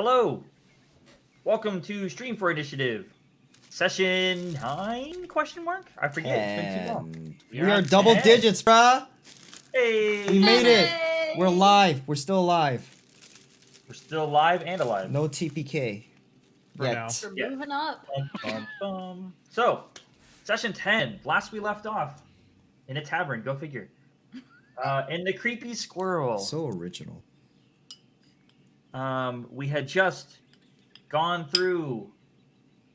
Hello, welcome to Stream for Initiative, session 9? Question mark? I forget. It's been too long. We are double 10. digits, bruh. Hey, We made it. Hey! We're alive. We're still alive. We're still alive and alive. No TPK For yet. now. We're Yeah. moving up. Bum, bum, bum. So, session 10. Last we left off in a tavern. Go figure. In the creepy squirrel. So original. We had just gone through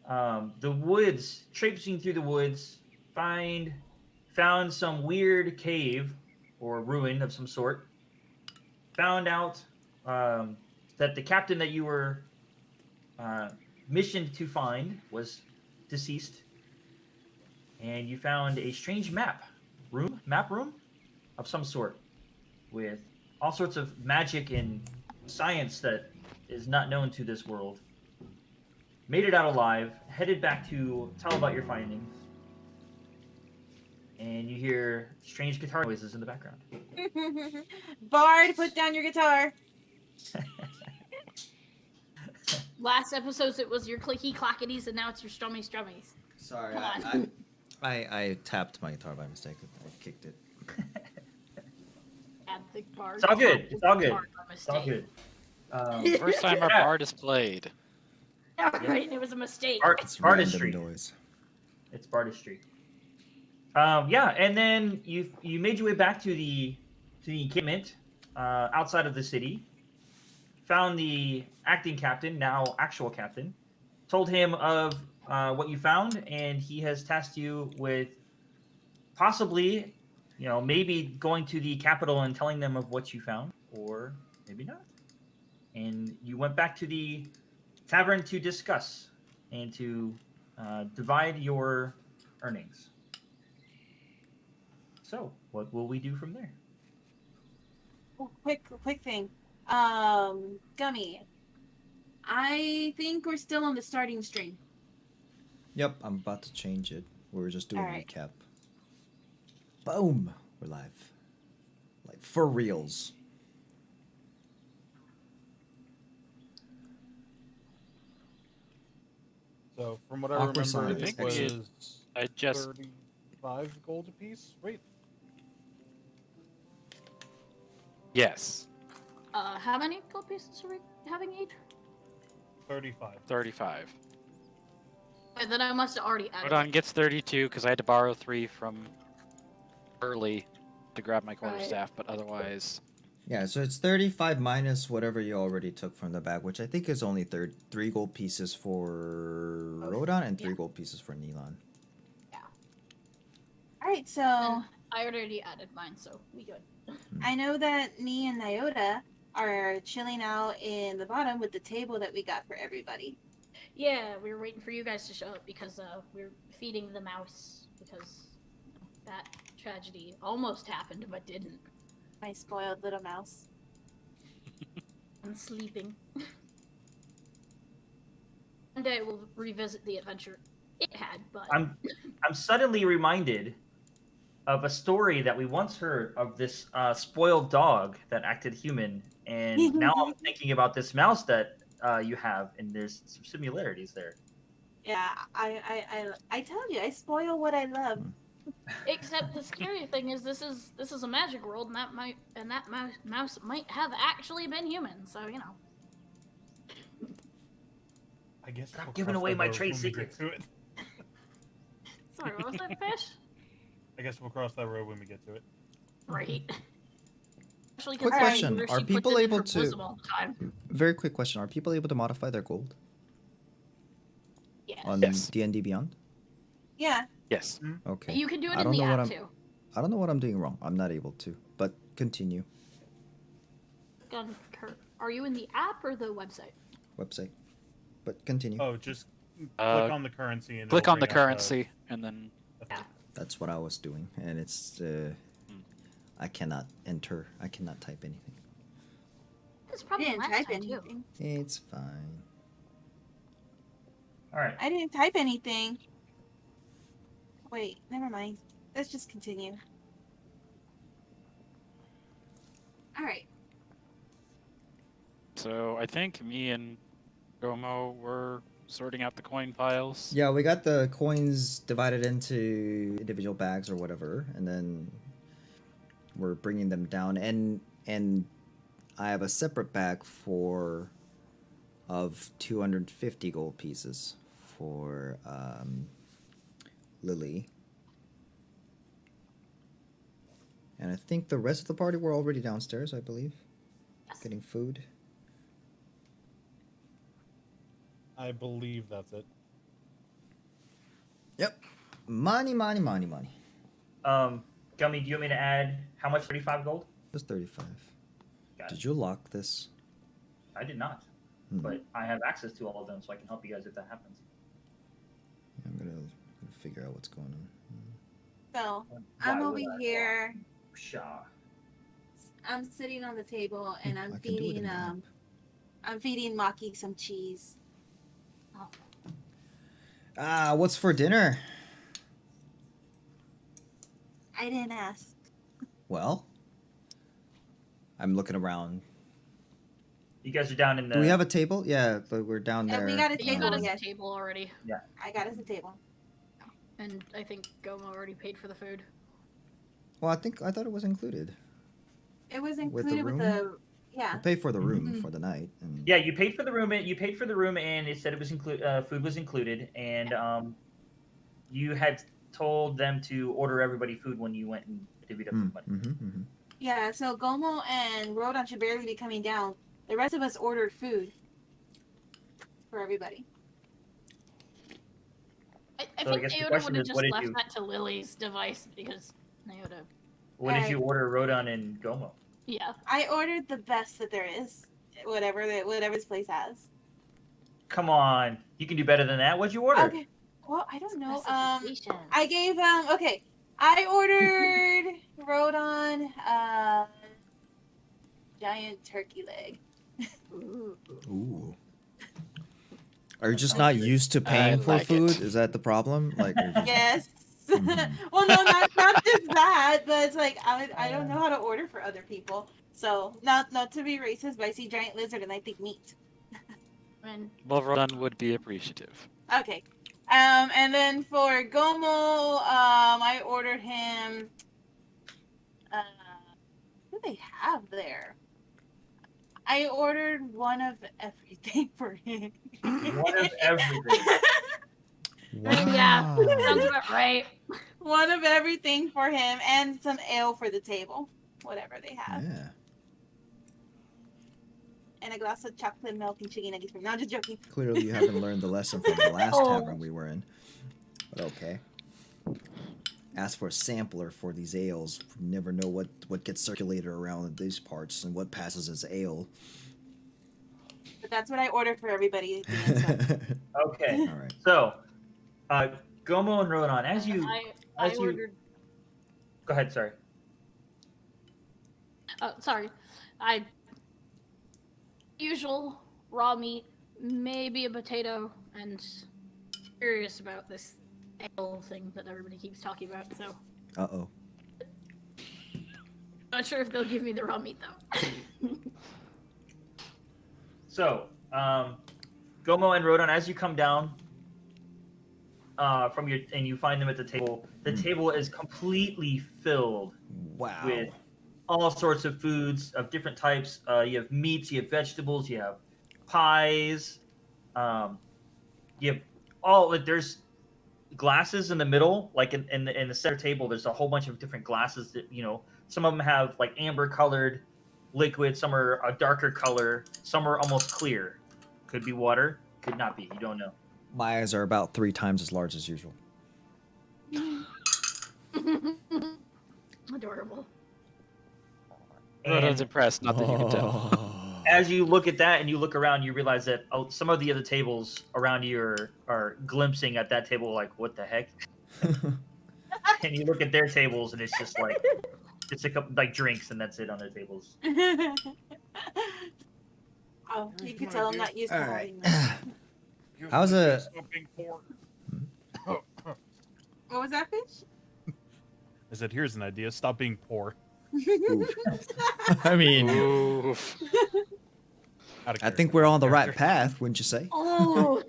the woods, traipsing through the woods, found some weird cave or ruin of some sort. Found out that the captain that you were missioned to find was deceased, and you found a strange map room of some sort with all sorts of magic and science that is not known to this world. Made it out alive, headed back to tell about your findings, and you hear strange guitar noises in the background. Bard, put down your guitar. Last episodes it was your clicky clackities, and now it's your strummy strummies. Sorry, Come I tapped my guitar by mistake. I kicked it. Add the bard. It's all good. It's all good. Bard by It's all mistake. good. First time our Yeah. bard is played. No, right, it was a mistake. It's Artistry. random noise. It's Bardistry. Yeah, and then you made your way back to the encampment outside of the city. Found the acting captain, now actual captain. Told him of what you found, and he has tasked you with possibly, maybe going to the capital and telling them of what you found, or maybe not. And you went back to the tavern to discuss and to divide your earnings. So, what will we do from there? Oh, quick thing. Gummy. I think we're still on the starting string. Yep, I'm about to change it. We're just doing a Alright. recap. Boom! We're live. Like, for reals. So from what I Awkward remember, silence. it was I just 35 gold apiece, right? yes, How many gold pieces are we having each? 35. 35. Wait, then I must have already added. Rodon gets 32 because I had to borrow 3 from early to grab my quarterstaff, but otherwise, Yeah, so it's 35 minus whatever you already took from the bag, which I think is only 3 gold pieces for Rodon and 3 yeah. gold pieces for Neelan. All right, so And I already added mine, so we good. I know that me and Nyota are chilling out in the bottom with the table that we got for everybody. Yeah, we were waiting for you guys to show up because we're feeding the mouse because that tragedy almost happened but didn't. My spoiled little mouse. And sleeping. One day we'll revisit the adventure it had, but I'm suddenly reminded of a story that we once heard of this spoiled dog that acted human, and now I'm thinking about this mouse that you have, and there's some similarities there. Yeah, I tell you, I spoil what I love. except the scary thing is this is a magic world, and that mouse might have actually been human. So I guess Stop we'll giving cross away that my road trade when we get secrets. to it. Sorry, what was that fish? I guess we'll cross that road when we get to it. Right. Actually, Quick considering question, where are she puts people it in able her to- bosom all the time. Very quick question. Are people able to modify their gold Yes. on Yes. D&D Beyond? Yeah. yes. Okay. You can do it I in don't the know what app I'm- too. I don't know what I'm doing wrong. I'm not able to. But continue. Are you in the app or the website? Website. But continue. Oh, just click Uh, on the currency and Click it'll on the bring up currency and then the thing. That's what I was doing. And it's... I cannot enter. I cannot type anything. It's I probably didn't last type time too. anything. It's fine. All right. I didn't type anything. Wait, never mind. Let's just continue. All right. so I think me and Gomo, we're sorting out the coin piles. Yeah, we got the coins divided into individual bags or whatever, and then we're bringing them down. And I have a separate bag of 250 gold pieces for Lily. And I think the rest of the party were already downstairs, I believe, getting food. I believe that's it. Yep. Money. Gummy, do you want me to add how much? 35 gold? Just 35. Got Did it. you lock this? I did not, but I have access to all of them, so I can help you guys if that happens. I'm gonna figure out what's going on. So Why I'm over would I? here. Pshaw. I'm sitting on the table and I'm I can do it in feeding the app. I'm feeding Maki some cheese. What's for dinner? I didn't ask. Well, I'm looking around. You guys are down in the. Do we have a table? Yeah, but we're down Yeah, there. we got a You table. got us yes. a table already, I got us a table. and I think Gomo already paid for the food. Well, I thought it was included. It was With the included with room? the yeah. I paid for the room for the night. And Yeah, you paid for the room. And it said it was food was included, and you had told them to order everybody food when you went and divvied up the money. Yeah, so Gomo and Rodon should barely be coming down. The rest of us ordered food for everybody. I So I think guess the Naota question would have is, just what did left you- that to Lily's device because Naota. What did you order, Rodon and Gomo? Yeah. I ordered the best that there is, whatever this place has. Come on, you can do better than that. What'd you order? Okay. Well, I don't know. Specifications. I gave okay. I ordered Rodon giant turkey leg. Ooh. ooh. Are you just not used to paying for like it. food? Is that the problem? Like, are you just- Yes. Mhm. Well, no, not just that, but it's like I don't know how to order for other people. So not to be racist, but I see giant lizard and I think meat. And Well, Rodan would be appreciative. Okay. And then for Gomo, I ordered him. What do they have there? I ordered one of everything for him. One of everything. yeah, Wow. sounds about right. One of everything for him, and some ale for the table, whatever they have, Yeah. and a glass of chocolate milk and chicken nuggets for him. No, just joking. Clearly, you haven't learned the lesson from the last Oh. tavern we were in. But okay. Ask for a sampler for these ales. You never know what gets circulated around these parts and what passes as ale. But that's what I ordered for everybody. at the end, so. Okay, All right. so Gomo and Rodon, as you I you- ordered. go ahead. Sorry. Oh, sorry. I usual raw meat, maybe a potato, and curious about this ale thing that everybody keeps talking about. So Uh-oh. not sure if they'll give me the raw meat though. So, Gomo and Rodon, as you come down from and you find them at the table, the table is completely filled Wow. with all sorts of foods of different types. You have meats, you have vegetables, you have pies. You have there's glasses in the middle, like in the center table. There's a whole bunch of different glasses that some of them have like amber colored liquid, some are a darker color, some are almost clear. Could be water, could not be. You don't know. My eyes are about 3 times as large as usual. Adorable. Rodan's And impressed, not that you can tell. as you look at that and you look around, you realize that some of the other tables around you are glimpsing at that table like, what the heck? And you look at their tables and it's just like it's a couple like drinks and that's it on their tables. Oh, you could tell I'm not used to All right. having that. How's a- Stop being poor. What was that, fish? I said, here's an idea. Stop being poor. I mean, Oof. I think we're on the right path, wouldn't you say? Oh,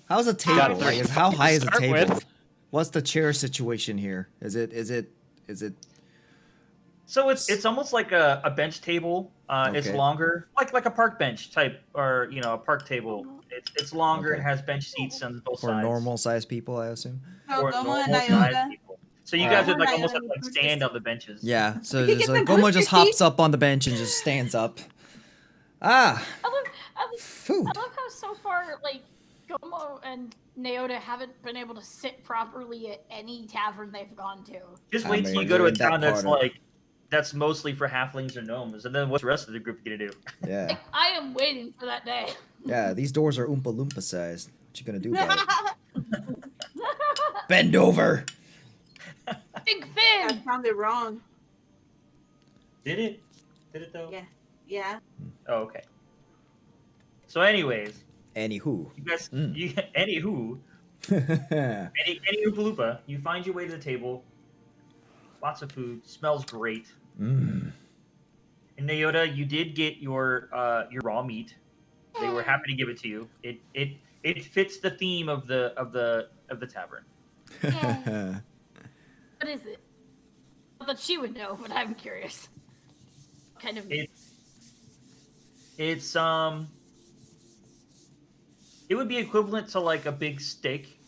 How's a table? Got Like, how high is a start table? with. What's the chair situation here? Is it? So it's almost like a bench table. It's Okay. longer, like a park bench type, or a park table. It's longer. Okay. It has bench seats on both For sides. normal sized people, I assume. So For Gomo and normal sized Iota. people. So you guys would like Gomo and almost have Iota to like would stand just- on the benches. Yeah. So We just get like them Gomo just booster hops up on the bench and just stands up. Ah. I Food. love how so far, like, Gomo and Naota haven't been able to sit properly at any tavern they've gone to. Just I wait till mean, you go to we're a in that town that's part of- that's mostly for halflings or gnomes, and then what's the rest of the group gonna do? Yeah. Like, I am waiting for that day. Yeah. These doors are Oompa Loompa sized. What you gonna do about it? Bend over. Big I Finn! found it wrong. Did it? Did it though? Yeah. Yeah. Oh, okay. So, anyways, Anywho. you guys, Mm. anywho, any Oompa Loompa, you find your way to the table. Lots of food, smells great. Mm. And Naota, you did get your raw meat. They were happy to give it to you. It fits the theme of the tavern. What is it? I thought she would know, but I'm curious. What kind of meat? It's it would be equivalent to like a big steak,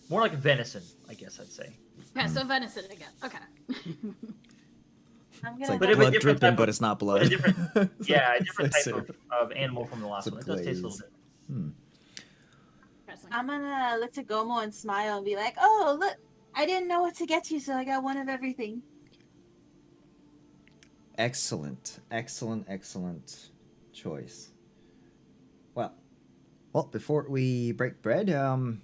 more like venison, I guess I'd say. Okay, so venison again. Okay. I'm It's gonna like But if a blood different dripping, type but of- it's not but blood. a different, yeah, a different It's type like of animal from the last it's a one. It does taste a little glaze. different. Interesting. I'm gonna look to Gomo and smile and be like, "Oh, look! I didn't know what to get you, so I got one of everything." Excellent choice. Well, before we break bread,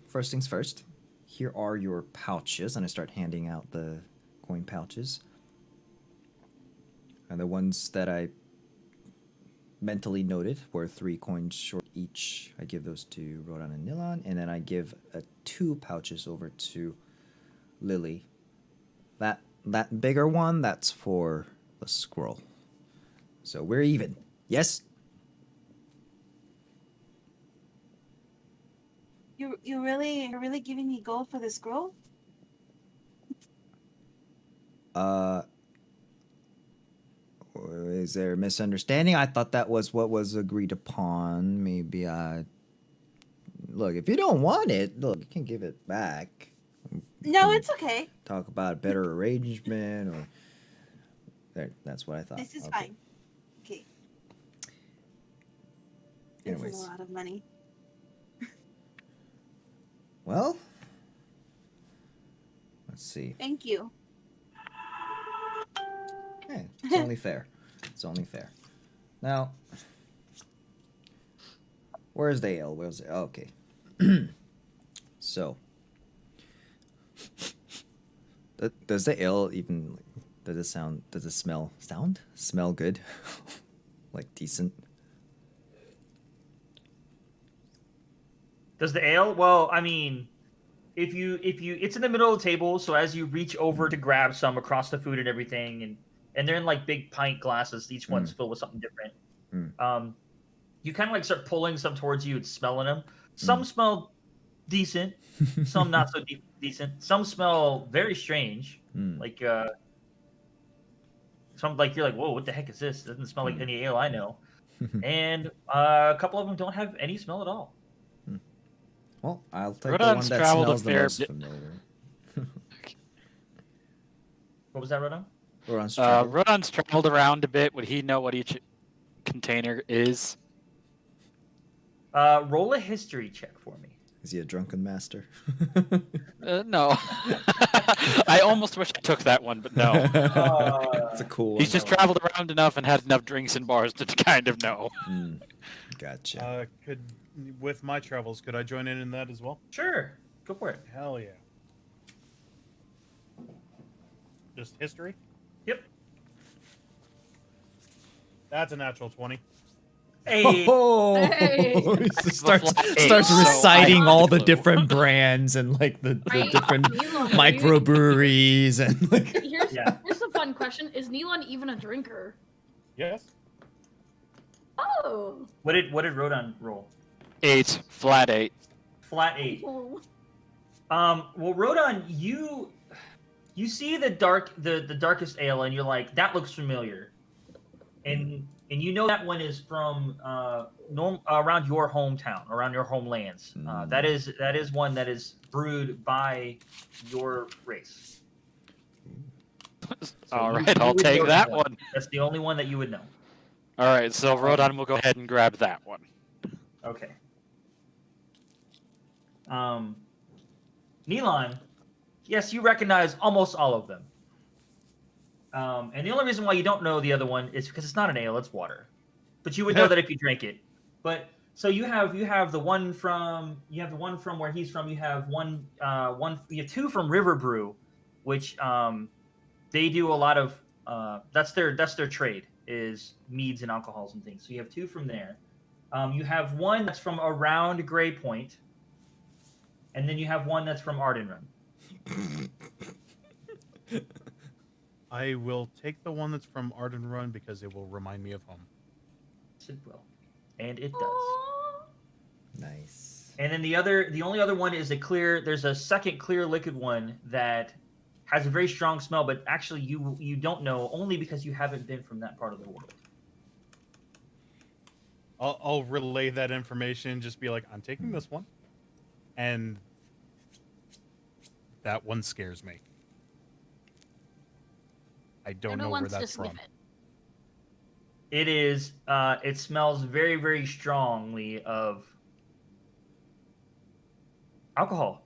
first things first. Here are your pouches, and I start handing out the coin pouches. And the ones that I mentally noted were 3 coins short each. I give those to Rodan and Nilon, and then I give 2 pouches over to Lily. That bigger one, that's for the scroll. So we're even. Yes? You're really giving me gold for the scroll? Is there a misunderstanding? I thought that was what was agreed upon. Maybe I... Look, if you don't want it, look, you can give it back. No, can it's okay. Talk about a better arrangement, or... There, that's what I thought. This is Okay. fine. Okay. This Anyways. is a lot of money. Well... Let's see. Thank you. Hey, it's only fair. It's only fair. Now, where's the ale? Where's it? Oh, okay. So, does the ale even? Does it sound? Does it smell good? Like decent? Does the ale? Well, I mean, if you, it's in the middle of the table, so as you reach over to grab some across the food and everything, and they're in like big pint glasses, each one's filled with something different. You kind of like start pulling some towards you and smelling them. Some smell decent, some not so decent. Some smell very strange, like some like you're like, whoa, what the heck is this? It doesn't smell like any ale I know. And a couple of them don't have any smell at all. Well, I'll take Rodon's the one that traveled a smells the fair most bit. familiar. What was that, Rodon? Rodon's traveled. Rodon's traveled around a bit. Would he know what each container is? Roll a history check for me. Is he a drunken master? No. I almost wish I took that one, but no. It's a cool one. He's just traveled around enough and had enough drinks in bars to kind of know. Gotcha. With my travels, could I join in that as well? Sure, go for it. Hell yeah. Just history? Yep. That's a natural 20. Hey, Oh, Hey. he starts flat eight, starts so reciting I all the clue. different brands and like the Right? different Neelon, microbreweries and like. Here's Yeah. here's the fun question: is Neelon even a drinker? Yes. Oh. What did Rodon roll? 8, flat 8. Flat 8. Oh. Well, Rodon, you see the darkest ale, and you're like, that looks familiar, and you know that one is from around your hometown, around your homelands. That is one that is brewed by your race. All you right, I'll would take know that one. That's the only one that you would know. All right, so Rodon will go ahead and grab that one. Okay. Neelan, yes, you recognize almost all of them. And the only reason why you don't know the other one is because it's not an ale; it's water. But you would know that if you drank it. But so you have the one from where he's from. You have you have 2 from River Brew, which they do a lot of. That's their trade is meads and alcohols and things. So you have 2 from there. You have one that's from around Grey Point, and then you have one that's from Ardenrun. I will take the one that's from Arden Run because it will remind me of home. Yes, it will, and it does. Aw. Nice. And then the only other one is there's a second clear liquid one that has a very strong smell, but actually you don't know only because you haven't been from that part of the world. I'll relay that information. Just be like, I'm taking this one, and that one scares me. I don't know where wants to that's sniff from. it. It is. It smells very, very strongly of alcohol.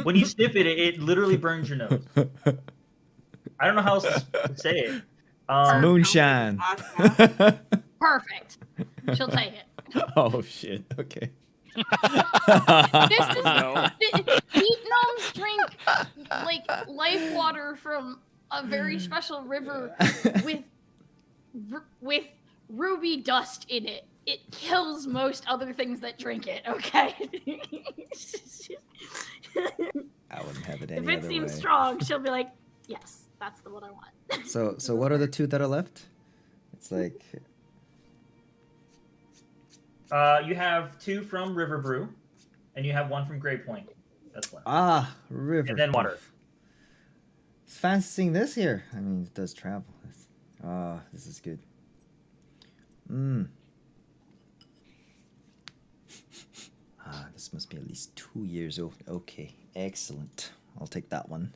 When you sniff it, it literally burns your nose. I don't know how else to say it. Moonshine. Perfect. She'll take it. Oh shit. Okay. This is heat gnomes drink like life water from a very special river with ruby dust in it. It kills most other things that drink it. Okay. I wouldn't have it any If it other seems way. strong, she'll be like, "Yes, that's the one I want." So what are the 2 that are left? It's like You have 2 from River Brew, and you have 1 from Grey Point. That's one. river. And then water. It's fancy seeing this here. I mean, it does travel. This is good. This must be at least 2 years old. Okay, excellent. I'll take that one.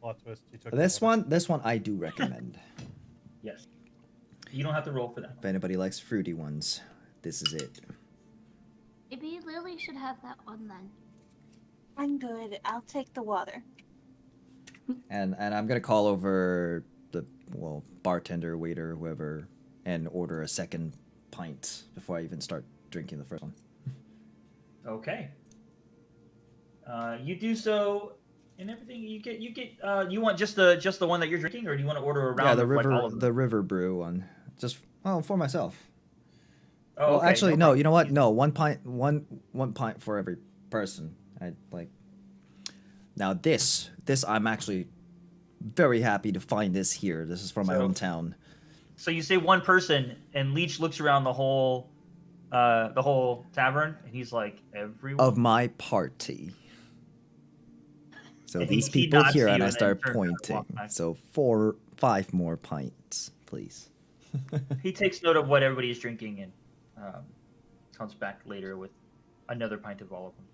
Plot twist. You took This the water. one I do recommend. Yes. You don't have to roll for that. If anybody likes fruity ones, this is it. Maybe Lily should have that one then. I'm good. I'll take the water. And I'm gonna call over the bartender, waiter, whoever, and order a second pint before I even start drinking the first one. Okay. You do so, and everything you get. You want just the one that you're drinking, or do you want to order around? Yeah, the like, river all of them? the river brew one. Just for myself. Oh, Well, okay, actually, no no. You know what? No, one pint for every person. I like. Now this I'm actually very happy to find this here. This is from my So- hometown. So you say one person, and Leech looks around the whole tavern, and he's like, everyone. Of my party. So And these he people nods here, to you and I and then start turns around and pointing. walks back. So 5 more pints, please. He takes note of what everybody is drinking and comes back later with another pint of all of them.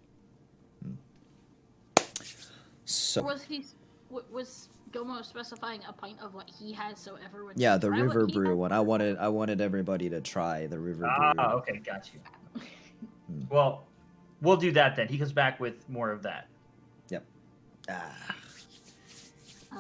So Was Gomo specifying a pint of what he has so everyone? yeah, should the try what river he brew has? one. I wanted everybody to try the river brew. Okay, got you. Well, we'll do that then. He comes back with more of that. Yep. Ah. Um,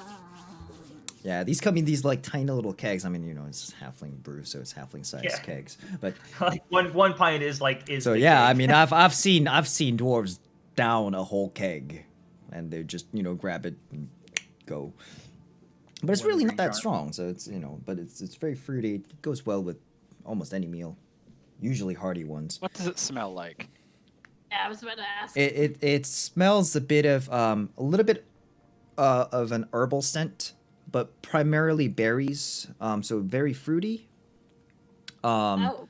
Yeah, these come in these like tiny little kegs. I mean, it's halfling brew, so it's halfling sized Yeah. kegs. But Like one pint is so the yeah, keg. I mean, I've seen dwarves down a whole keg, and they just grab it and go. But it's What a really not great that charm. strong, so it's but it's very fruity. It goes well with almost any meal, usually hearty ones. What does it smell like? yeah, I was about to ask. It smells a bit of a little bit of an herbal scent, but primarily berries. So very fruity. Oh,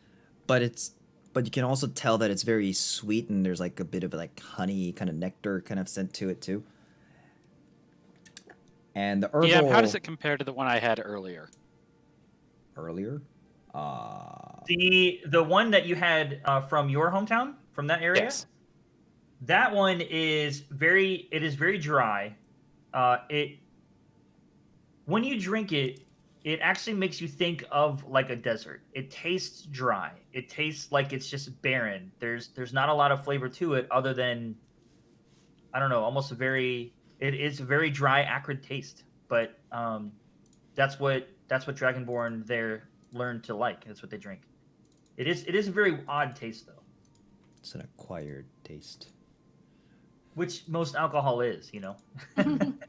But you can also tell that it's very sweet, and there's like a bit of like honey, kind of nectar, kind of scent to it too. And the herbal. Yeah, how does it compare to the one I had earlier? Earlier? The one that you had from your hometown, from that area. Yes. That one is very dry. It when you drink it, it actually makes you think of like a desert. It tastes dry. It tastes like it's just barren. There's not a lot of flavor to it other than, I don't know, almost it is a very dry, acrid taste. But that's what Dragonborn there learned to like. That's what they drink. It is a very odd taste though. It's an acquired taste. Which most alcohol is,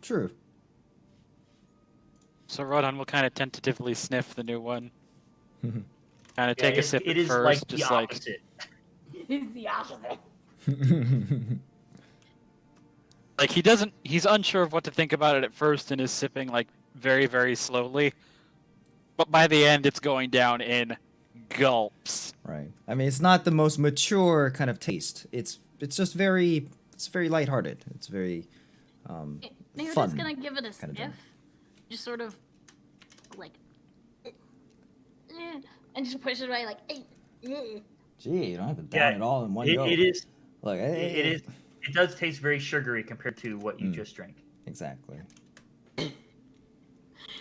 True. So Rodan will kind of tentatively sniff the new one. Kind of take a sip It at is first, like just the like opposite. it's the opposite. like he's unsure of what to think about it at first and is sipping like very, very slowly. But by the end it's going down in gulps. Right. I mean, it's not the most mature kind of taste. It's just very lighthearted. It's very Maybe we're fun. just gonna give it a kind of sniff. drink. Just sort of like and just push it away like Gee, you don't have to Yeah, down it all in one It, go. it is. Look, It is. It does taste very sugary compared to what you just drank. Exactly.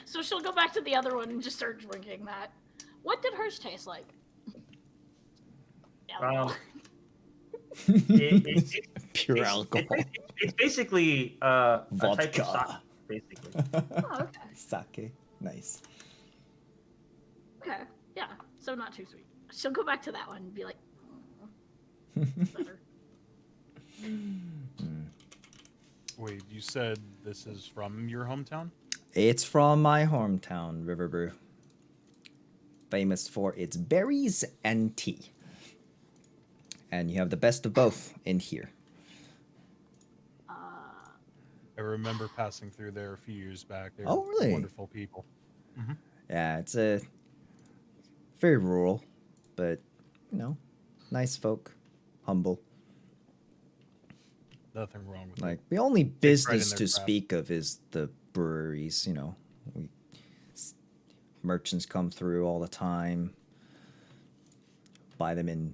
So she'll go back to the other one and just start drinking that. What did hers taste like? Um, it- Pure alcohol. It's basically a type Vodka. of sake, basically. Oh, okay. Sake. Nice. Okay. Yeah. So not too sweet. She'll go back to that one and be like, it's better. Wait, you said this is from your hometown? It's from my hometown, Riverbrew. Famous for its berries and tea. And you have the best of both in here. I remember passing through there a few years back. They Oh, were really? wonderful people. Yeah, it's a very rural, but nice folk, humble. Nothing wrong with Like the only pride in business their to craft. speak of is the breweries. Merchants come through all the time. Buy them in,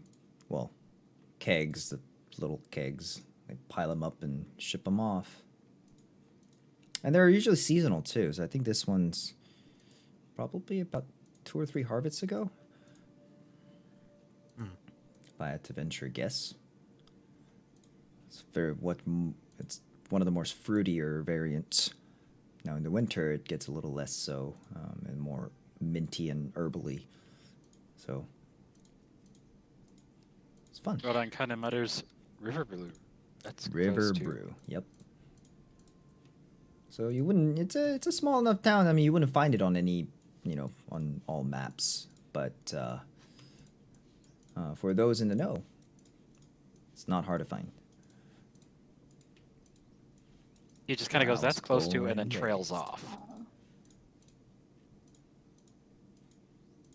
kegs, the little kegs. They pile them up and ship them off. And they're usually seasonal too. So I think this one's probably about 2 or 3 harvests ago. If I had to venture a guess. It's it's one of the more fruitier variants. Now in the winter it gets a little less so, and more minty and herbally. So it's fun. Rodan kind of mutters, "River Brew." That's River close to- Brew. Yep. So you wouldn't. It's a small enough town. I mean, you wouldn't find it on any, on all maps. But for those in the know, it's not hard to find. He just kind of goes, "That's close to," and then Browns, trails berries. off.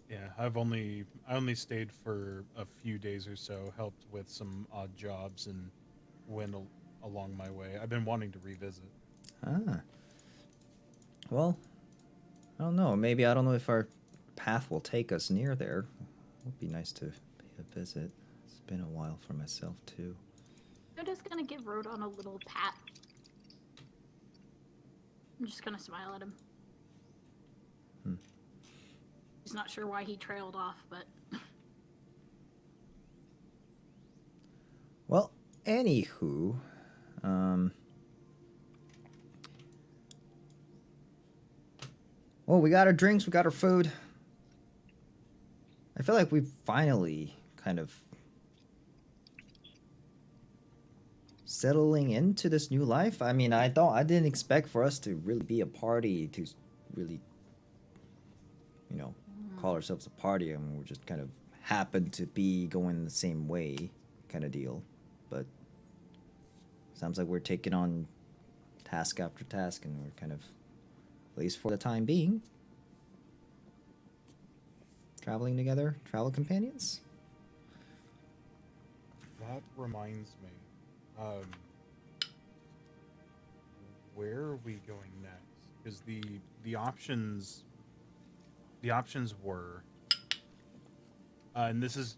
Yeah, I only stayed for a few days or so, helped with some odd jobs, and went along my way. I've been wanting to revisit. Ah. Well, I don't know. Maybe I don't know if our path will take us near there. It would be nice to pay a visit. It's been a while for myself too. I'm just gonna give Rodon a little pat. I'm just gonna smile at him. He's not sure why he trailed off, but Well, anywho, well, we got our drinks, we got our food. I feel like we've finally kind of settling into this new life. I mean, I didn't expect for us to really be a party, to really, call ourselves a party. I mean, we just kind of happened to be going the same way kind of deal. But sounds like we're taking on task after task, and we're kind of, at least for the time being, traveling together, travel companions. That reminds me. Where are we going next? Because the options were, and this is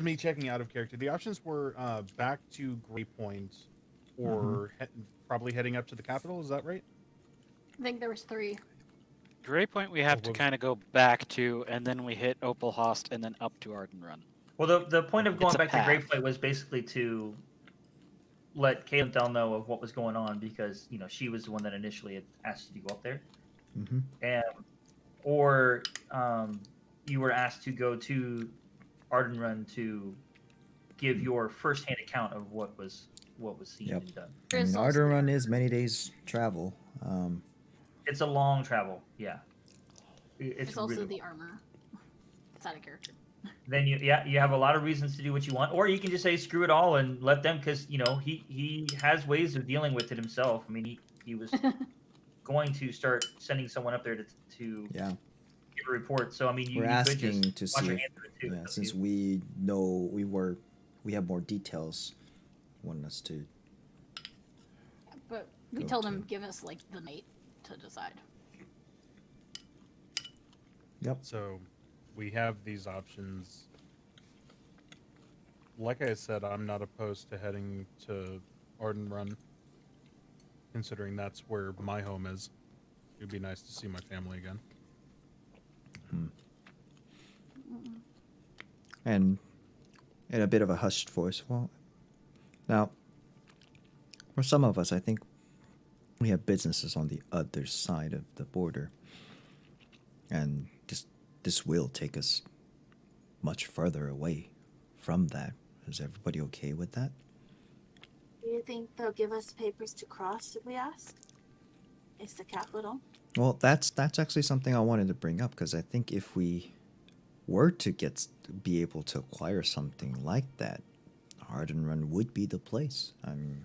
me checking out of character. The options were back to Greypoint, or probably heading up to the capital. Is that right? I think there was 3. Gray Point we have to what was- kind of go back to, and then we hit Opalhost, and then up to Arden Run. Well, the point of It's going a back to path. Great was basically to let Caleb Dell know of what was going on, because she was the one that initially had asked you to go up there, and or you were asked to go to Arden Run to give your firsthand account of what was seen Yep. and done. I mean, Arden Run is many days travel. It's a long travel, yeah. It's also really the long. armor. It's out of character. Then you have a lot of reasons to do what you want, or you can just say screw it all and let them, because he has ways of dealing with it himself. I mean, he was going to start sending someone up there to Yeah. give a report. So I mean, you We're could asking just to wash see your if, hands of it too. yeah, Up to since you. we know we have more details, want us to. But we Go told him to- give us like the night to decide. Yep. So we have these options. Like I said, I'm not opposed to heading to Arden Run, considering that's where my home is. It'd be nice to see my family again. And in a bit of a hushed voice, well, now, for some of us, I think we have businesses on the other side of the border, and this will take us much further away from that. Is everybody okay with that? Do you think they'll give us papers to cross if we ask? It's the capital. Well, that's actually something I wanted to bring up, because I think if we were to be able to acquire something like that, Arden Run would be the place. I mean,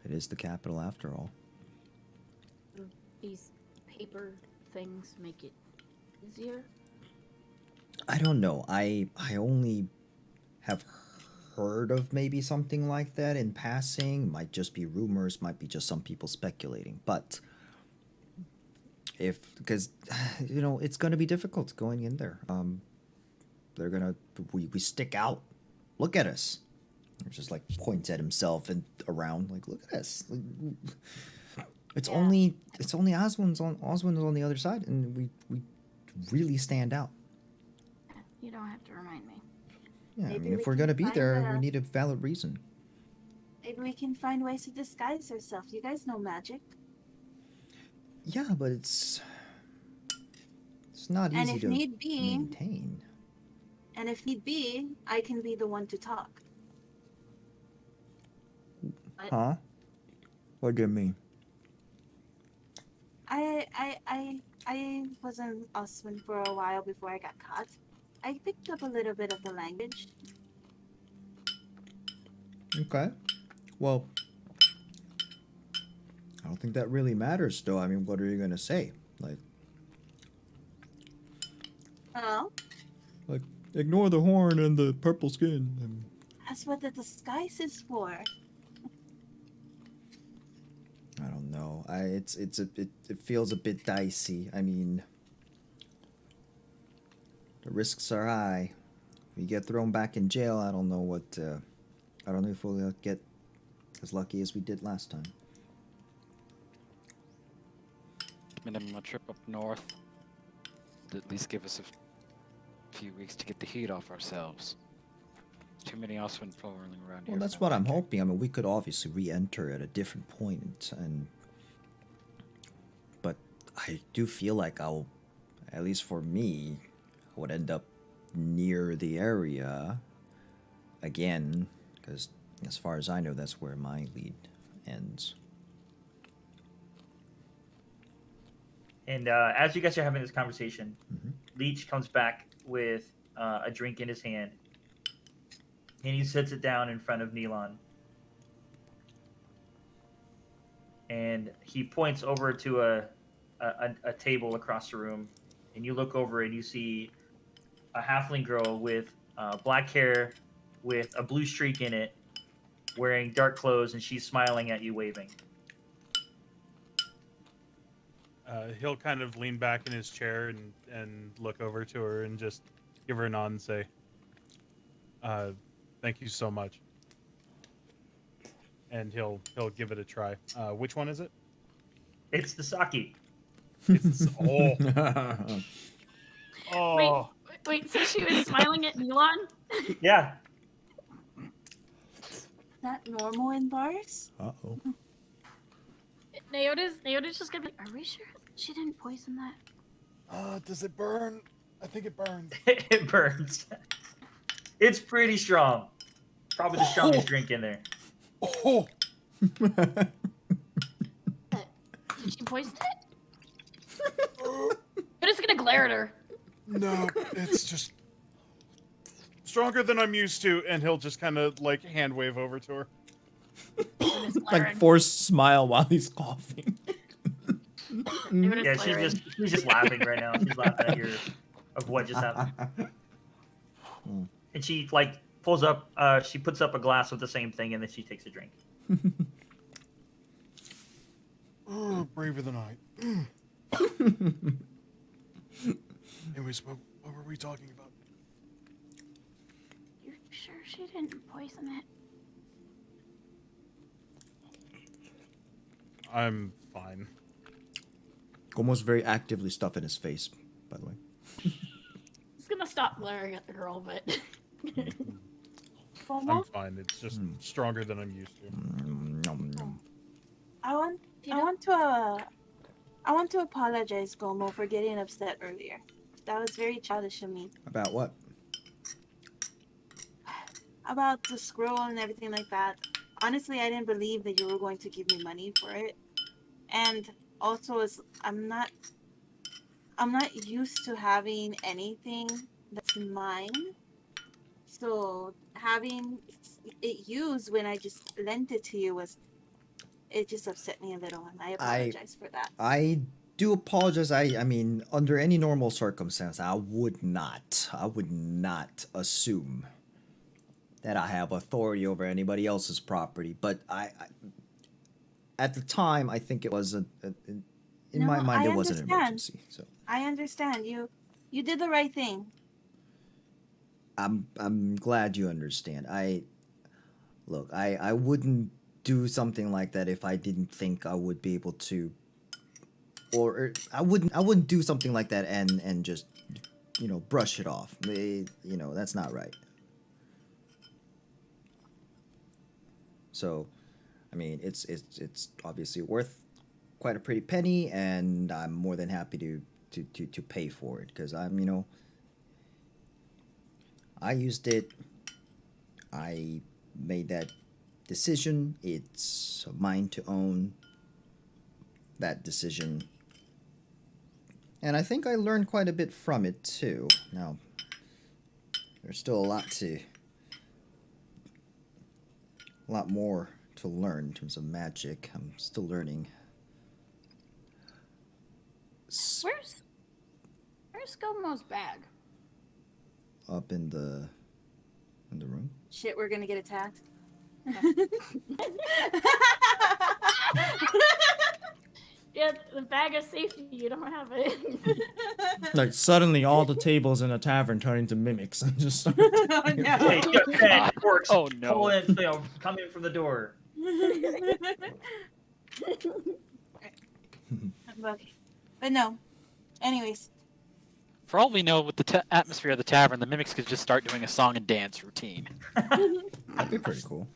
it is the capital after all. These paper things make it easier. I don't know. I only have heard of maybe something like that in passing. Might just be rumors, might be just some people speculating. But because it's going to be difficult going in there. They're gonna we stick out. Look at us. He just like points at himself and around, like, look at us. It's only Oswin's on the other side, and we really stand out. You don't have to remind me. Yeah, I Maybe mean, if we we're can gonna be find there, a- we need a valid reason. Maybe we can find ways to disguise ourselves. You guys know magic. Yeah, but it's not And easy if to need be, maintain. I can be the one to talk. Huh? What do you mean? I was in Oswin for a while before I got caught. I picked up a little bit of the language. Okay. Well, I don't think that really matters, though. I mean, what are you gonna say? Oh, Like, ignore the horn and the purple skin. that's what the disguise is for. I don't know. It feels a bit dicey. I mean, the risks are high. If we get thrown back in jail, I don't know if we'll get as lucky as we did last time. Minimum a trip up north. At least give us a few weeks to get the heat off ourselves. Too many Oswin rolling around here. Well, that's what I'm hoping. I mean, we could obviously re-enter at a different point, but I do feel like I'll, at least for me, would end up near the area again, because as far as I know, that's where my lead ends. And as you guys are having this conversation, Leech comes back with a drink in his hand, and he sets it down in front of Neelon. And he points over to a table across the room, and you look over and you see a halfling girl with black hair, with a blue streak in it, wearing dark clothes, and she's smiling at you, waving. He'll kind of lean back in his chair and look over to her and just give her a nod and say, "Thank you so much." And he'll give it a try. Which one is it? It's the sake. It's oh. Wait, so she was smiling at Milan? Yeah. Is that normal in bars? Uh-oh. Naota's just gonna be like, are we sure she didn't poison that? Does it burn? I think it burns. It burns. It's pretty strong. Probably the strongest drink in there. Oh. Did she poison it? I'm just gonna glare at her. No, it's just stronger than I'm used to, and he'll just kind of like hand wave over to her. Just Like glaring. forced smile while he's coughing. Naota's Yeah, glaring. she's just laughing right now. She's laughing at of what just happened. And she like pulls up. She puts up a glass with the same thing, and then she takes a drink. Oh, braver than I. Anyways, what were we talking about? You sure she didn't poison it? I'm fine. Almost very actively stuffing his face, by the way. It's gonna stop glaring at the girl, but I'm fine. It's just stronger than I'm used to. Nom, nom. I want to apologize, Gomo, for getting upset earlier. That was very childish of me. About what? About the scroll and everything like that. Honestly, I didn't believe that you were going to give me money for it. And also, I'm not used to having anything that's mine. So having it used when I just lent it to you it just upset me a little, and I apologize for that. I do apologize. I mean, under any normal circumstance, I would not assume that I have authority over anybody else's property. But I at the time, I think it was in my mind, it was an emergency. So I understand. You did the right thing. I'm glad you understand. I wouldn't do something like that if I didn't think I would be able to, or I wouldn't do something like that and just brush it off. That's not right. So, I mean, it's obviously worth quite a pretty penny, and I'm more than happy to pay for it because I used it. I made that decision. It's mine to own that decision. And I think I learned quite a bit from it too. Now, there's still a lot more to learn in terms of magic. I'm still learning. where's Gomo's bag? Up in the room. Shit, we're gonna get attacked. Yeah, the bag of safety. You don't have it. Like suddenly all the tables in a tavern turn into mimics and just start. Oh, no. Hey, you got 10 orcs Oh, no. pulling, coming from the door. Okay. But no. Anyways, For all we know, with the atmosphere of the tavern, the mimics could just start doing a song and dance routine. That'd be pretty cool.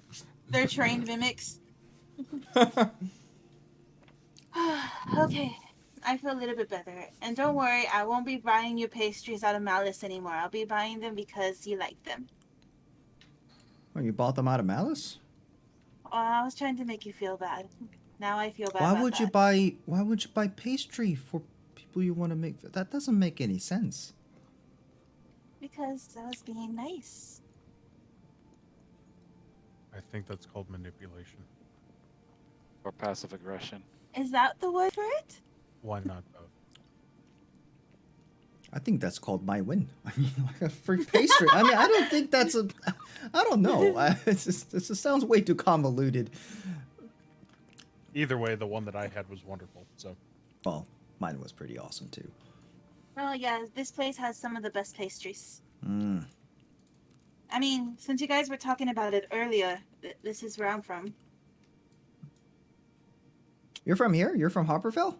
they're trained mimics. Okay. I feel a little bit better. And don't worry, I won't be buying you pastries out of malice anymore. I'll be buying them because you like them. Oh, you bought them out of malice? Oh, I was trying to make you feel bad. Now I feel bad. Why about would you that. buy pastry for people you want to make? That doesn't make any sense. Because I was being nice. I think that's called manipulation. Or passive aggression. Is that the word for it? Why not both? I think that's called my win. I mean, like a free pastry. I mean, I don't think that's a. I don't know. It just sounds way too convoluted. Either way, the one that I had was wonderful. So Well, mine was pretty awesome too. Oh yeah, this place has some of the best pastries. Mm. I mean, since you guys were talking about it earlier, this is where I'm from. You're from here? You're from Harperville?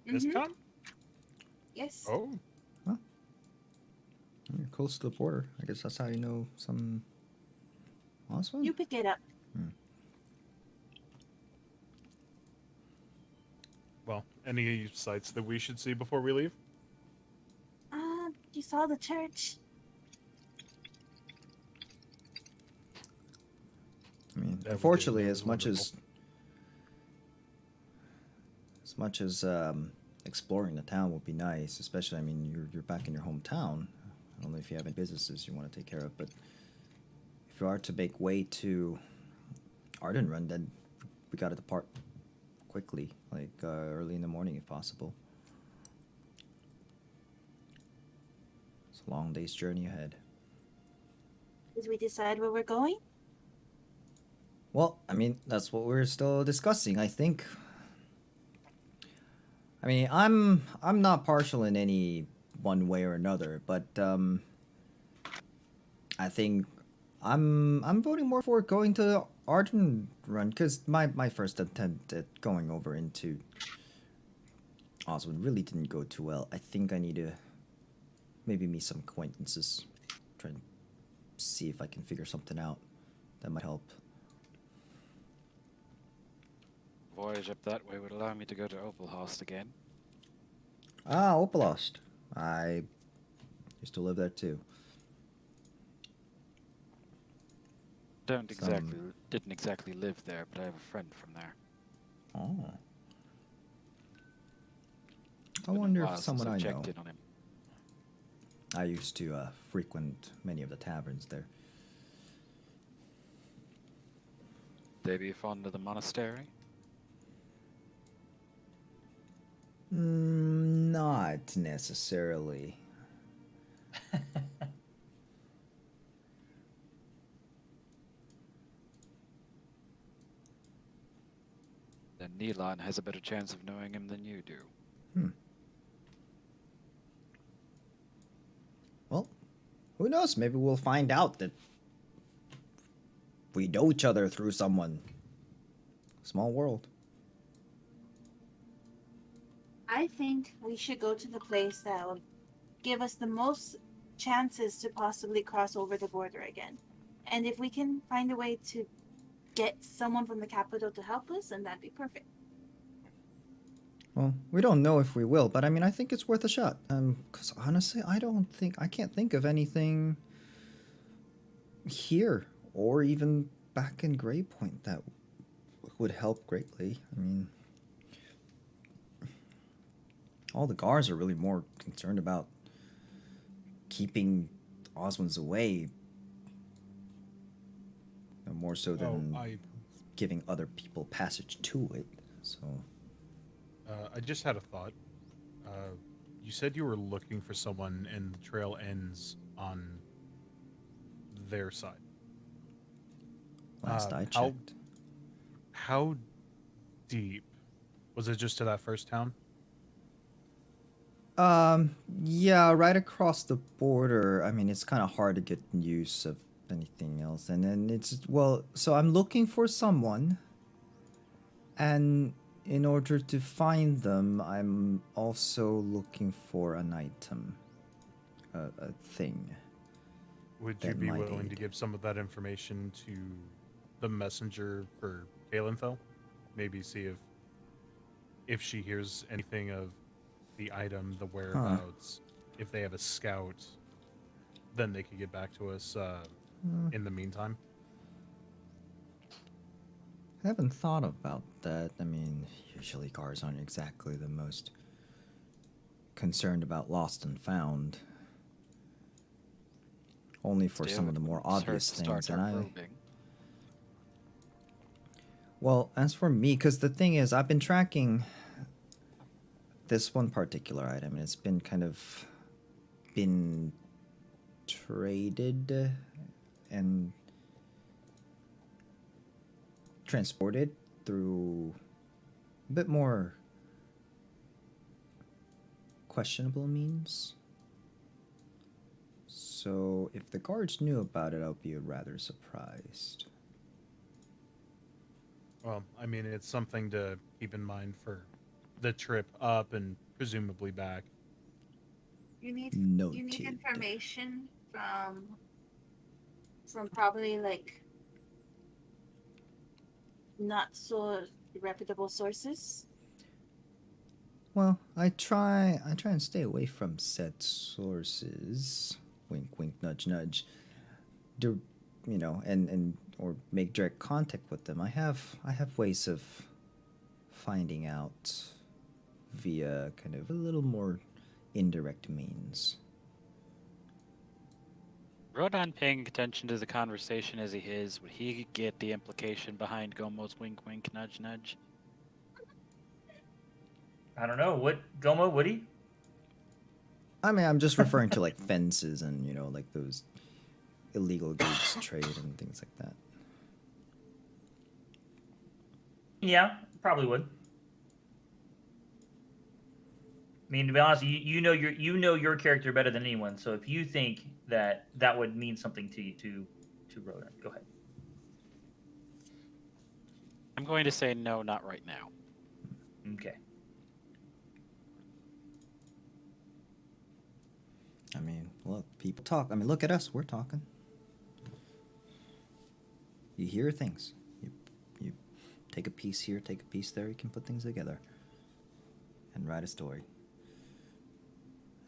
this Mhm. con? Yes. Oh, You're close to the border. I guess that's how you know some awesome. You pick it up. well, any sites that we should see before we leave? You saw the church. I mean, That we did, unfortunately, that as was much wonderful. as exploring the town would be nice, especially I mean you're back in your hometown. I don't know if you have any businesses you want to take care of, but if you are to make way to Ardenrun, then we got to depart quickly, like early in the morning if possible. It's a long day's journey ahead. Did we decide where we're going? Well, I mean, that's what we're still discussing, I think. I mean, I'm not partial in any one way or another, but I think I'm voting more for going to Arden Run because my first attempt at going over into Oswald really didn't go too well. I think I need to maybe meet some acquaintances, try and see if I can figure something out that might help. Voyage up that way would allow me to go to Opalhorst again. Ah, Opalost. I used to live there too. Didn't Some- exactly live there, but I have a friend from there. Oh. I Been a wonder while if since someone I know. checked in on him. I used to frequent many of the taverns there. They be fond of the monastery? Not necessarily. Then Neelan has a better chance of knowing him than you do. Well, who knows? Maybe we'll find out that we know each other through someone. Small world. I think we should go to the place that will give us the most chances to possibly cross over the border again. And if we can find a way to get someone from the capital to help us, then that'd be perfect. Well, we don't know if we will, but I mean, I think it's worth a shot. 'Cause honestly, I can't think of anything here or even back in Grey Point that would help greatly. I mean, all the guards are really more concerned about keeping Osmonds away, more so than I giving other people passage to it. So. I just had a thought. You said you were looking for someone, and the trail ends on their side. Last I how- checked. How deep was it? Just to that first town? Yeah, right across the border. I mean, it's kind of hard to get use of anything else. And then so I'm looking for someone. And in order to find them, I'm also looking for an item. A thing. Would you That be might willing to aid. give some of that information to the messenger for Kalenfell? Maybe see if she hears anything of the item, the whereabouts. If they have a scout, then they could get back to us in the meantime. I haven't thought about that. I mean, usually guards aren't exactly the most concerned about lost and found. Only for Still, some of the it more wouldn't hurt obvious to start things. our And probing. well, as for me, because the thing is, I've been tracking this one particular item, and it's been kind of been traded and transported through a bit more questionable means. So if the guards knew about it, I'll be rather surprised. Well, I mean, it's something to keep in mind for the trip up and presumably back. You need Noted. information from probably like not so reputable sources. Well, I try and stay away from said sources. Wink, wink, nudge, nudge. Do you know, and or make direct contact with them. I have ways of finding out via kind of a little more indirect means. Rodon paying attention to the conversation as he is, would he get the implication behind Gomo's wink wink nudge nudge? I don't know. What, Gomo, Woody? I mean, I'm just referring to like fences and, you know, like those illegal goods trade and things like that. Yeah, probably would. I mean, to be honest, you know your character better than anyone. So if you think that would mean something to you, to Rodon, go ahead. I'm going to say no, not right now. Okay. I mean, look, people talk. I mean, look at us. We're talking. You hear things. You take a piece here, take a piece there. You can put things together and write a story.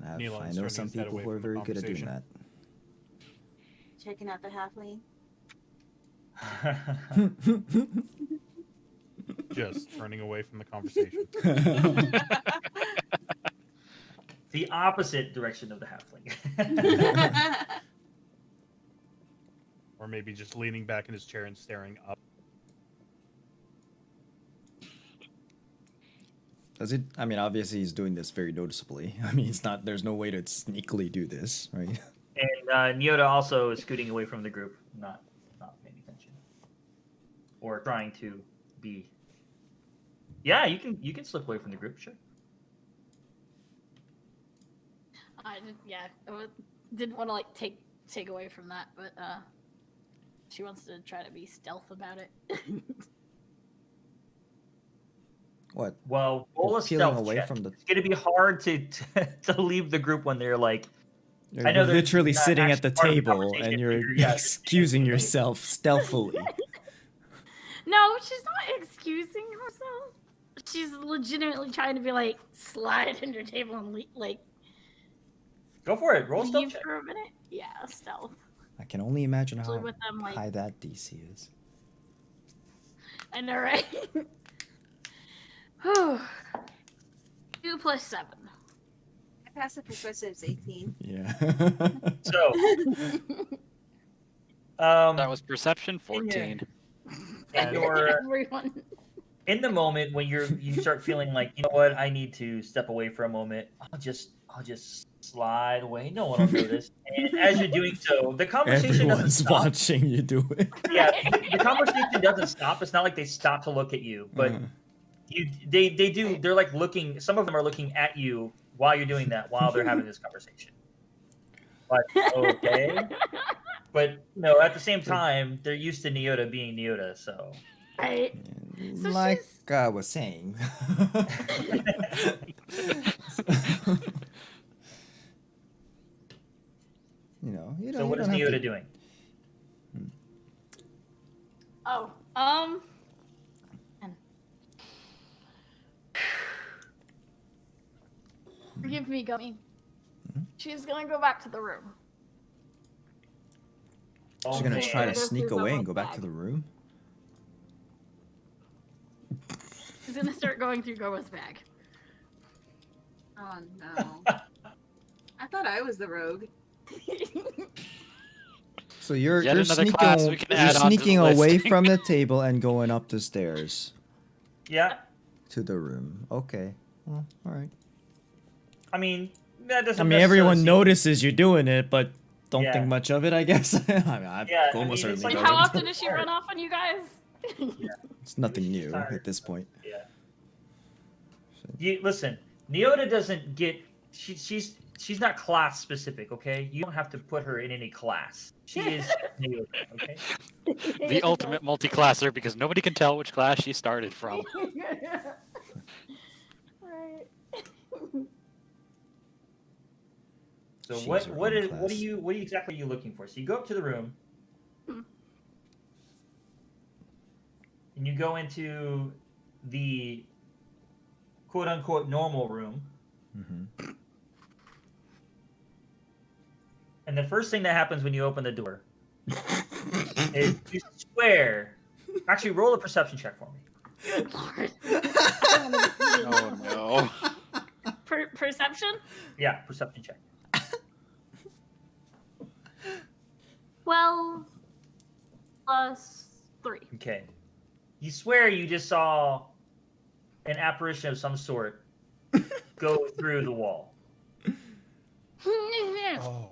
And I know some people who are very good at doing that. Checking out the halfling. Just turning away from the conversation. The opposite direction of the halfling. Or maybe just leaning back in his chair and staring up. Does it? I mean, obviously he's doing this very noticeably. I mean, it's not. There's no way to sneakily do this, right? And Nyota also is scooting away from the group, not paying attention, or trying to be. Yeah, you can slip away from the group, sure. I didn't want to like take away from that, but she wants to try to be stealth about it. What? Well, roll a Peeling stealth away check. from the. It's gonna be hard to leave the group when they're like. I know You're they're literally not sitting at the actually part of the table conversation, and you're yeah, excusing yourself stealthily. No, she's not excusing herself. She's legitimately trying to be like slide under the table and like Go for it. Roll stealth leave check. for a minute. Yeah, stealth. I can only imagine Usually how with them, like- high that DC is. I know, right? Whew. 2 + 7. I passed the persuasive's 18. Yeah. So, That was perception 14. and you're Everyone. in the moment when you start feeling like, you know what, I need to step away for a moment. I'll just slide away. No one will notice. And as you're doing so, the conversation doesn't Everyone's stop. watching you do it. Yeah, the conversation doesn't stop. It's not like they stop to look at you, but they do. They're like looking. Some of them are looking at you while you're doing that, while they're having this conversation. But okay. But no, at the same time, they're used to Nyota being Nyota, so. Right. So Like she's- I was saying. You know. So what is Nyota doing? Oh, forgive me, Gummy. She's gonna go back to the room. She's gonna Okay. try to Go sneak through away and Gomo's go back to bag. the room. She's gonna start going through Goma's bag. Oh no. I thought I was the rogue. So you're Yet you're another sneaking, class we can you're add on to the sneaking away list. from the table and going up the stairs Yeah, to the room. Okay. Well, all right. I mean, that doesn't. I mean, necessarily everyone seem- notices you doing it, but don't Yeah. think much of it, I guess. I mean, Yeah, I Como mean, it's certainly like- Like, doesn't. how often does she run off on you guys? It's nothing She's new tired. at this point. Yeah. You listen. Neota doesn't get. She's not class specific. Okay, you don't have to put her in any class. She is Neota. Okay. The ultimate multi-classer because nobody can tell which class she started from. Right. So She's what her what own is what are class. you what exactly are you looking for? So you go up to the room. Hmm. And you go into the quote unquote normal room. Mm-hmm. And the first thing that happens when you open the door is you swear. Actually, roll a perception check for me. Good lord. Oh no. Perception? Yeah, perception check. 12 plus 3. Okay. You swear you just saw an apparition of some sort go through the wall. Oh.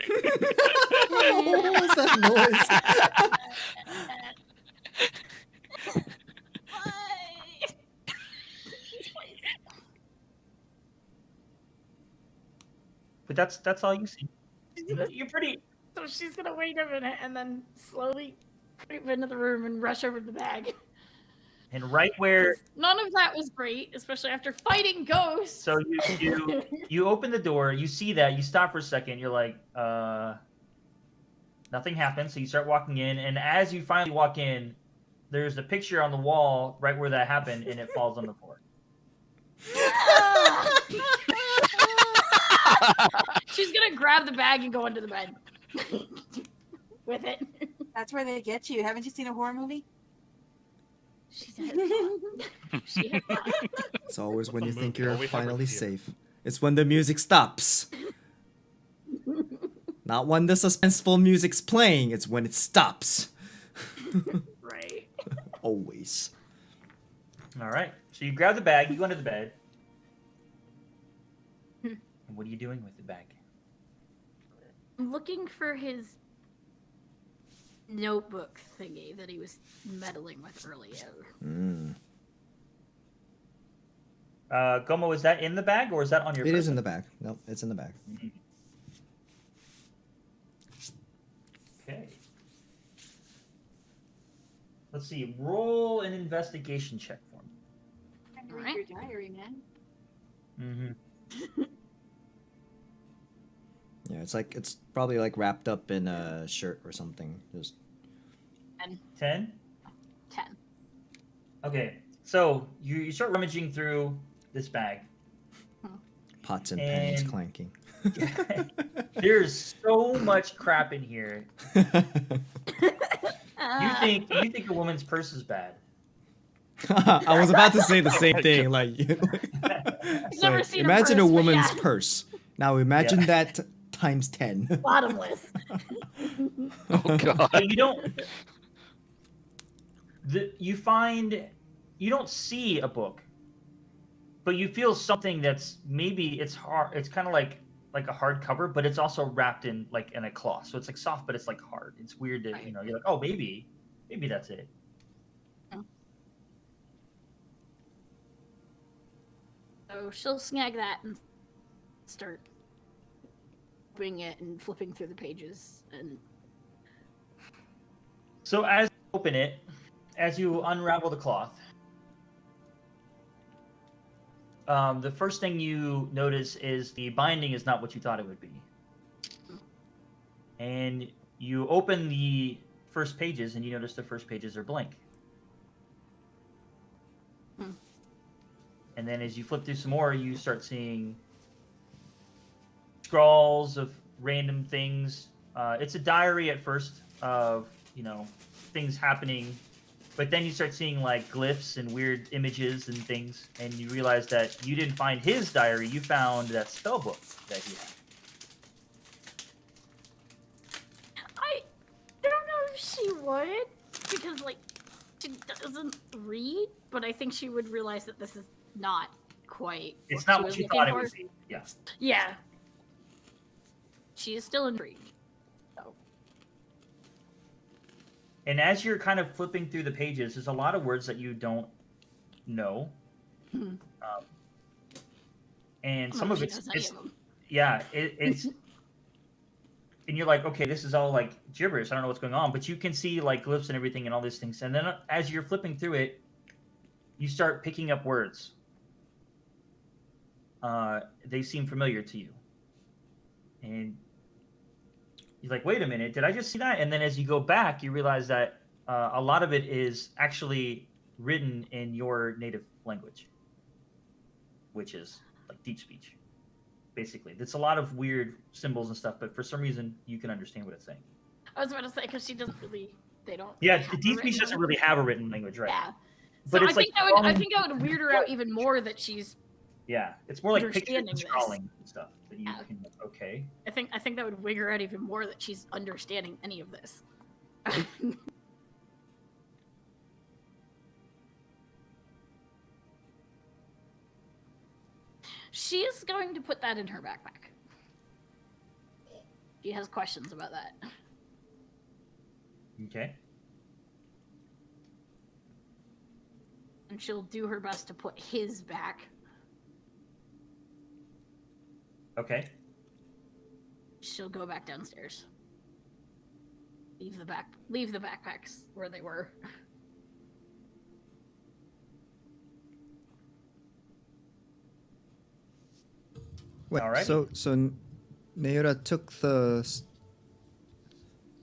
What was that noise? But that's all you see. You're pretty. So she's gonna wait a minute and then slowly creep into the room and rush over to the bag. And right where 'Cause none of that was great, especially after fighting ghosts. so you open the door, you see that, you stop for a second, you're like, nothing happens. So you start walking in, and as you finally walk in, there's a picture on the wall right where that happened, and it falls on the floor. She's gonna grab the bag and go under the bed with it. That's where they get you. Haven't you seen a horror movie? She has not. She has not. It's always when The you think movie, you're all we have are finally theater. safe. It's when the music stops. Not when the suspenseful music's playing, it's when it stops. Right. Always. All right. So you grab the bag, you go under the bed. Hmm. And what are you doing with the bag? I'm looking for his notebook thingy that he was meddling with earlier. Mm. Gomo, is that in the bag or is that on your It is person? in the bag. Nope, it's in the bag. Okay. Let's see. Roll an investigation check for me. Read Alright. your diary, man. Mm-hmm. Yeah, it's probably like wrapped up in a shirt or something. Just 10? 10. Okay. So you start rummaging through this bag. pots and pans And- clanking. There's so much crap in here. You think a woman's purse is bad. I was about to say the same thing. Like, I've never seen imagine a a purse, but woman's yeah. purse. Now imagine Yeah. that times 10. Bottomless. Oh god. But you don't. You don't see a book, but you feel something that's maybe it's hard. It's kind of like a hard cover, but it's also wrapped in like in a cloth, so it's like soft, but it's like hard. It's weird to Right. you're like, oh, maybe that's it. So she'll snag that and start opening it and flipping through the pages. And So as you open it, as you unravel the cloth, the first thing you notice is the binding is not what you thought it would be. And you open the first pages and you notice the first pages are blank. Hmm. And then as you flip through some more, you start seeing scrawls of random things. It's a diary at first of, things happening. But then you start seeing like glyphs and weird images and things, and you realize that you didn't find his diary, you found that spell book that he had. I don't know if she would, because like she doesn't read, but I think she would realize that this is not quite. It's not what she you was thought it looking would for. be. Yeah. Yeah. She is still intrigued. So. And as you're kind of flipping through the pages, there's a lot of words that you don't know. Hmm. And I some don't of know if it's, she knows any it's of them. yeah, it's and you're like, okay, this is all like gibberish. I don't know what's going on, but you can see like glyphs and everything and all these things. And then as you're flipping through it, you start picking up words. They seem familiar to you, and you're like, wait a minute, did I just see that? And then as you go back, you realize that a lot of it is actually written in your native language, which is like deep speech. Basically, it's a lot of weird symbols and stuff, but for some reason you can understand what it's saying. I was about to say because she doesn't really. They don't. Yeah, really have the a deep written speech doesn't language. really have a written language, right? Yeah. But So it's I think like that would. I scrawling- think that would weird her out even more that she's. Yeah, it's more like pictures Understanding and this. scrawling and stuff that you Yeah. can. Okay. I think that would wig her out even more that she's understanding any of this. She is going to put that in her backpack. She has questions about that. Okay. And she'll do her best to put his back. Okay. She'll go back downstairs. Leave the backpacks where they were. Wait, Alrighty. so Neura took the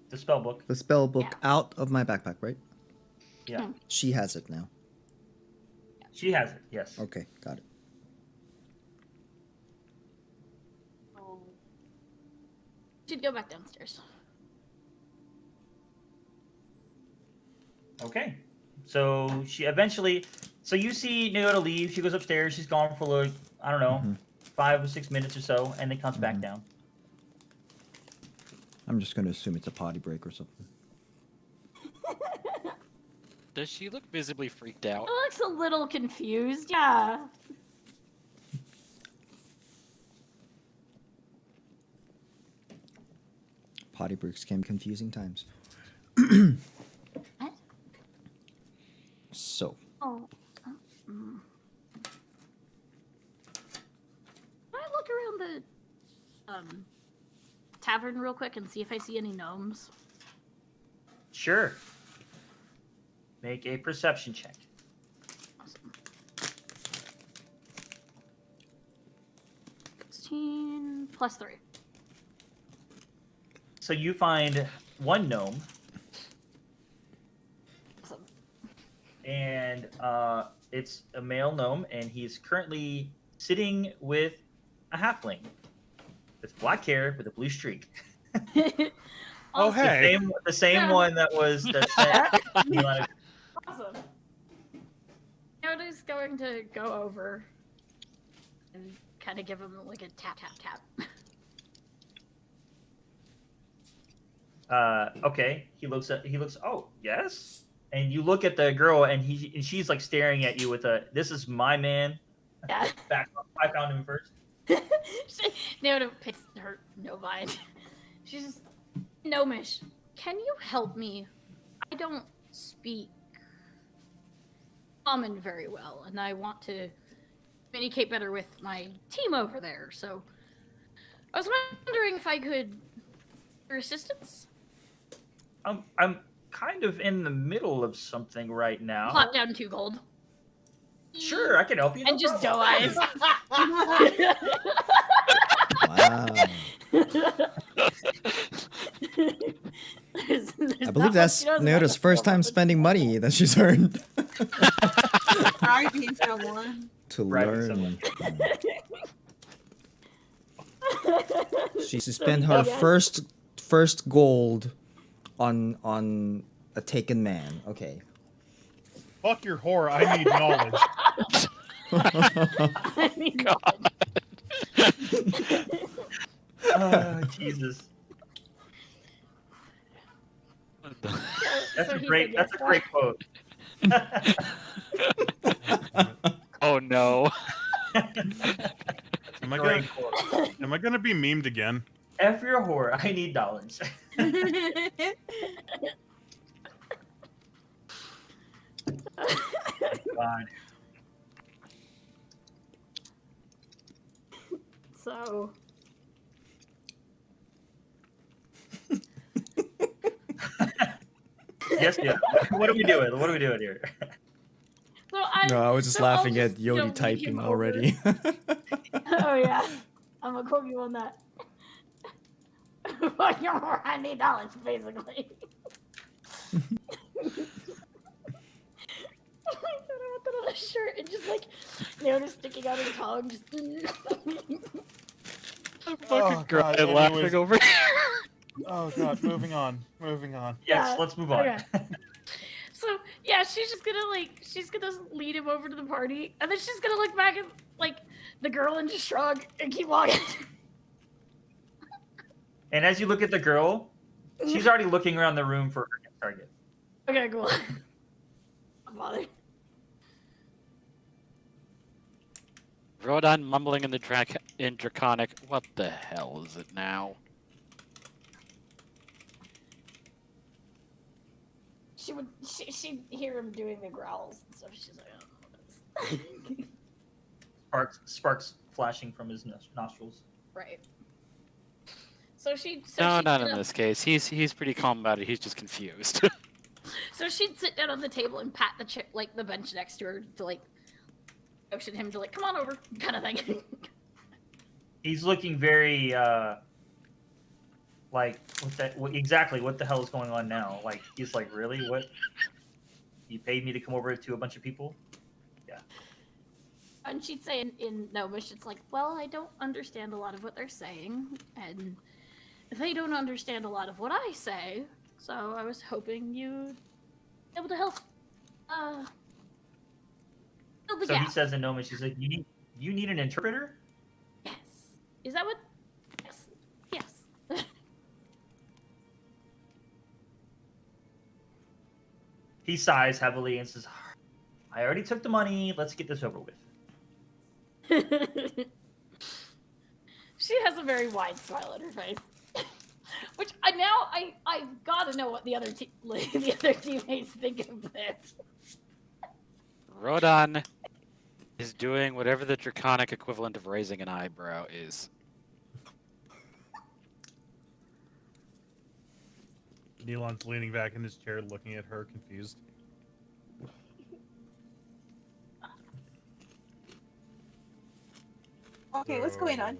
The spell book. spell book Yeah. out of my backpack, right? Yeah. Hmm. She has it now. She has it. Yes. Okay, got it. Oh, She'd go back downstairs. Okay. So she eventually. So you see Naota leave. She goes upstairs. She's gone for like I don't know, Mhm. 5 or 6 minutes or so, and then comes back Mhm. down. I'm just gonna assume it's a potty break or something. Does she look visibly freaked out? Looks a little confused, yeah. Potty breaks can be confusing times. What? So, Oh. Mm. Can I look around the tavern real quick and see if I see any gnomes? Sure. Make a perception check. Awesome. 16 plus 3. So you find one gnome, Awesome. and it's a male gnome, and he's currently sitting with a halfling with black hair with a blue streak. Oh, Awesome. hey. The same Yeah. one that was that said, Awesome. Yoda's going to go over and kind of give him like a tap, tap, tap. okay. He looks. Oh, yes. And you look at the girl, and she's like staring at you with a. This is my man. Yeah. Back. I found him first. Yoda picks her no mind. She's just, Gnomish, can you help me? I don't speak common very well, and I want to communicate better with my team over there. So I was wondering if I could your assistance. I'm kind of in the middle of something right now. Plop down 2 gold. Sure, I can help you. no And just doe problem. eyes. wow. I believe that's Neota's first time spending money that she's earned bribing someone. to Bribing learn. She spent her first gold on a taken man. Okay. Fuck your whore. I need knowledge. I mean, Oh, Jesus. That's so a he great. said That's yes. a great quote. Oh no. Am I Great gonna quote. am I gonna be memed again? F your whore. I need dollars. God. So Yes, yeah. What are we doing? What are we doing here? No, I was just so I'll laughing at just, you know, Yodi lead typing him over. already. Oh yeah, I'm gonna quote you on that. Fuck your whore, I need dollars, basically. I want that on a shirt and just like, just sticking out his tongue. Just... I'm Oh, fucking crying God, laughing anyways. over here. Oh god, moving on. Yes, Yeah, let's move on. okay. So yeah, she's gonna lead him over to the party, and then she's gonna look back at like the girl and just shrug and keep walking. And as you look at the girl, she's already looking around the room for her next target. Okay, cool. I'm bothered. Rodon mumbling in Draconic. What the hell is it now? She'd hear him doing the growls and stuff. She's like, I don't know what it is. Sparks flashing from his nostrils. Right. So she'd Not in this case. He's pretty calm about it. He's just confused. So she'd sit down on the table and pat the chair, like the bench next to her, to like motion him to like come on over, kind of thing. He's looking very like exactly what the hell is going on now? Like he's like, really? What? You paid me to come over to a bunch of people? Yeah. And she'd say in Gnomish, it's like, well, I don't understand a lot of what they're saying, and they don't understand a lot of what I say, so I was hoping you'd be able to help. Fill the So gap. he says in Gnomish, he's like, you need an interpreter? Yes. Is that what? Yes. Yes. He sighs heavily and says, I already took the money. Let's get this over with. She has a very wide smile on her face, which I've got to know what the other the other teammates think of this. Rodon is doing whatever the Draconic equivalent of raising an eyebrow is. Nealon's leaning back in his chair, looking at her, confused. Okay, what's going on?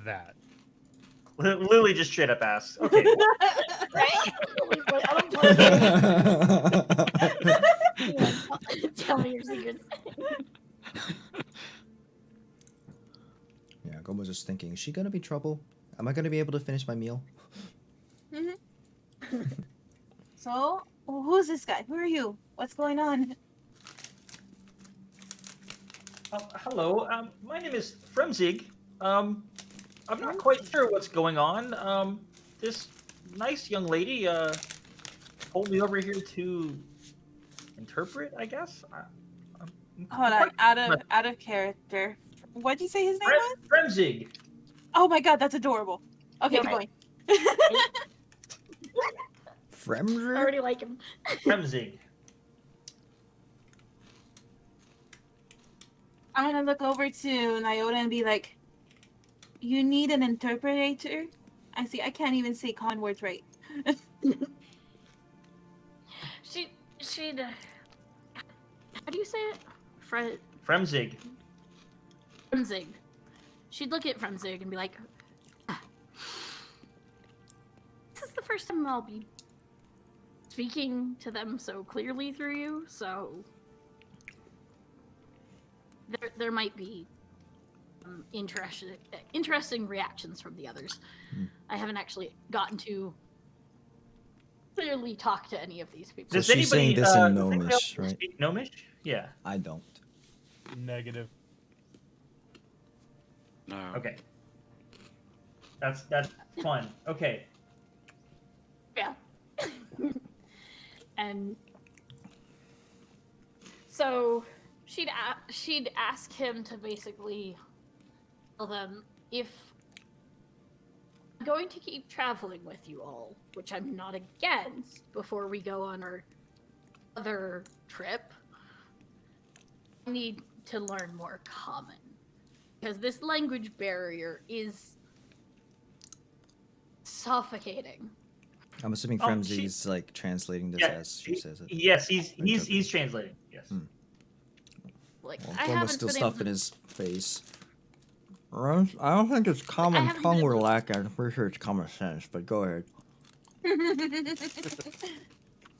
That. Lily just straight up asks, okay, Tell me your secrets. Yeah, Gomo's just thinking, is she gonna be trouble? Am I gonna be able to finish my meal? So, who's this guy? Who are you? What's going on? hello, my name is Fremzig. I'm not quite sure what's going on. This nice young lady pulled me over here to interpret, I guess. Hold on, out of character. What'd you say his name was? Fremzig. Oh my god, that's adorable. Okay, keep going. I Fremdr? already like him. Fremzig. I'm gonna look over to Nyota and be like, you need an interpreter? I see, I can't even say con words right. She'd how do you say it? Fremzig. Fremzig. She'd look at Fremzig and be like, this is the first time I'll be speaking to them so clearly through you, so there might be interesting reactions from the others. I haven't actually gotten to clearly talk to any of these people. So she's saying this in Gnomish, right? Speak Gnomish? Yeah. I don't. Negative. No. Okay. That's fun. Okay. Yeah. And so she'd ask him to basically tell them, if I'm going to keep traveling with you all, which I'm not against, before we go on our other trip, I need to learn more common. Because this language barrier is suffocating. I'm assuming Fremzi's like translating this as she says it. Yes, he's translating. Yes. Like, Well, I Glenn haven't was still been able stuffing to... his face. I don't think it's common haven't tongue been we're able- lacking. I'm pretty sure it's common sense, but go ahead.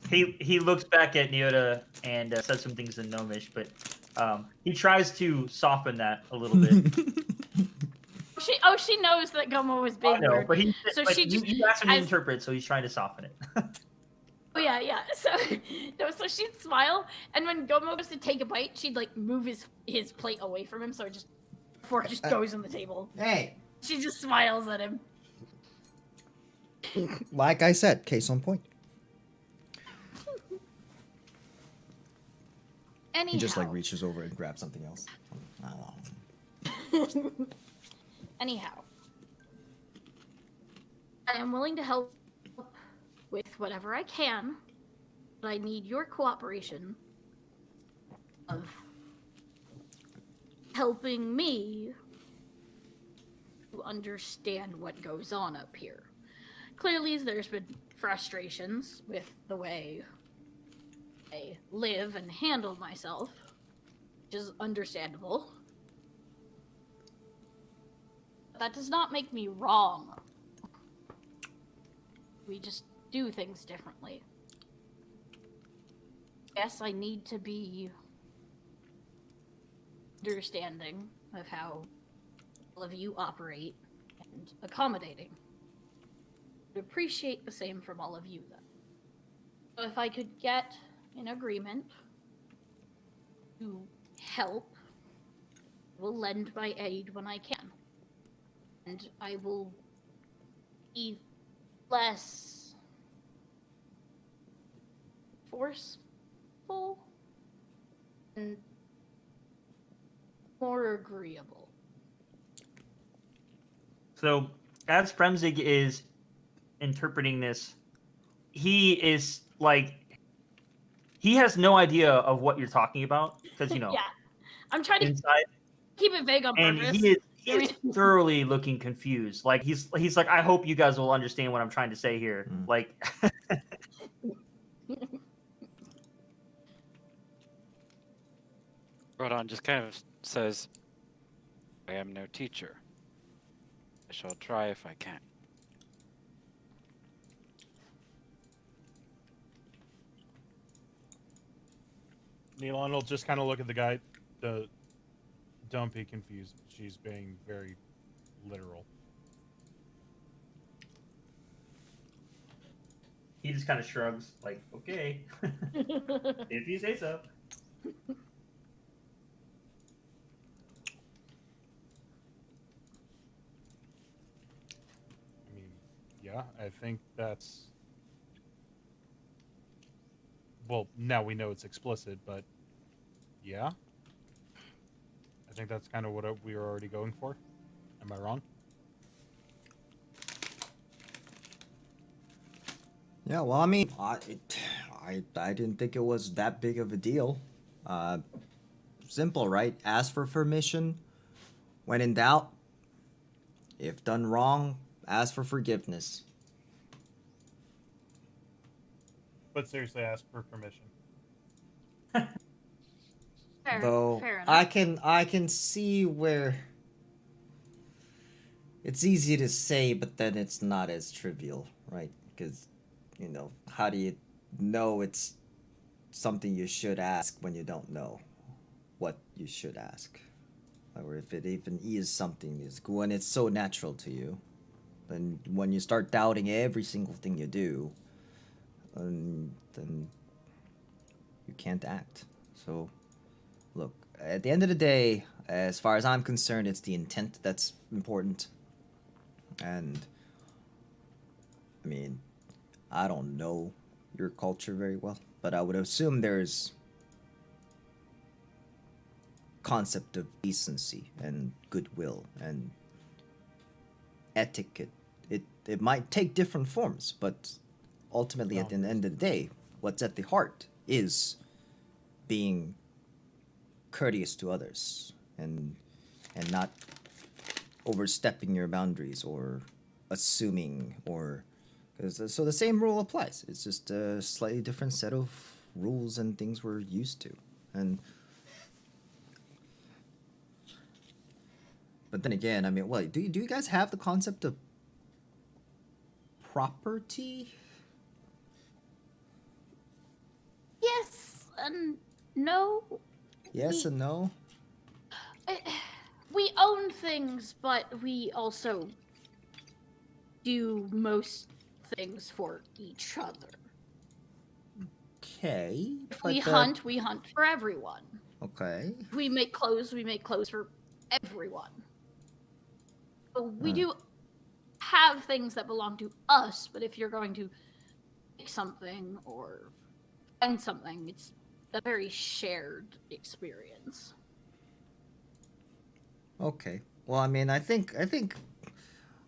He looks back at Neota and says some things in Gnomish, but he tries to soften that a little bit. She knows that Gomo was being I know, weird. but So like, she just... you asked him to as- interpret, so he's trying to soften it. Oh yeah. So no, so she'd smile, and when Gomo goes to take a bite, she'd like move his plate away from him, so it just before it just goes on the table. Hey, She just smiles at him. like I said, case on point. Anyhow. He just like reaches over and grabs something else. I don't know. Anyhow, I am willing to help with whatever I can, but I need your cooperation of helping me to understand what goes on up here. Clearly, there's been frustrations with the way I live and handle myself, which is understandable. That does not make me wrong. We just do things differently. Yes, I need to be understanding of how all of you operate and accommodating. I would appreciate the same from all of you, then. So if I could get an agreement to help, I will lend my aid when I can. And I will be less forceful and more agreeable. So, as Fremzig is interpreting this, he is like, he has no idea of what you're talking about because Yeah, I'm trying to inside, keep it vague on and purpose. he is thoroughly looking confused. Like he's like, I hope you guys will understand what I'm trying to say here. Like, Rodon just kind of says, I am no teacher. I shall try if I can. Neelan will just kind of look at the guy. Don't be confused. She's being very literal. he just kind of shrugs, like, okay, if you say so. I mean, yeah, I think that's... Well, now we know it's explicit, but yeah. I think that's kind of what we were already going for. Am I wrong? Yeah, well, I mean, I didn't think it was that big of a deal. Simple, right? Ask for permission. When in doubt, if done wrong, ask for forgiveness. But seriously, ask for permission. Though fair enough. I can see where it's easy to say, but then it's not as trivial, right? Because, you know, how do you know it's something you should ask when you don't know what you should ask? Or if it even is something is when it's so natural to you. Then when you start doubting every single thing you do, then you can't act. So, look, at the end of the day, as far as I'm concerned, it's the intent that's important. And, I mean, I don't know your culture very well, but I would assume there's concept of decency and goodwill and etiquette. It might take different forms, but ultimately, at the end of the day, what's at the heart is being courteous to others and not overstepping your boundaries or assuming so the same rule applies. It's just a slightly different set of rules and things we're used to. But then again, I mean, what do you guys have the concept of property? Yes and no. Yes and no. We own things, but we also do most things for each other. Okay. If we hunt for everyone. Okay. If we make clothes for everyone. So we do have things that belong to us, but if you're going to make something or find something, it's a very shared experience. Okay. Well, I mean, I think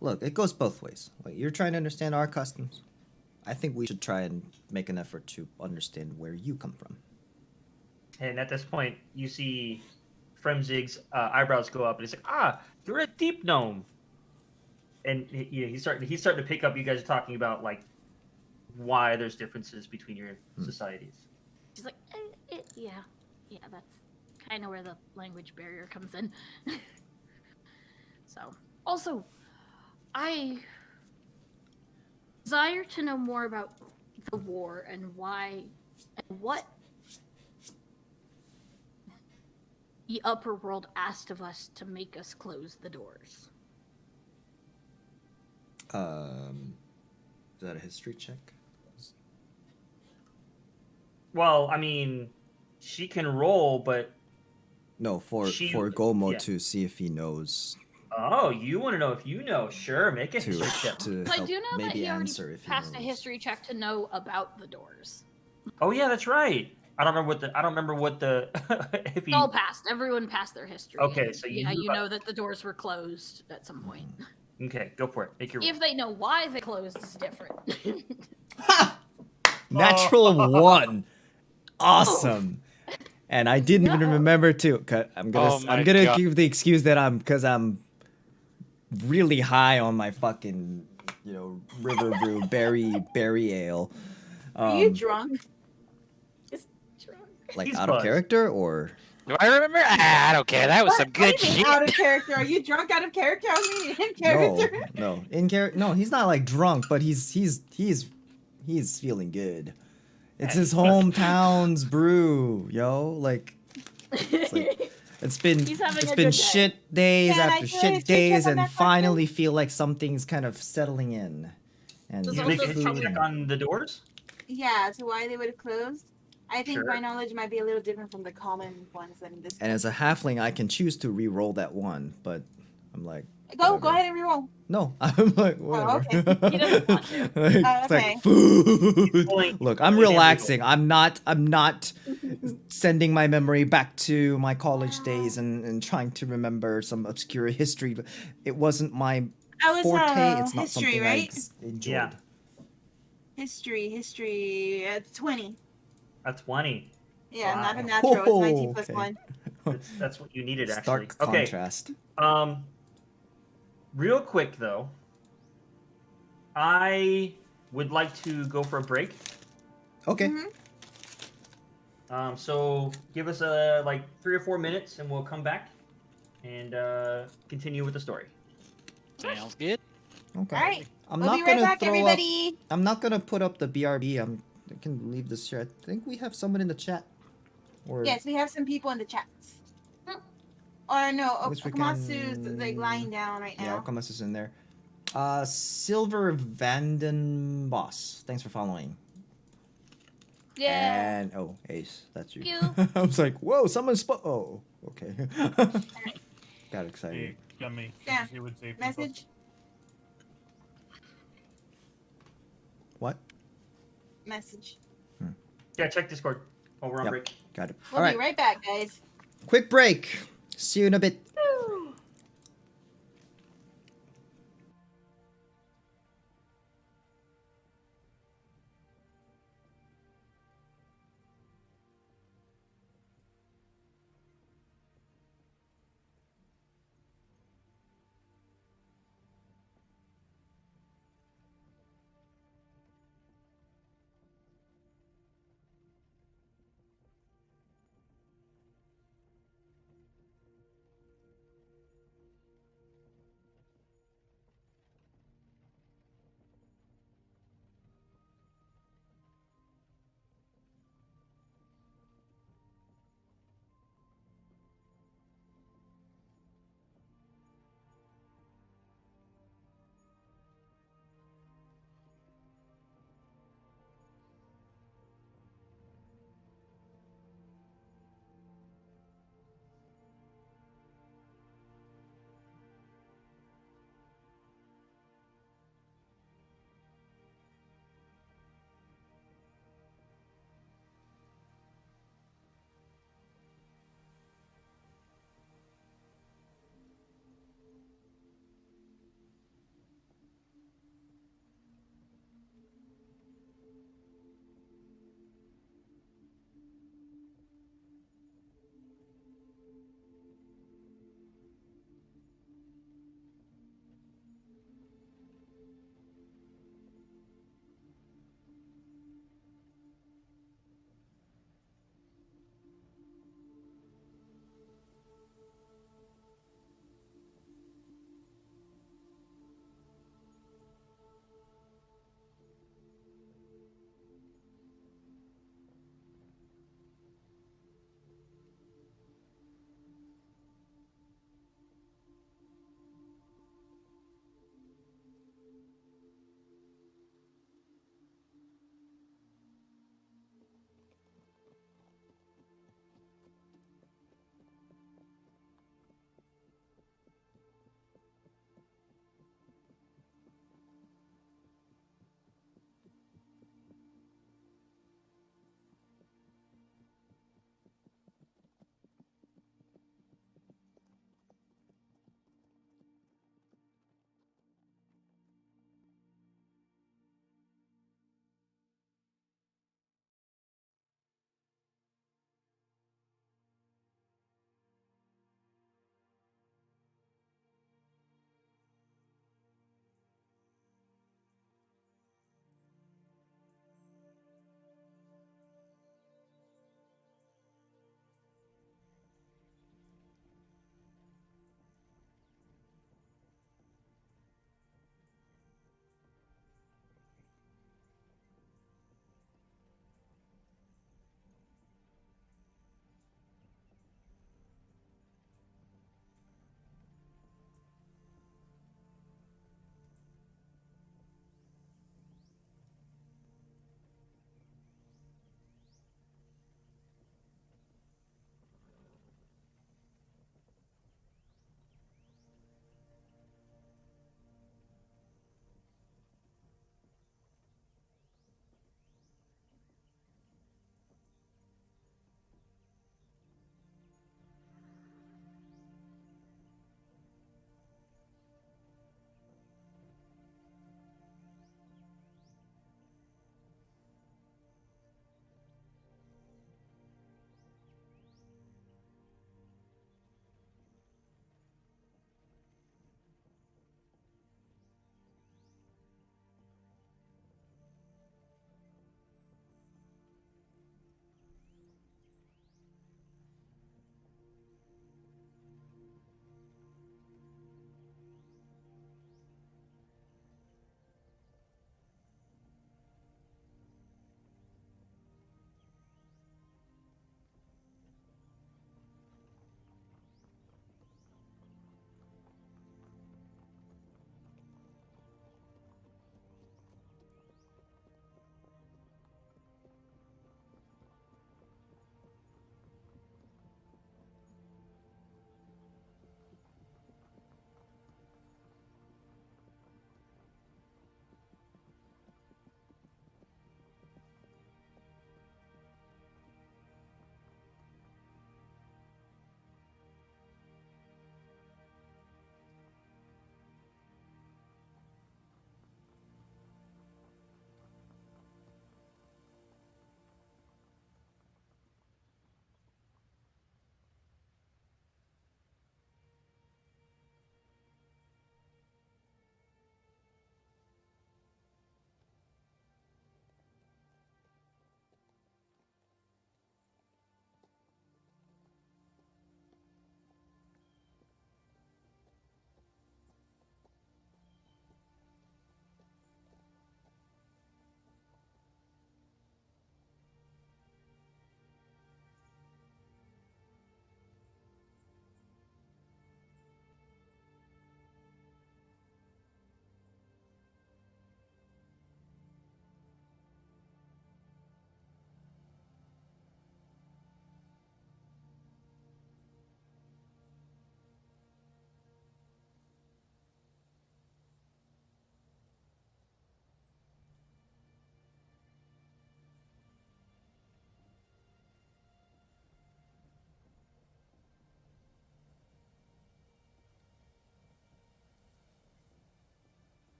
look, it goes both ways. Like, you're trying to understand our customs. I think we should try and make an effort to understand where you come from. And at this point, you see Fremzig's eyebrows go up, and he's like, you're a deep gnome. And he's starting to pick up you guys are talking about, like, why there's differences between your societies. She's like, yeah, that's kind of where the language barrier comes in. So, also, I desire to know more about the war and why and what the upper world asked of us to make us close the doors. Is that a history check? Well, I mean, she can roll, but No, for Gomo to see if he knows. Oh, you want to know if you know? Sure, make a history check. To So I help do know that maybe he already answer if he passed a knows. history check to know about the doors. Oh yeah, that's right. I don't remember what the if he All passed. Everyone passed their history. Okay, and so you know that the doors were closed at some point. Okay, go for it. Make your roll. If they know why they closed, it's different. Natural 1. Awesome. And I didn't even remember to. I'm gonna God. give the excuse that I'm really high on my fucking river brew berry ale. Are you drunk? It's drunk. Like He's out of buzzed. character or? Do I remember? I don't care. That was some What do you good mean shit. out of character? Are you drunk out of character? I mean in character. No. In character. No, he's not like drunk, but he's feeling good. It's his hometown's brew, yo. Like, it's been He's having a been good day. shit days Yeah, and I after do a shit history days, check on and that question. finally feel like something's kind of settling in. And Does You also make a the history food- check on the doors. Yeah, to why they would have closed. I think Sure. my knowledge might be a little different from the common ones in this. And as a halfling, I can choose to re-roll that one, but I'm like, Go whatever. ahead and reroll. No, I'm like, whatever. okay. He doesn't want to. It's okay. like food. Pulling- Look, I'm pulling relaxing. I'm not sending my memory back to my college days and trying to remember some obscure history. But it wasn't my I was forte. It's not history, something right? I enjoyed. Yeah. History. 20. That's 20. Yeah, Wow. not a natural. It's 19 plus Okay. 1. That's what you needed actually. Stark Okay. contrast. Real quick though, I would like to go for a break. Okay. Mhm. So give us like 3 or 4 minutes, and we'll come back and continue with the story. Sounds good. Okay. All right. I'm We'll not be right gonna back, throw everybody. up. I'm not gonna put up the BRB. I can leave this here. I think we have someone in the chat. Or Yes, we have some people in the chat. Or no, At least we Okamatsu's can- like lying down right Yeah, now. Okamas is in there. Silver Vanden Boss. Thanks for following. Yeah. And Ace, that's you. You. I was like, whoa, someone's oh, okay. Got excited. Hey, yummy. Yeah. You would say Message. What? Message. Yeah, check Discord while we're on Yep. break. Got it. We'll All right. be right back, guys. quick break. See you in a bit. Woo!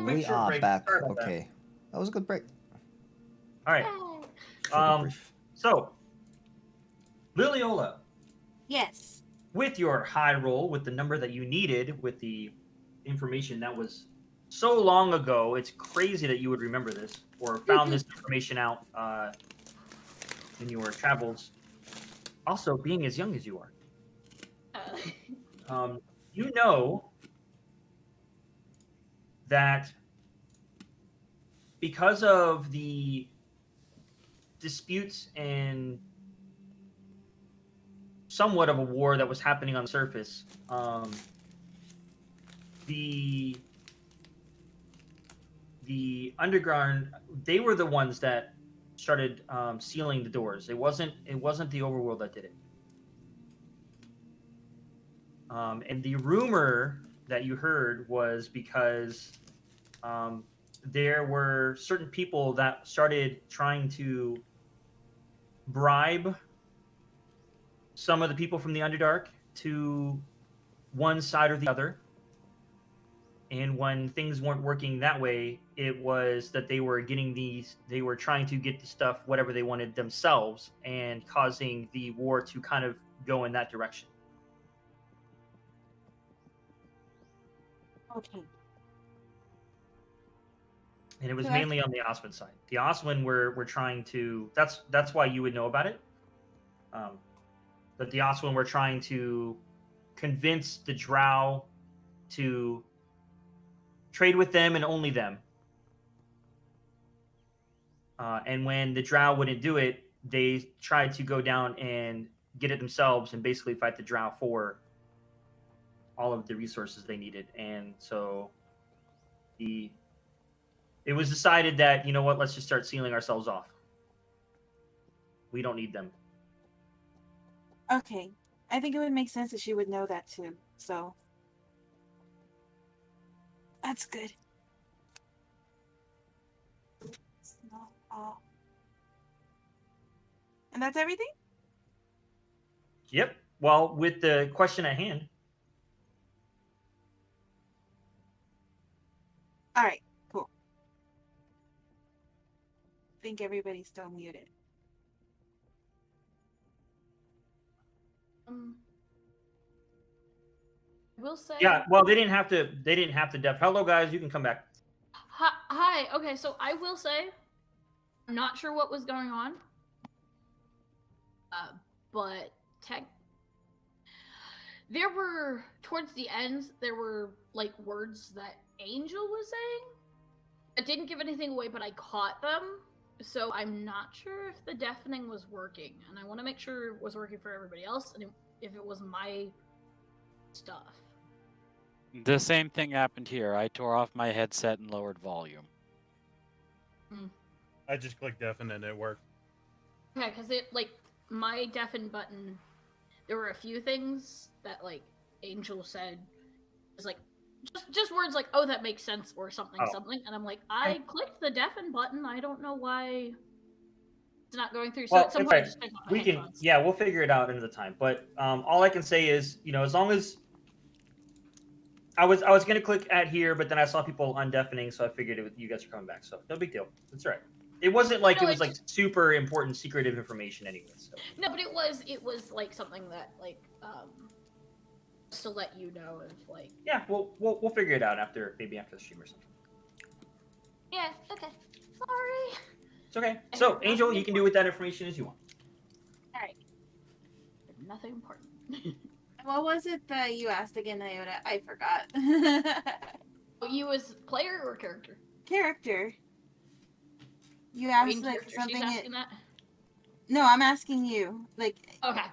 Quick We short are break. back. Sorry about that. Okay. That was a good break. All right. Yay. Short and brief. So, Liliola, Yes. with your high roll, with the number that you needed, with the information that was so long ago, it's crazy that you would remember this or found this information out in your travels. Also, being as young as you are, you know that because of the disputes and somewhat of a war that was happening on the surface, the underground, they were the ones that started sealing the doors. It wasn't the overworld that did it. And the rumor that you heard was because there were certain people that started trying to bribe some of the people from the Underdark to one side or the other. And when things weren't working that way, it was that they were trying to get the stuff, whatever they wanted themselves, and causing the war to kind of go in that direction. Okay. And it was So that's- mainly on the Osman side. The Osman were trying to. That's why you would know about it. But the Osman were trying to convince the Drow to trade with them and only them. And when the Drow wouldn't do it, they tried to go down and get it themselves and basically fight the Drow for all of the resources they needed. And so it was decided that, you know what, let's just start sealing ourselves off. We don't need them. Okay. I think it would make sense that she would know that too. So that's good. And that's everything? Yep. Well, with the question at hand. All right, cool. I think everybody's still muted. I will say. Yeah, well, they didn't have to hello guys, you can come back. Hi. Okay, so I will say, I'm not sure what was going on, but there were towards the end there were like words that Angel was saying. I didn't give anything away, but I caught them. So I'm not sure if the deafening was working, and I want to make sure it was working for everybody else, and if it was my stuff. The same thing happened here. I tore off my headset and lowered volume. I just clicked deafen and it worked. Yeah, because it, like, my deafen button, there were a few things that, like, Angel said, was like, just words like, oh, that makes sense, or something, something, and I'm like, I clicked the deafen button, I don't know why it's not going through, so Well, at some it's point I right. just picked up my We can, headphones. yeah, we'll figure it out into the time. But all I can say is, you know, as long as I was gonna click at here, but then I saw people undeafening, so I figured you guys are coming back. So no big deal. That's all right. It wasn't like No, it was like super important secretive information anyway. So. No, but it was like something that, like, just to let you know if, like. Yeah, we'll figure it out after the stream or something. Yeah. Okay. Sorry. It's okay. So Angel, you can do with that information as you want. All right. Nothing important. What was it that you asked again, Iota? I forgot. You as player or character? Character. You asked Main like character. something. She's asking that? No, I'm asking you. Like, Okay.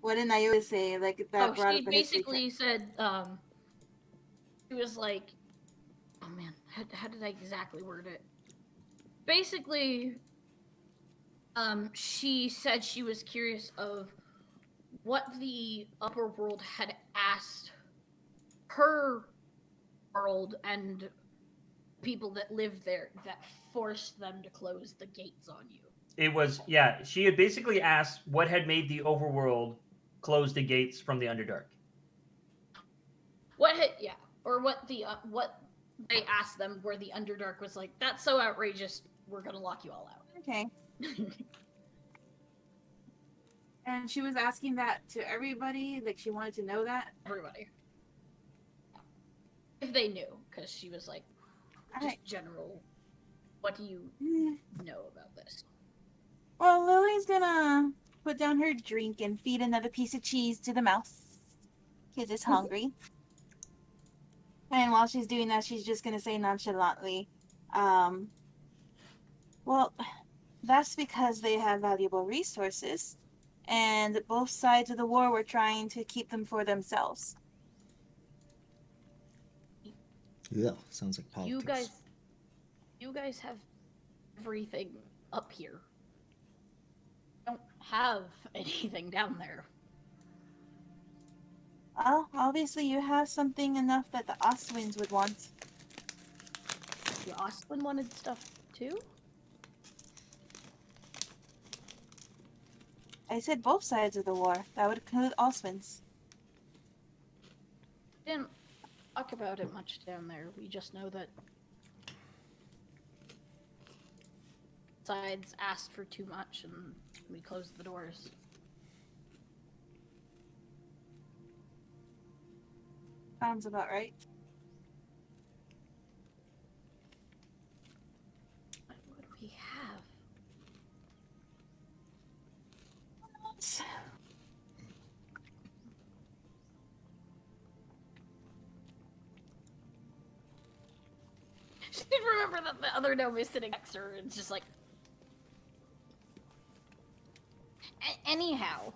what did Iota say? Like that brought She up a basically said, she was like, oh man, how did I exactly word it? Basically, she said she was curious of what the upper world had asked her world and people that lived there that forced them to close the gates on you. It was, yeah, she had basically asked what had made the overworld close the gates from the Underdark. Or what they asked them where the Underdark was like, that's so outrageous, we're gonna lock you all out. Okay. And she was asking that to everybody, like she wanted to know that. Everybody. If they knew, because she was like, just Alright. general, what do you Mm. know about this? Well, Lily's gonna put down her drink and feed another piece of cheese to the mouse. Because it's hungry. And while she's doing that, she's just gonna say nonchalantly, well, that's because they have valuable resources. And both sides of the war were trying to keep them for themselves. Yeah, sounds like politics. You guys have everything up here. Don't have anything down there. Well, obviously you have something enough that the Ostwinds would want. The Ostwin wanted stuff too? I said both sides of the war. That would include Ostwinds. Didn't talk about it much down there. We just know that sides asked for too much and we closed the doors. Sounds about right. What would we have? She did remember that the other gnome is sitting next to her and just like... Anyhow.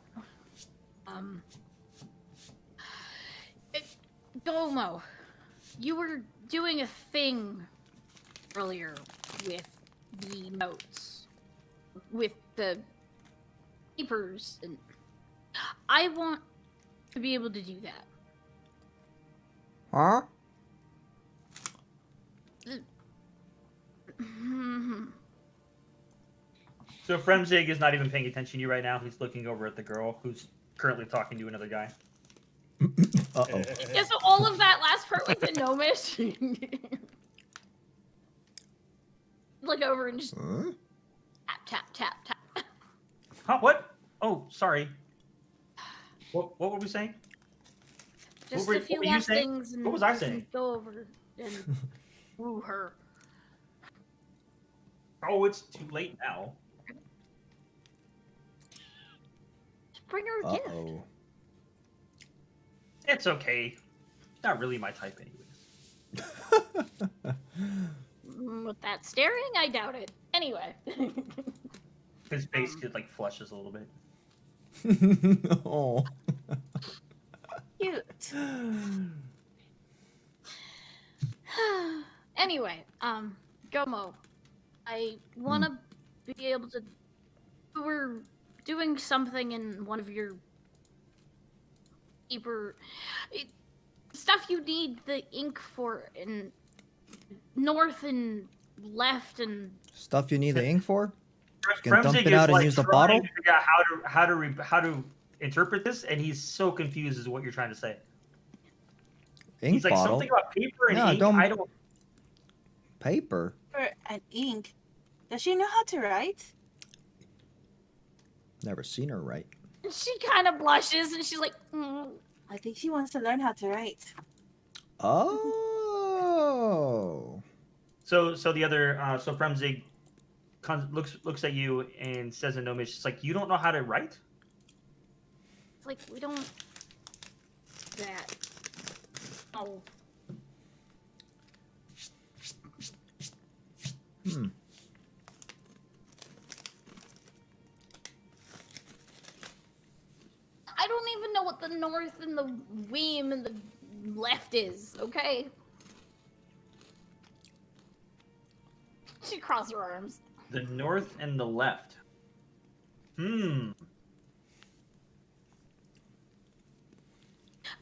Domo, you were doing a thing earlier with the notes. With the papers, and I want to be able to do that. Huh? So Fremzig is not even paying attention to you right now. He's looking over at the girl who's currently talking to another guy. Uh-oh. Yeah, so all of that last part was in Gnomish. Look over and just Huh? tap, tap, tap, tap. Huh? What? Oh, sorry. What were we saying? Just were- a few what were you last saying? things and What was I we can saying? go over and woo her. Oh, it's too late now. Just bring her a gift. Uh-oh. It's okay. Not really my type, anyways. With that staring, I doubt it. Anyway. His face just like flushes a little bit. Oh. Cute. Anyway, Gomo, I want to be able to... We were doing something in one of your paper... stuff you need the ink for in north and left and... Stuff you need the ink for? You can Fremzig dump it is, out and like, use the trying bottle? to figure out how to interpret this, and he's so confused as to what you're trying to say. Ink He's like bottle? something about paper and No, ink. don't- I don't. Paper? For an ink. Does she know how to write? Never seen her write. And she kind of blushes and she's like, I think she wants to learn how to write. Oh. So the other so Fremzig looks at you and says in Gnomish, it's like, you don't know how to write? It's like, we don't... That. Oh. Hmm. I don't even know what the north and the weem and the left is, okay? She crossed her arms. The north and the left. Hmm.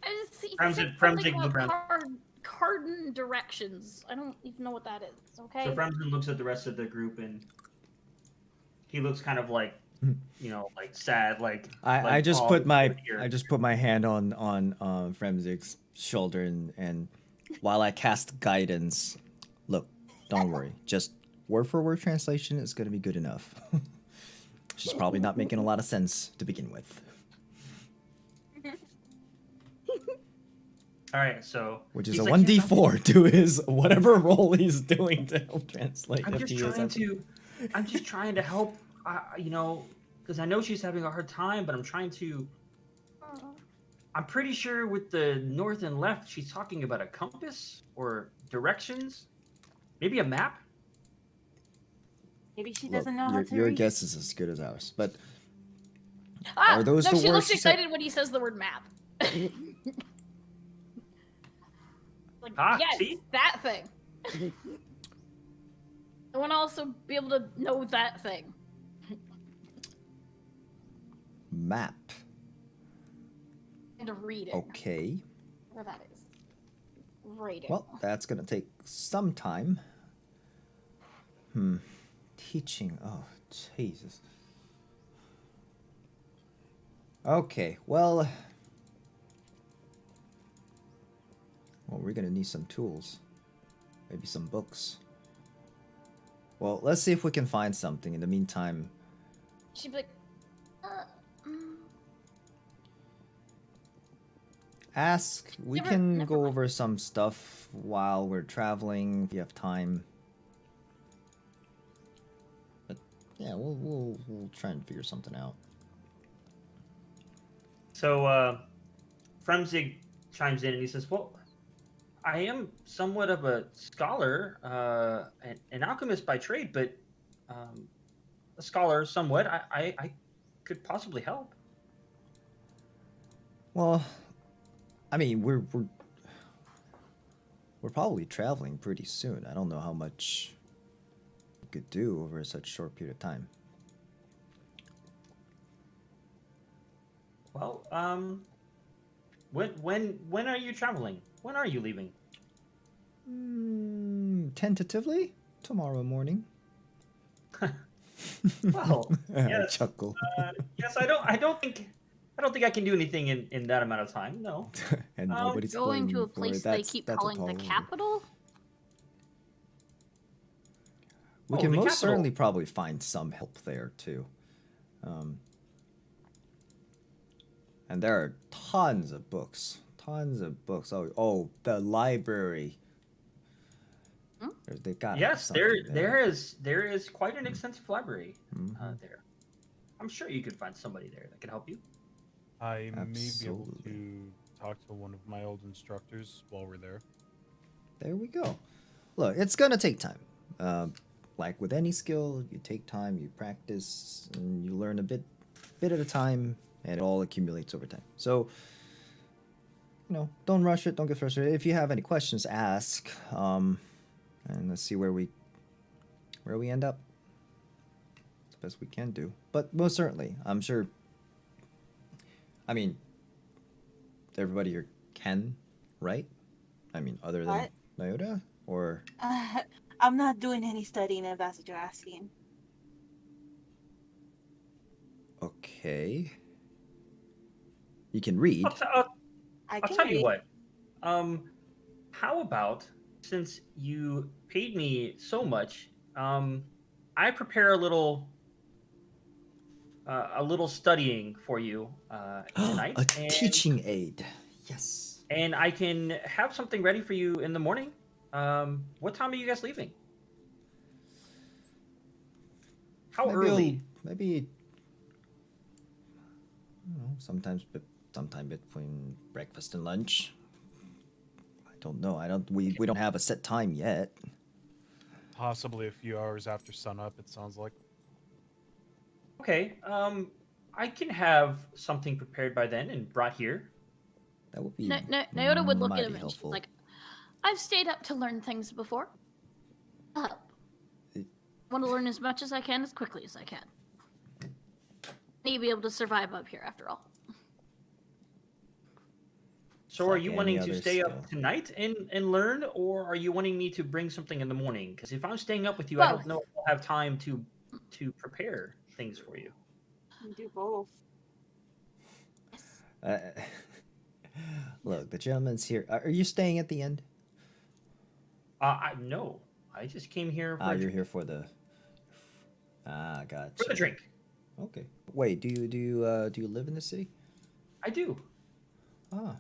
I just see Fremzig something look about around. cardin directions. I don't even know what that is, okay? So Fremzig looks at the rest of the group and he looks kind of like, you know, like sad, like I just oh, put my here. I just put my hand on Fremzig's shoulder and while I cast guidance. Look, don't worry. Just word for word translation is going to be good enough. She's probably not making a lot of sense to begin with. All right, so Which is he's a like, "Yes, 1d4 to his whatever role he's doing to help translate. I'm if just he is trying having- to, I'm just trying to help. You know, because I know she's having a hard time, but I'm trying to. I'm pretty sure with the north and left, she's talking about a compass or directions, maybe a map. Maybe she Look, doesn't know how to your read. guess is as good as ours. But Ah, Are those no, the she words looks she said? excited when he says the word map. Like, Ah, yes, see? that thing. I want to also be able to know that thing. map. And reading. Okay. Where that is. Reading. Well, that's gonna take some time. Teaching. Oh, Jesus. Okay, well, we're gonna need some tools. Maybe some books. Well, let's see if we can find something. In the meantime, She'd be like, ask. We Never- can never go mind. over some stuff while we're traveling if you have time. But yeah, we'll try and figure something out. So Fremzig chimes in and he says, "Well, I am somewhat of a scholar, an alchemist by trade, but a scholar somewhat. I could possibly help." Well, I mean, we're probably traveling pretty soon. I don't know how much we could do over such a short period of time. Well, when are you traveling? When are you leaving? Tentatively, tomorrow morning. Well, I yes, chuckle. yes. I don't think I can do anything in that amount of time. No. And nobody's going to a blaming me for place it. they keep that's a calling the tall order. capital? We Oh, can the most capital. certainly probably find some help there too. And there are tons of books. Tons of books. Oh, the library. Hmm? They've got Yes, there is quite an extensive library Mhm. there. I'm sure you could find somebody there that could help you. I may be able Absolutely. to talk to one of my old instructors while we're there. There we go. Look, it's gonna take time. Like with any skill, you take time, you practice, and you learn a bit at a time, and it all accumulates over time. So, don't rush it. Don't get frustrated. If you have any questions, ask. And let's see where we end up. It's the best we can do. But most certainly, I'm sure. I mean, everybody here can, right? I mean, other than What? Nyota, or I'm not doing any studying if that's what you're asking. okay. You can read. I I'll can tell you read. what. How about, since you paid me so much, I prepare a little studying for you tonight, A teaching aid. Yes. and I can have something ready for you in the morning. What time are you guys leaving? How early? Maybe. I don't know, sometime between breakfast and lunch. I don't know. We don't have a set time yet. Possibly a few hours after sunup, it sounds like. Okay. I can have something prepared by then and brought here. That would be Nyota would look at mighty him and she's helpful. like, I've stayed up to learn things before. I'll help. I want to learn as much as I can as quickly as I can. I need to be able to survive up here after all. So It's are like you any wanting to other stay skill. up tonight and learn, or are you wanting me to bring something in the morning? Because if I'm staying up with you, I don't Both. know if I'll have time to prepare things for you. You do both. Look, the gentleman's here. Are you staying at the end? No, I just came here for, You're here for the. Gotcha. for the drink. Okay. Wait, do you live in the city? I do. Ah.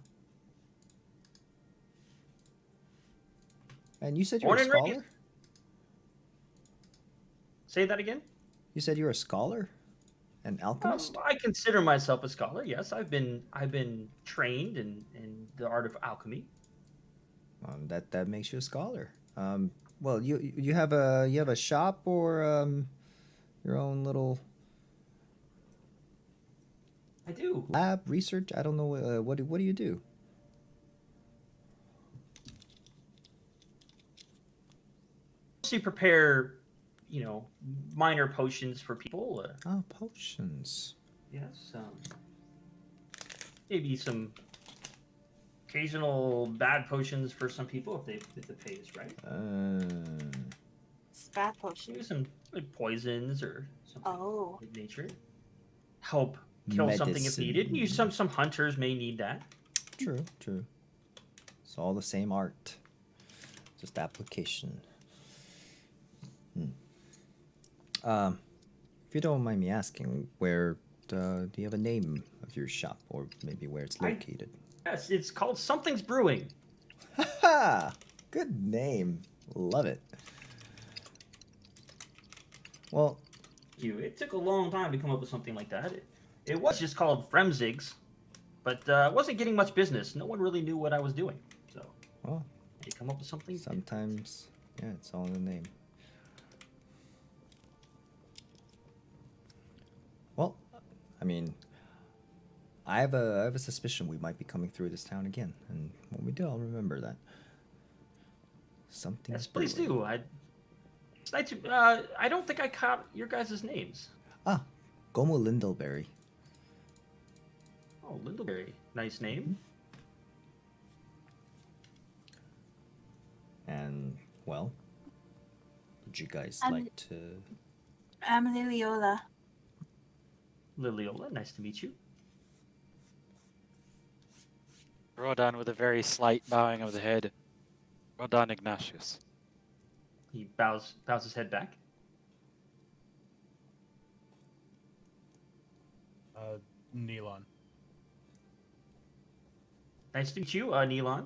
And you said you're Born a and raised. scholar? Say that again. You said you're a scholar? An alchemist? I consider myself a scholar. Yes, I've been trained in the art of alchemy. That makes you a scholar. Well, you have a shop or your own little I do. lab research? I don't know. What do you do? Mostly prepare, minor potions for people. Oh, potions. Yes. Maybe some occasional bad potions for some people if the pay is right. It's bad Maybe potion. some like poisons or something Oh. of nature. Help kill something if needed. Medicine. Some hunters may need that. True. It's all the same art, just application. If you don't mind me asking, where do you have a name of your shop, or maybe where it's located? Yes, it's called Something's Brewing. Ha! Good name. Love it. Well, It took a long time to come up with something like that. It was just called Fremzigs, but it wasn't getting much business. No one really knew what I was doing. So well, I come up with something. sometimes, yeah, it's all in the name. Well, I mean, I have a suspicion we might be coming through this town again, and when we do, I'll remember that. Something. Yes, please do. It's nice to, I don't think I caught your guys' names. Gomu Lindleberry. Oh, Lindleberry. Nice name. And well, would you guys I'm- like to? I'm Liliola. Liliola, nice to meet you. Rodan with a very slight bowing of the head. Rodan Ignatius. He bows his head back. Neelon. Nice to meet you, Neelon.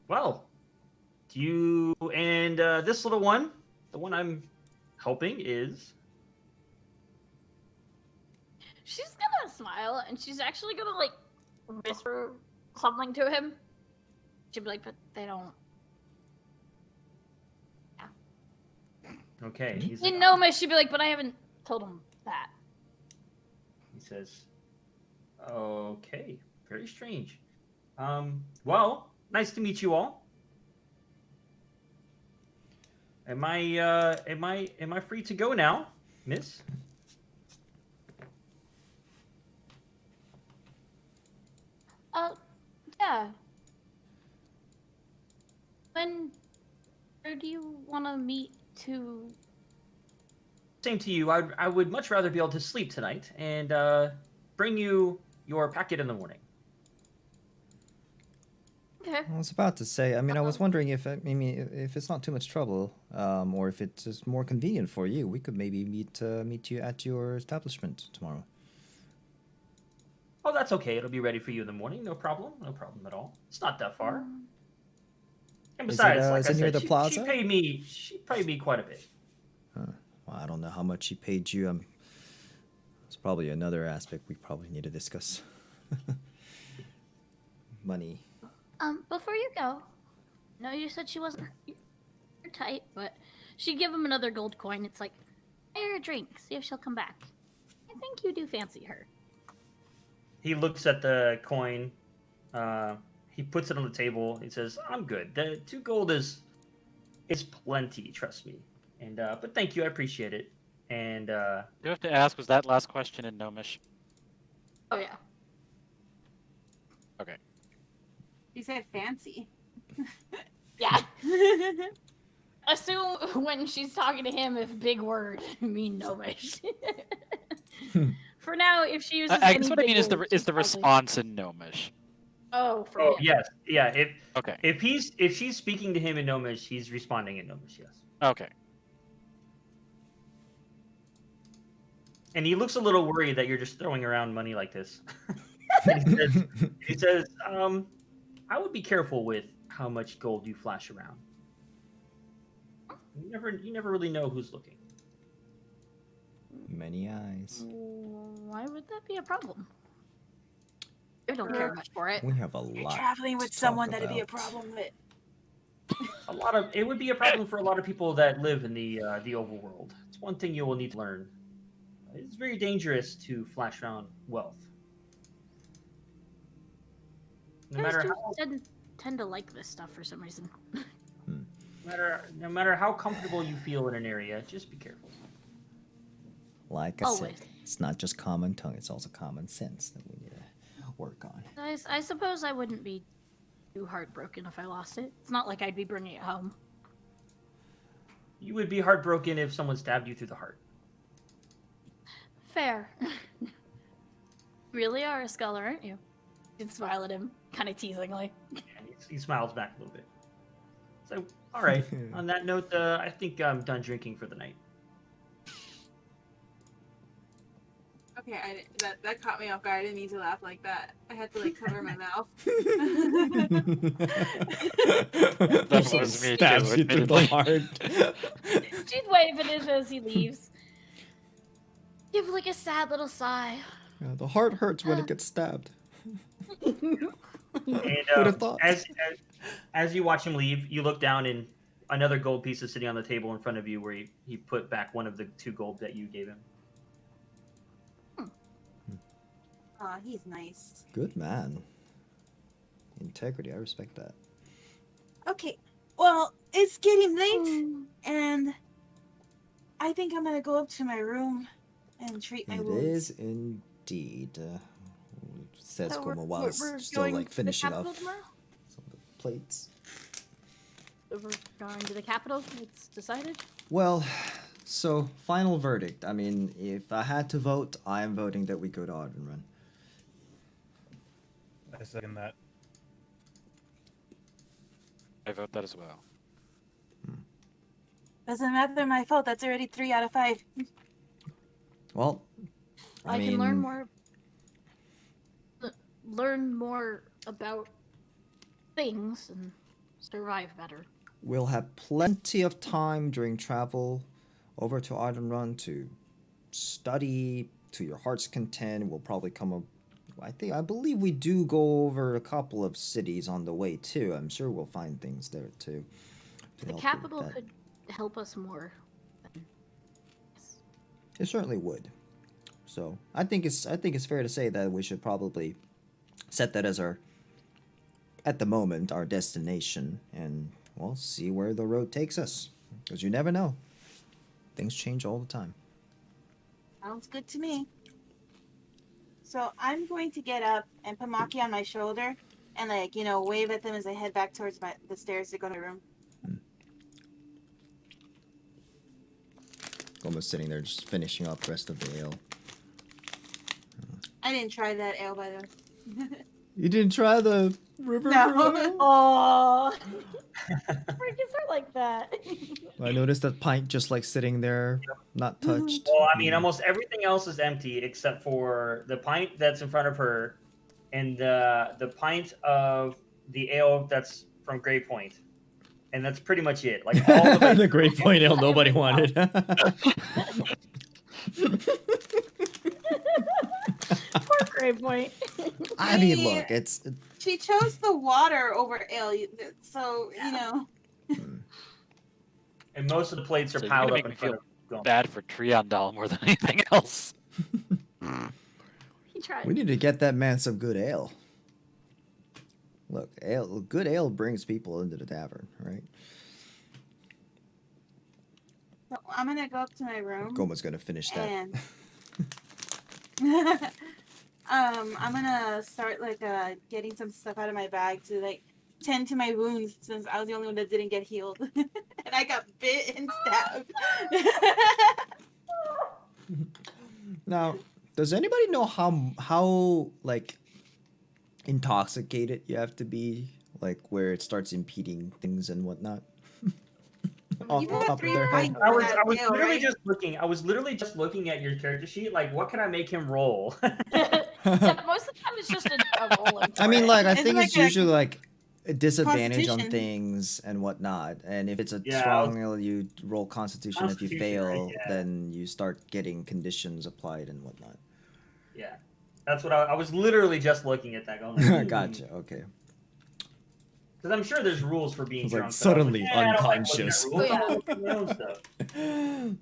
Well, do you and this little one, the one I'm helping, is She's gonna smile and she's actually gonna like whisper something to him. She'll be like, but they don't. okay. He's In like, Gnomish, she'd be like, but I haven't told him that. He says, "Okay, very strange. Well, nice to meet you all. Am I free to go now, Miss?" Yeah. Where do you want to meet to? Same to you. I would much rather be able to sleep tonight and bring you your packet in the morning. Okay. I was about to say. I mean, I was wondering if if it's not too much trouble, or if it's just more convenient for you, we could maybe meet you at your establishment tomorrow. Oh, that's okay. It'll be ready for you in the morning. No problem. No problem at all. It's not that far. And Is it, besides, like is I it near said, the she plaza? paid me quite a bit. Well, I don't know how much she paid you. It's probably another aspect we probably need to discuss. Money. Before you go, no, you said she wasn't you're tight, but she'd give him another gold coin. It's like, buy her a drink, see if she'll come back. I think you do fancy her. He looks at the coin. He puts it on the table. He says, "I'm good. The 2 gold is plenty. Trust me. And but thank you. I appreciate it." And You have to ask, was that last question in Gnomish? Oh yeah. Okay. You said fancy. Yeah. Assume when she's talking to him if big word mean Gnomish. For now, if she uses I any guess what I big mean is words, the she's probably- response in Gnomish. Oh, for Oh him. yes, yeah. Okay. If she's speaking to him in Gnomish, he's responding in Gnomish. Yes. Okay. And he looks a little worried that you're just throwing around money like this. And he says, I would be careful with how much gold you flash around. You never really know who's looking. Many eyes. Why would that be a problem? I don't care much for it. We have a You're lot. traveling with to someone talk that'd be a about. problem with. It would be a problem for a lot of people that live in the overworld. It's one thing you will need to learn. It's very dangerous to flash around wealth. No Guys matter do how tend to like this stuff for some reason. no matter how comfortable you feel in an area, just be careful. Like I Always. said, it's not just common tongue; it's also common sense that we need to work on. I suppose I wouldn't be too heartbroken if I lost it. It's not like I'd be bringing it home. You would be heartbroken if someone stabbed you through the heart. Fair. Really are a scholar, aren't you? You'd smile at him, kind of teasingly. And he smiles back a little bit. So, all right. On that note, I think I'm done drinking for the night. Okay, that caught me off guard. I didn't mean to laugh like that. I had to like cover my mouth. That was me too, Stabs you through the admittedly. heart. She'd wave at him as he leaves. Give like a sad little sigh. Yeah, the heart hurts when it gets stabbed. And Who'd have thought? as you watch him leave, you look down and another gold piece is sitting on the table in front of you where he put back one of the 2 gold that you gave him. Aw, he's nice. Good man. Integrity, I respect that. Okay, well, it's getting late, Mm. and I think I'm gonna go up to my room and treat my It wounds. is indeed. Says So Goma while it's we're still going like to the finishing capital off tomorrow? some of the plates. So we're going to the capital. It's decided. Well, so final verdict. I mean, if I had to vote, I am voting that we go to Ardenrun. I second that. I vote that as well. Doesn't matter my fault. That's already 3 out of 5. Well, I mean, can learn more. Learn more about things and survive better. we'll have plenty of time during travel over to Ardenrun to study to your heart's content. We'll probably come up. I believe we do go over a couple of cities on the way too. I'm sure we'll find things there too. to The help with capital that. could help us more. Yes. It certainly would. So I think it's fair to say that we should probably set that as our, at the moment, our destination, and we'll see where the road takes us. Because you never know. Things change all the time. Sounds good to me. So I'm going to get up and put Maki on my shoulder and wave at them as I head back towards the stairs to go to my room. Almost sitting there just finishing up the rest of the ale. I didn't try that ale, by the way. You didn't try the river? No. Oh, freaking are like that. I noticed that pint just like sitting there, not touched. Well, I mean, almost everything else is empty except for the pint that's in front of her and the pint of the ale that's from Grey Point. And that's pretty much it. Like all the, The Great Point Ale nobody wanted. Poor Grey Point. I mean, look, it's She chose the water over ale, so, and most of the plates are So you're piled gonna up make in me front feel of Goma. Bad for Triondal more than anything else. He tried. we need to get that man some good ale. Look, good ale brings people into the tavern, right? So I'm going to go up to my room. Goma's gonna finish that. And I'm gonna start getting some stuff out of my bag to tend to my wounds since I was the only one that didn't get healed, and I got bit and stabbed. Now, does anybody know how intoxicated you have to be, like where it starts impeding things and whatnot. Off You the have top of 3 their head. pints I of was that I was ale, literally right? just looking. I was literally just looking at your character sheet. Like, what can I make him roll? Yeah, most of the time it's just a rolling. I mean, for it. like I Isn't think like it's a usually like a disadvantage on Constitution. things and whatnot. And if it's a Yeah, I strong ale, you roll Constitution. If you Constitution, right, fail, yeah. then you start getting conditions applied and whatnot. Yeah, that's what I was literally just looking at that. Going, like, Gotcha. Okay. Because I'm sure there's rules for being It's like drunk. but I was suddenly I don't like looking at unconscious. rules. Oh, I yeah. wanna look at my own stuff.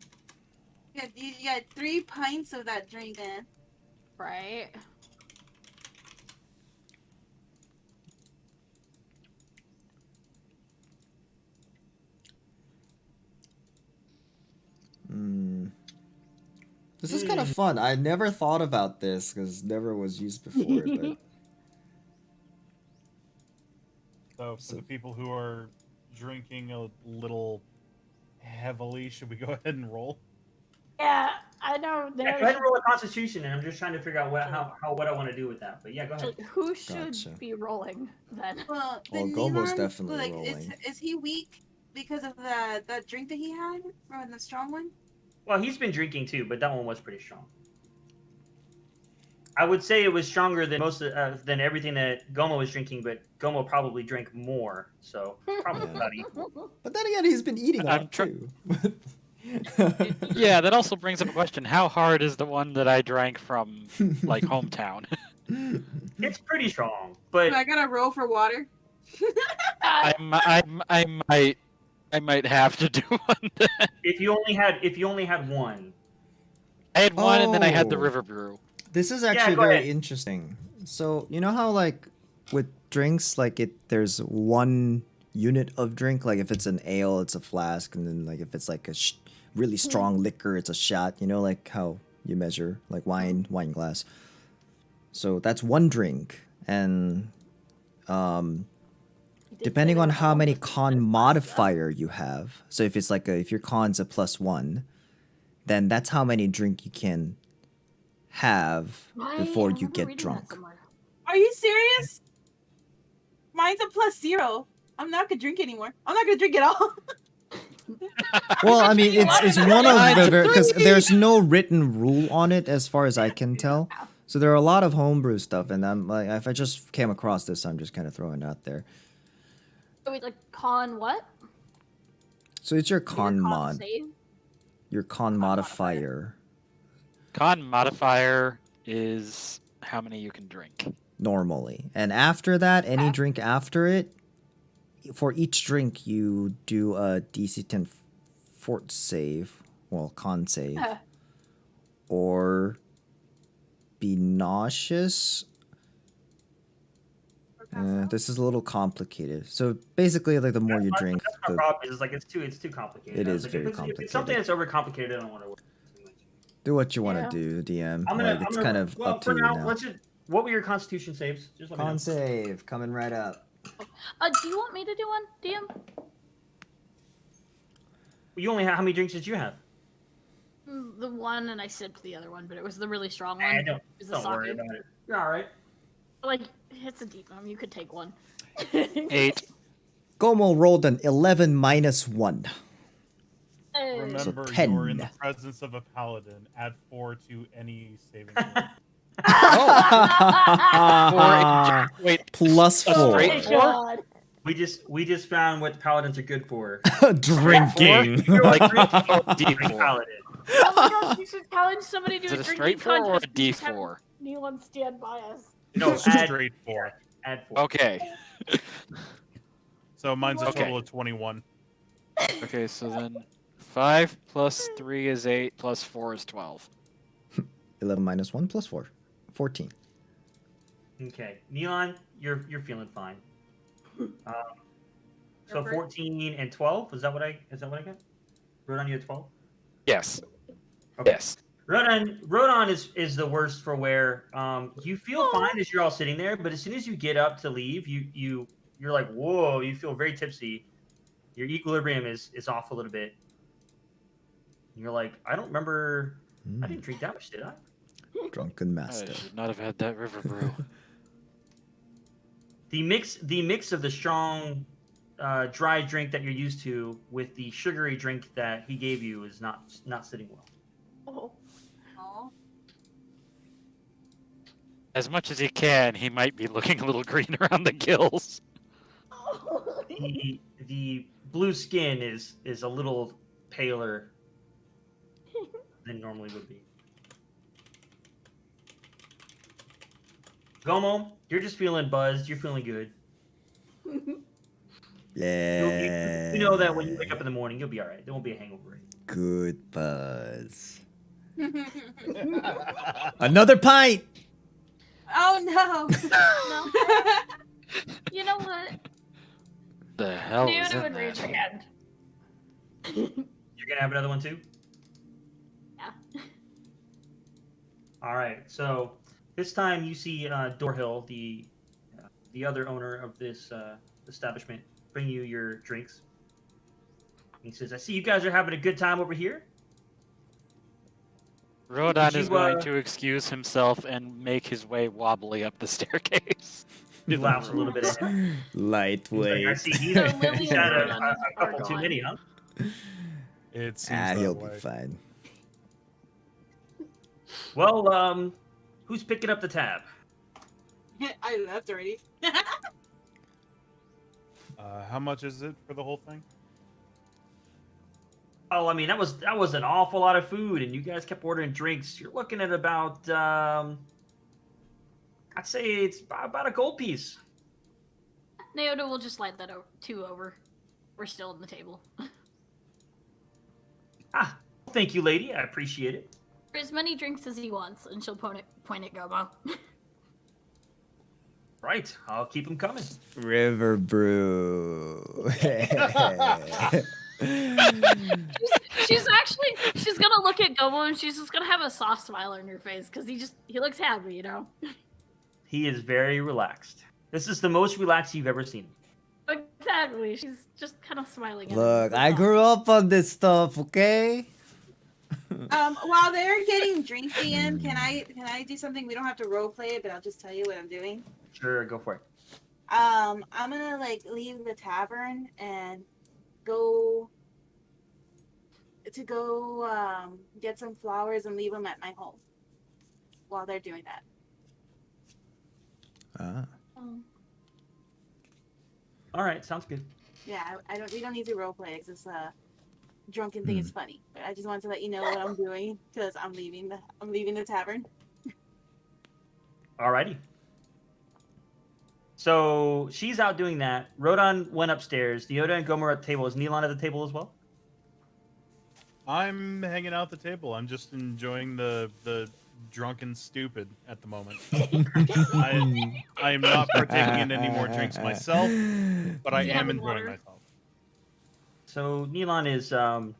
You got 3 pints of that drink, man. Right. This is kind of fun. I never thought about this because never was used before. But So for the people who are drinking a little heavily, should we go ahead and roll? Yeah, I know. Yeah, go ahead and roll a Constitution, and I'm just trying to figure out what I want to do with that. But yeah, go ahead. Actually, who should Gotcha. be rolling then? Well, Well, the Gomo's Neon, definitely like, rolling. is he weak because of that drink that he had from the strong one? Well, he's been drinking too, but that one was pretty strong. I would say it was stronger than than everything that Gomo was drinking, but Gomo probably drank more, so probably Yeah. about equal. But then again, he's been eating a I'm lot tr- too. Yeah, that also brings up a question. How hard is the one that I drank from, like, hometown? It's pretty strong, So but I gotta roll for water. I might have to do one. Then. if you only had one, I had one, and then I had the Oh. river brew. This is actually go very ahead. interesting. So you know how like with drinks, like there's one unit of drink. Like if it's an ale, it's a flask, and then like if it's like a really strong liquor, it's a shot. You know, like how you measure like wine glass. So that's one drink, and depending on how many con modifier you have. So if it's like if your con's a +1, then that's how many drink you can have before you get drunk. Are you serious? Mine's a +0. I'm not gonna drink anymore. I'm not gonna drink at all. Well, I mean, it's one of the because there's no written rule on it as far as I can tell. So there are a lot of homebrew stuff, and I'm like, if I just came across this, I'm just kind of throwing it out there. So it's like con what? So it's your con Your mod, save? your con modifier Con modifier is how many you can drink. normally, and after that, any drink after it, for each drink you do a DC 10 fort save, well, con save, Yeah. or be nauseous. This is a little complicated. So basically, like the more you drink, that's my the, problem. Is like it's too complicated. It I is was like, very if it's something complicated. that's overcomplicated, I don't want to work too much. do what you want Yeah. to do, DM. I'm gonna. Like, it's I'm gonna kind of well, up for to you now. now. Let's just. What were your Constitution saves? Just let me know. Con save coming right up. Do you want me to do one, DM? You only have how many drinks did you have? The one, and I sipped the other one, but it was the really strong one. I don't. It was the Don't worry sake. about it. You're all right. Like, it's a deep one. You could take one. 8. Gomo rolled an 11 minus 1. Hey. Remember, 10. you're in the presence of a paladin. Add 4 to any saving throw. Wait, Plus a 4. straight Oh my God. We just found what paladins are good for. Drinking. You're Like, like D4. drink paladin. Oh my gosh, you should challenge somebody to Is a it a drinking straight 4 or a contest. Just have D4? Anyone stand by us. No, add Straight 4. 4. Okay. So mine's a Okay. total of 21. Okay, so then 5 plus 3 is 8, plus 4 is 12. 11 minus 1 plus 4. 14. Okay, Neon, you're feeling fine. So Go for it. 14 and 12. Is that what I got? Rodon, you had 12. Yes. Okay. Yes. Rodon is the worst for where you feel fine as you're all sitting there, but as soon as you get up to leave, you're like, whoa, you feel very tipsy. Your equilibrium is off a little bit. You're like, I don't remember. I didn't drink that much, did I? Drunken I master. should not have had that river brew. The mix of the strong dry drink that you're used to with the sugary drink that he gave you is not sitting well. Oh. Oh. As much as he can, he might be looking a little green around the gills. The blue skin is a little paler than normally would be. Gomo, you're just feeling buzzed. You're feeling good. Yeah. You know that when you wake up in the morning, you'll be all right. There won't be a hangover. Good buzz. Another pint. Oh no. No. You know what? The hell is Naoto in would raise her that? hand. You're gonna have another one too. Yeah. All right. So this time you see Dorhill, the other owner of this establishment, bring you your drinks. He says, "I see you guys are having a good time over here." Rodan Would is you, going to excuse himself and make his way wobbly up the staircase. He laughs a little bit at him. He's like, "I Lightweight. see So Lily he's and had Rodan a are couple too gone. many, huh?" It seems Ah, that he'll way. be fine. Well, who's picking up the tab? I left already. How much is it for the whole thing? Oh, I mean that was an awful lot of food, and you guys kept ordering drinks. You're looking at about I'd say it's about a gold piece. Naoto will just slide that two over. We're still on the table. Ah, thank you, lady. I appreciate it. For as many drinks as he wants, and she'll point at Gomo. Right, I'll keep them coming. River brew. She's gonna look at Gomo and she's just gonna have a soft smile on her face because he looks happy, you know. He is very relaxed. This is the most relaxed you've ever seen him. Exactly. She's just kind of smiling at him. Look, It's I awesome. grew up on this stuff, okay? While they're getting drinks in, can I do something? We don't have to role play it, but I'll just tell you what I'm doing. Sure, go for it. I'm gonna leave the tavern and go get some flowers and leave them at my home while they're doing that. Ah. All right, sounds good. Yeah, we don't need to role play. It's this drunken thing is funny. But I just wanted to let you know what I'm doing because I'm leaving the tavern. Alrighty. So she's out doing that. Rodan went upstairs. Yoda and Gomer at the table. Is Neelan at the table as well? I'm hanging out at the table. I'm just enjoying the drunken stupid at the moment. I am not partaking in any more drinks myself, but I Yeah, am with enjoying water. myself. So Neelan is kind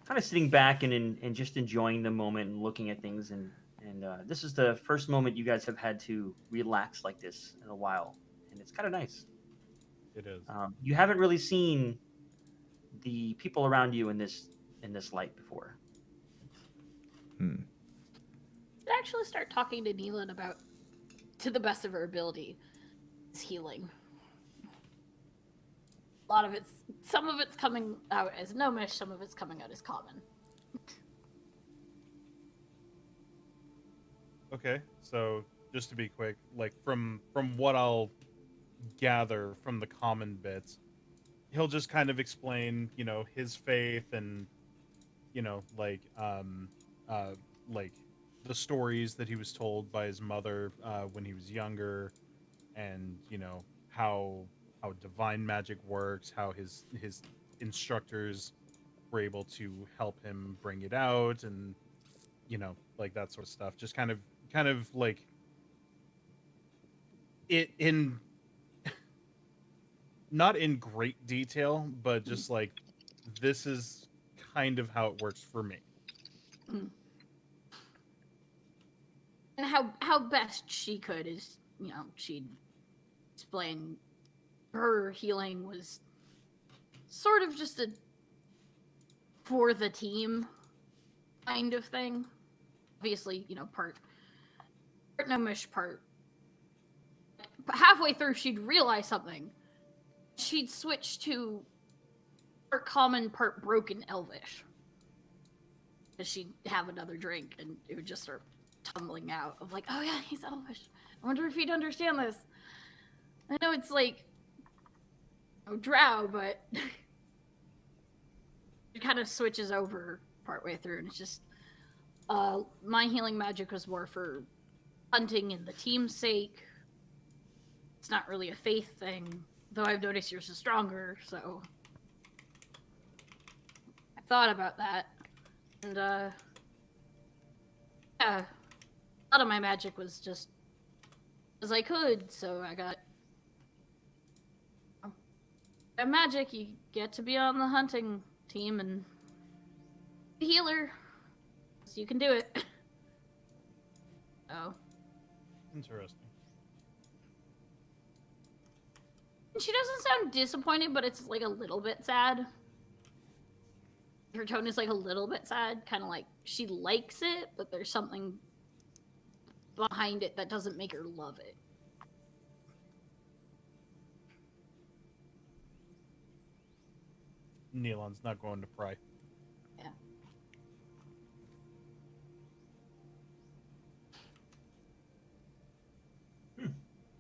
of sitting back and just enjoying the moment and looking at things. And this is the first moment you guys have had to relax like this in a while. And it's kind of nice. It is. You haven't really seen the people around you in this light before. I'd actually start talking to Neelan about, to the best of her ability, his healing. Some of it's coming out as gnomish, some of it's coming out as common. Okay, so just to be quick, like from what I'll gather from the common bits, he'll just kind of explain, his faith and, like the stories that he was told by his mother when he was younger, and how divine magic works, how his instructors were able to help him bring it out, and like that sort of stuff. Just kind of like it in not in great detail, but just like this is kind of how it works for me. And how best she could is, she'd explain her healing was sort of just a for the team kind of thing. Obviously, part gnomish, part halfway through, she'd realize something. She'd switch to part common, part broken Elvish. Because she'd have another drink, and it would just start tumbling out of like, oh yeah, he's Elvish. I wonder if he'd understand this. I know it's like drow, but it kind of switches over partway through, and it's just my healing magic was more for hunting and the team's sake. It's not really a faith thing, though I've noticed yours is stronger, so I thought about that. And yeah, a lot of my magic was just as I could, so I got magic. You get to be on the hunting team and be a healer, so you can do it. Oh, Interesting. she doesn't sound disappointed, but it's like a little bit sad. Her tone is like a little bit sad, kind of like she likes it, but there's something behind it that doesn't make her love it. Nealon's not going to pry. Yeah.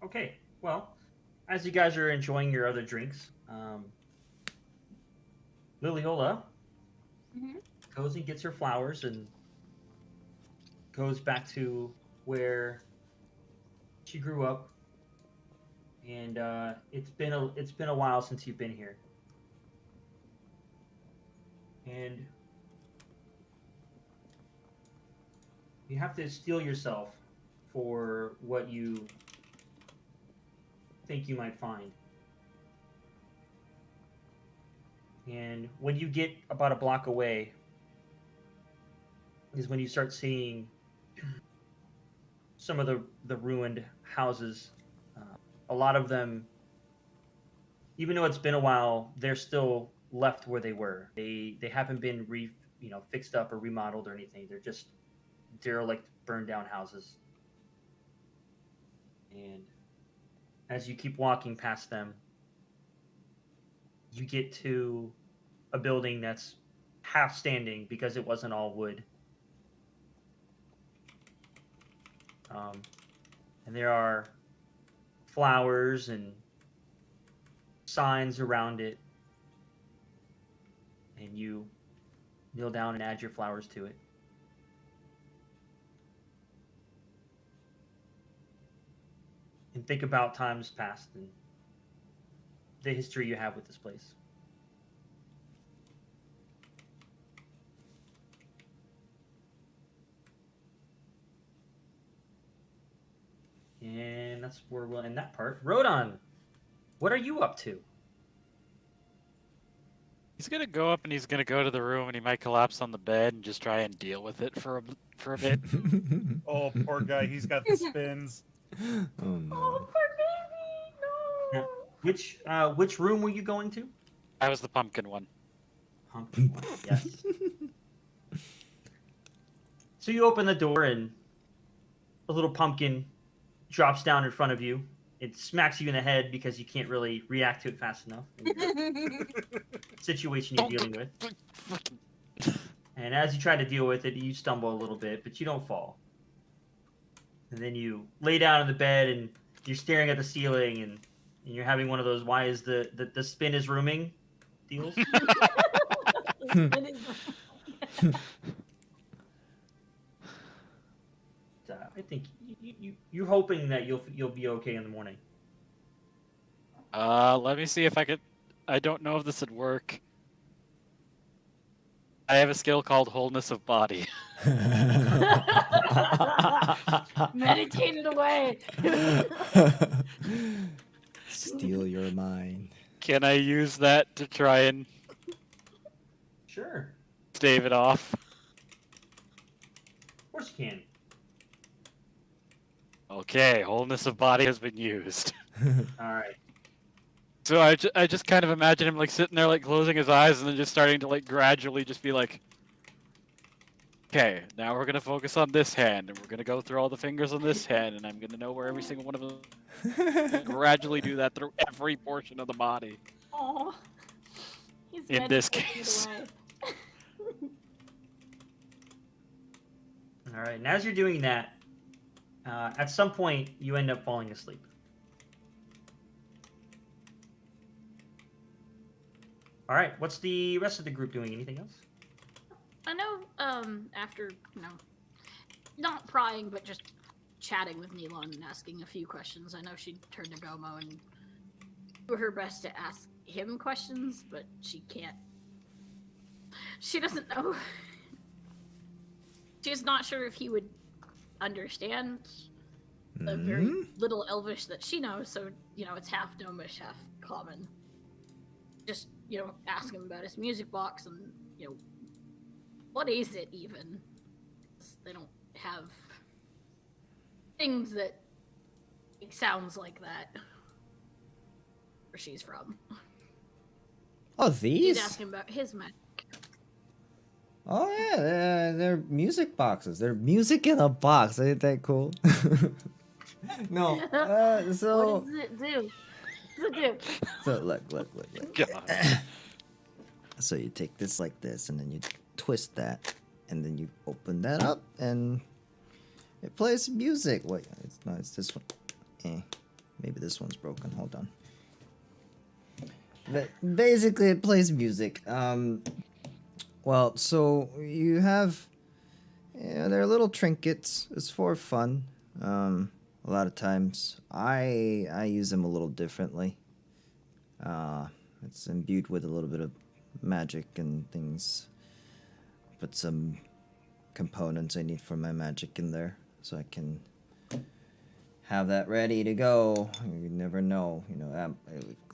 Okay, well, as you guys are enjoying your other drinks, Liliola goes and gets her flowers and goes back to where she grew up. And it's been a while since you've been here. And you have to steel yourself for what you think you might find. And when you get about a block away is when you start seeing some of the ruined houses. A lot of them, even though it's been a while, they're still left where they were. They haven't been fixed up or remodeled or anything. They're just derelict, burned down houses. And as you keep walking past them, you get to a building that's half standing because it wasn't all wood. And there are flowers and signs around it. And you kneel down and add your flowers to it. And think about times past and the history you have with this place. And that's where we'll end that part. Rodon, what are you up to? He's gonna go up and he's gonna go to the room and he might collapse on the bed and just try and deal with it for a bit. Oh, poor guy. He's got the spins. Oh no. Oh, poor baby, no. Which room were you going to? I was the pumpkin one. Pumpkin one, yes. So you open the door and a little pumpkin drops down in front of you. It smacks you in the head because you can't really react to it fast enough. Situation you're dealing with. And as you try to deal with it, you stumble a little bit, but you don't fall. And then you lay down in the bed and you're staring at the ceiling and you're having one of those why is the spin is rooming deals. I think you're hoping that you'll be okay in the morning. Let me see if I could. I don't know if this would work. I have a skill called Wholeness of Body. Meditate it away. Steal your mind. Can I use that to try and Sure. stave it off? Of course you can. Okay, Wholeness of Body has been used. All right. So I just kind of imagine him like sitting there like closing his eyes and then just starting to like gradually just be like Okay, now we're gonna focus on this hand, and we're gonna go through all the fingers on this hand, and I'm gonna know where every single one of them. And gradually do that through every portion of the body. Oh, he's In this meditating it case. away. All right, and as you're doing that, at some point you end up falling asleep. All right, what's the rest of the group doing? Anything else? I know, after, not prying, but just chatting with Nilon and asking a few questions, I know she turned to Gomo and do her best to ask him questions, but she can't. She doesn't know. She's not sure if he would understand the very little Elvish that she knows, so, it's half Gnomish, half common. Just, ask him about his music box and, what is it even? They don't have things that make sounds like that where she's from. Oh, She's these? asking about his magic. Oh yeah, they're music boxes. They're music in a box. Ain't that cool? No. So. What does it do? What does it do? So look. God. So you take this like this, and then you twist that, and then you open that up, and it plays music. Wait, it's not. It's this one. Maybe this one's broken. Hold on. But basically, it plays music. Well, so you have, they're little trinkets. It's for fun. A lot of times, I use them a little differently. It's imbued with a little bit of magic and things. Put some components I need for my magic in there, so I can have that ready to go. You never know,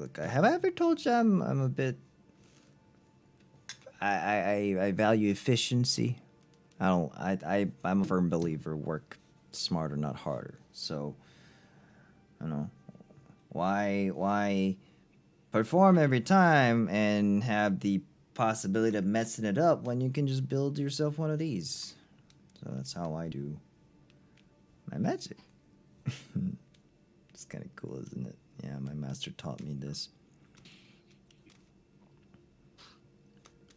look. Have I ever told you I'm a bit? I value efficiency. I'm a firm believer. Work smarter, not harder. So, why perform every time and have the possibility of messing it up when you can just build yourself one of these? So that's how I do my magic. It's kind of cool, isn't it? Yeah, my master taught me this.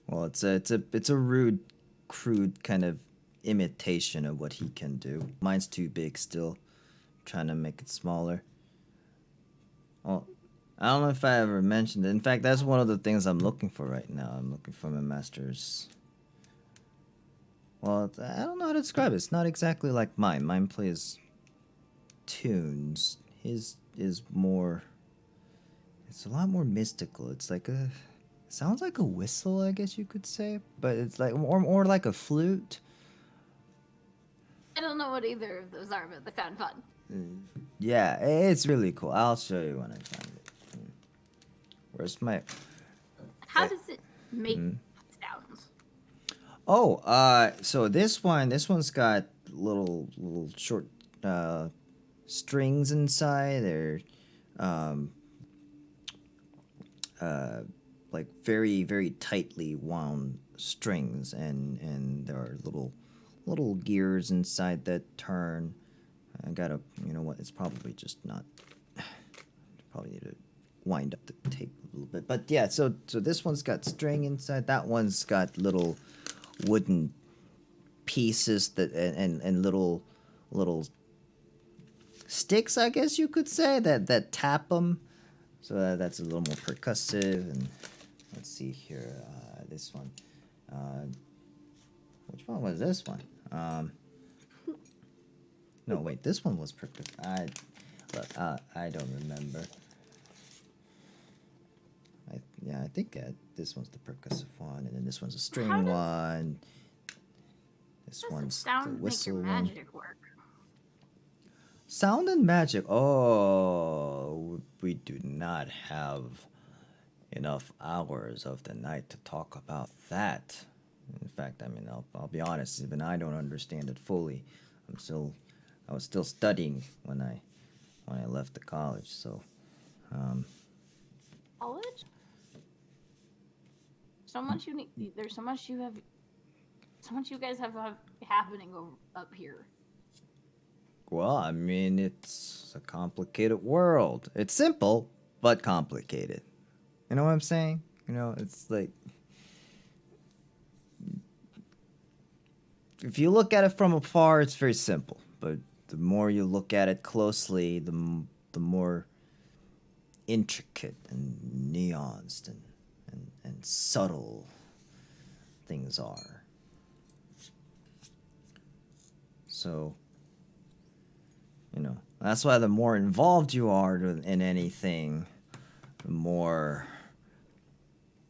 Well, it's a rude, crude kind of imitation of what he can do. Mine's too big still. I'm trying to make it smaller. Well, I don't know if I ever mentioned it. In fact, that's one of the things I'm looking for right now. I'm looking for my master's. Well, I don't know how to describe it. It's not exactly like mine. Mine plays tunes. His is more. It's a lot more mystical. It's like a. Sounds like a whistle, I guess you could say, but it's like more like a flute. I don't know what either of those are, but they sound fun. Yeah, it's really cool. I'll show you when I find it. Where's my? How does it make sounds? Oh, so this one's got little short strings inside. They're like very, very tightly wound strings, and there are little gears inside that turn. I gotta, it's probably just not. Probably need to wind up the tape a little bit, but yeah. So this one's got string inside. That one's got little wooden pieces that and little sticks, I guess you could say, that tap them. So that's a little more percussive. And let's see here, this one. Which one was this one? No, wait, this one was percussive. I don't remember. I think this one's the percussive one, and then this one's a string one. This one's the whistle make your one. magic work? Sound and magic. Oh, we do not have enough hours of the night to talk about that. In fact, I'll be honest. Even I don't understand it fully. I was still studying when I left the college. So, College? So much you need. There's so much you have. So what you guys have happening up here? Well, I mean, it's a complicated world. It's simple, but complicated. You know what I'm saying? You know, it's like... If you look at it from afar, it's very simple. But the more you look at it closely, the more intricate and nuanced and subtle things are. So... You know, that's why the more involved you are in anything, the more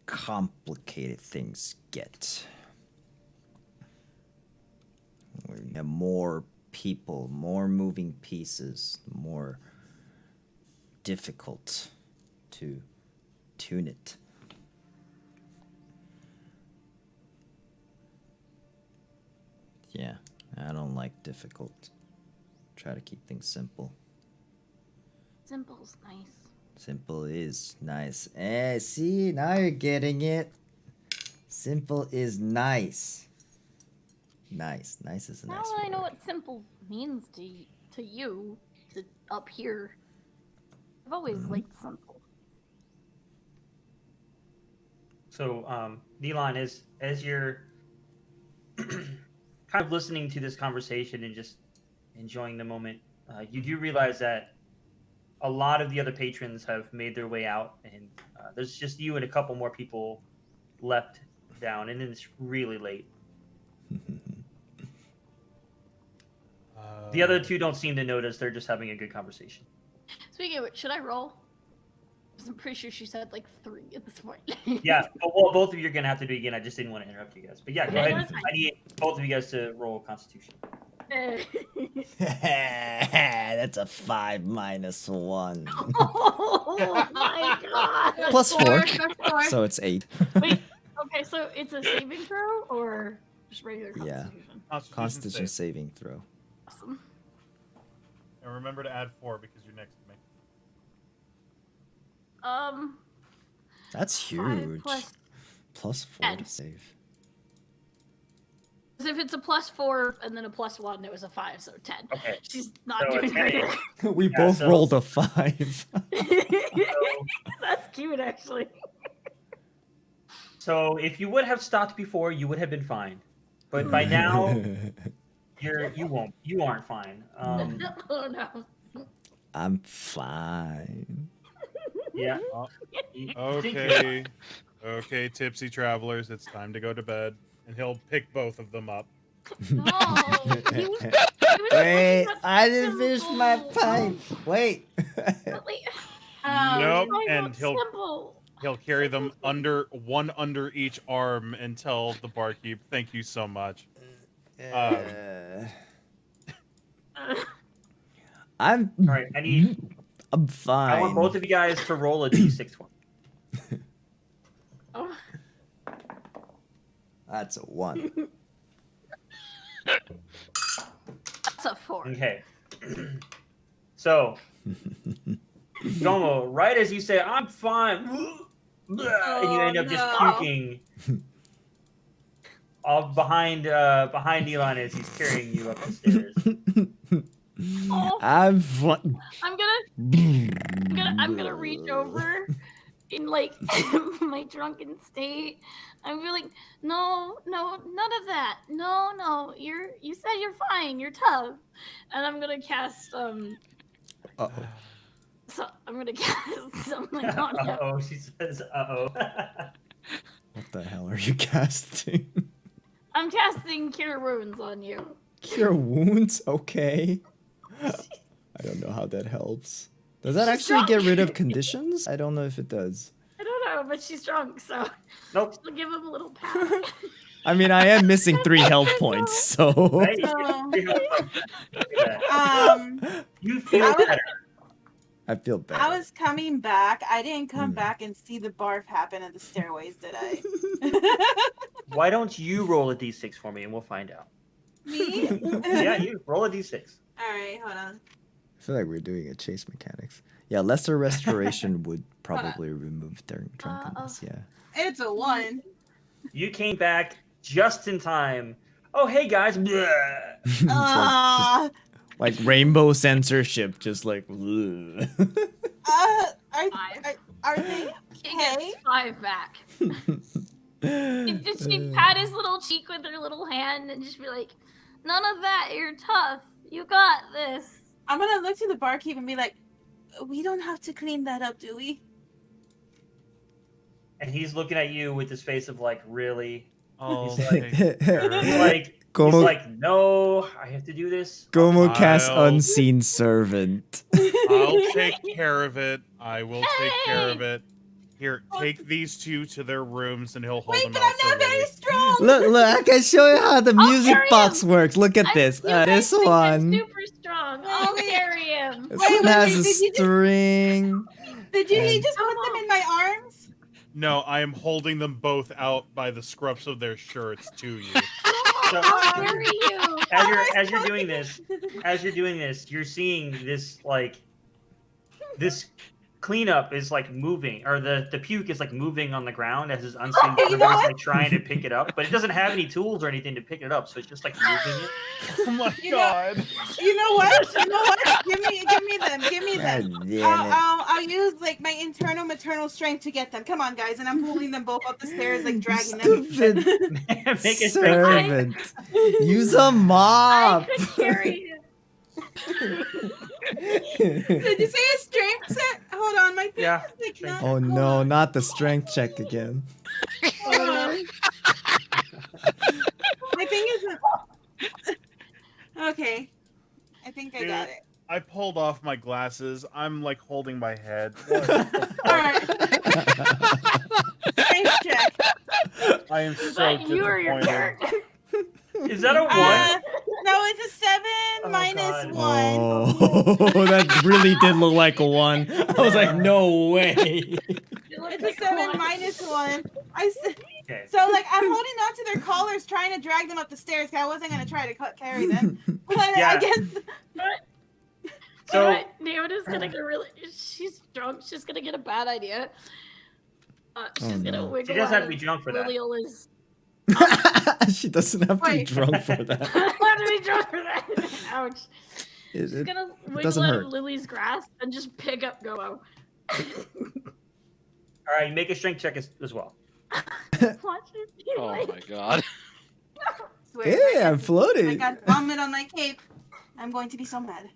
complicated things get. Where you have more people, more moving pieces, the more difficult to tune it. Yeah, I don't like difficult. Try to keep things simple. Simple's nice. Simple is nice. See, now you're getting it. Simple is nice. Nice. Nice is a nice Now word. I know what simple means to you, to up here. I've always liked simple. So, Neelan, as you're kind of listening to this conversation and just enjoying the moment, you do realize that a lot of the other patrons have made their way out, and there's just you and a couple more people left down, and then it's really late. The other two don't seem to notice. They're just having a good conversation. Speaking of which, should I roll? 'Cause I'm pretty sure she said like 3 at this point. Yeah, well, both of you are going to have to do it again. I just didn't want to interrupt you guys. But yeah, go Yeah, ahead. that's fine. I need both of you guys to roll Constitution. That's a 5 minus 1. Oh my god! Plus 4. Four. So it's 8. Wait, okay, so it's a saving throw or just regular Yeah. Constitution? Constitution saving throw. Awesome. And remember to add 4 because you're next to me. That's 5 huge. Plus 4 10. to save. 'Cause if it's a plus 4 and then a plus 1, it was a 5, so 10. Okay. She's not So a doing 10. great. We Yeah, both so- rolled a 5. That's cute, actually. So if you would have stopped before, you would have been fine. But by now, you aren't fine. Oh no. I'm fine. Yeah. Okay. Okay, tipsy travelers, it's time to go to bed. And he'll pick both of them up. No. He was Wait, looking at I didn't finish my Simple. pipe. Wait. Really? Nope, Why and not he'll simple? carry them one under each arm and tell the barkeep, "Thank you so much." I'm All right. I'm fine. I want both of you guys to roll a d6 for me. Oh. That's a 1. That's a 4. Okay. So, Gomo, right as you say, "I'm fine," and you end up just no. puking off behind Elon as he's carrying you up the stairs. Oh. I'm fine. I'm gonna reach over in like my drunken state. I'm be like, no, none of that. No, you said you're fine, you're tough. And I'm gonna cast Uh-oh. so I'm gonna cast something on him. Uh-oh, she says, uh-oh. What the hell are you casting? I'm casting Cure Wounds on you. Cure wounds? Okay. I don't know how that helps. Does that She's actually get drunk. rid of conditions? I don't know if it does. I don't know, but she's drunk, so Nope. she'll give him a little pat. I mean, I am missing 3 health points, so... Right? So, You feel I was- better. I feel bad. I was coming back. I didn't come Hmm. back and see the barf happen at the stairways, did I? Why don't you roll a d6 for me and we'll find out. Me? Yeah, you roll a d6. All right, hold on. I feel like we're doing a chase mechanics. Yeah, lesser restoration would probably remove their drunkenness, yeah. It's a 1. You came back just in time. Oh, hey guys. It's Uh, like rainbow censorship, just like. Ugh. are they He okay? gets 5 back. She'd pat his little cheek with her little hand and just be like, "None of that. You're tough. You got this." I'm gonna look to the barkeep and be like, "We don't have to clean that up, do we?" And he's looking at you with this face of like, really? Oh, He's he's like, no, I have to do this. Gomu cast I'll- unseen servant. I'll take care of it. I will take care of Hey! it. Here, take these two to their rooms, and he'll hold Wait, them but out I'm for not very Lily. strong. Look, I can show you how the music carry box him. works. Look at this. You guys This think I'm one. super strong. I'll Wait. carry him. This Wait, one wait, has wait, a did you just- string. Did you he And- just put them in my arms? No, I am holding them both out by the scruffs of their shirts to you. So, I'll carry you. as you're doing this, you're seeing this like this cleanup is like moving, or the puke is like moving on the ground as his unseen You know member is what? like trying to pick it up, but it doesn't have any tools or anything to pick it up, so it's just like moving it. Oh my You know- god! You know what? Give me them. Give me them. God damn it. I'll use like my internal maternal strength to get them. Come on, guys, and I'm pulling them both up the stairs, like dragging them. Stupid Make a strength check. servant. Use a I mop. could carry him. Did you say a strength set? Hold on, my thing Yeah, is like strength not. Oh hold no, on, not the strength check again. hold on. My thing is. Okay, I think I got it. I pulled off my glasses. I'm like holding my head. All right, strength check. I am Is so that you or your disappointed. character? Is that a one? No, it's a 7 Oh, minus God. 1. Oh, that really did look like a 1. I was like, no way. It's a 7 minus 1. Okay. So like I'm holding on to their collars, trying to drag them up the stairs. 'Cause I wasn't gonna try to carry them, but Yeah. I guess. So Naona's gonna get really. She's drunk. She's gonna get a bad idea. She's Oh, gonna no. wiggle. She doesn't have out to be of drunk for that. Liliola's- She doesn't have to be Wait. drunk for that. have to be drunk for that. Ouch. It- She's it- gonna wiggle doesn't out hurt. of Lily's grasp and just pick up Go-O. all right, make a strength check as well. Watch it be Oh like, my god. Swear, Hey, I'm I floating. got vomit on my cape. I'm going to be so mad.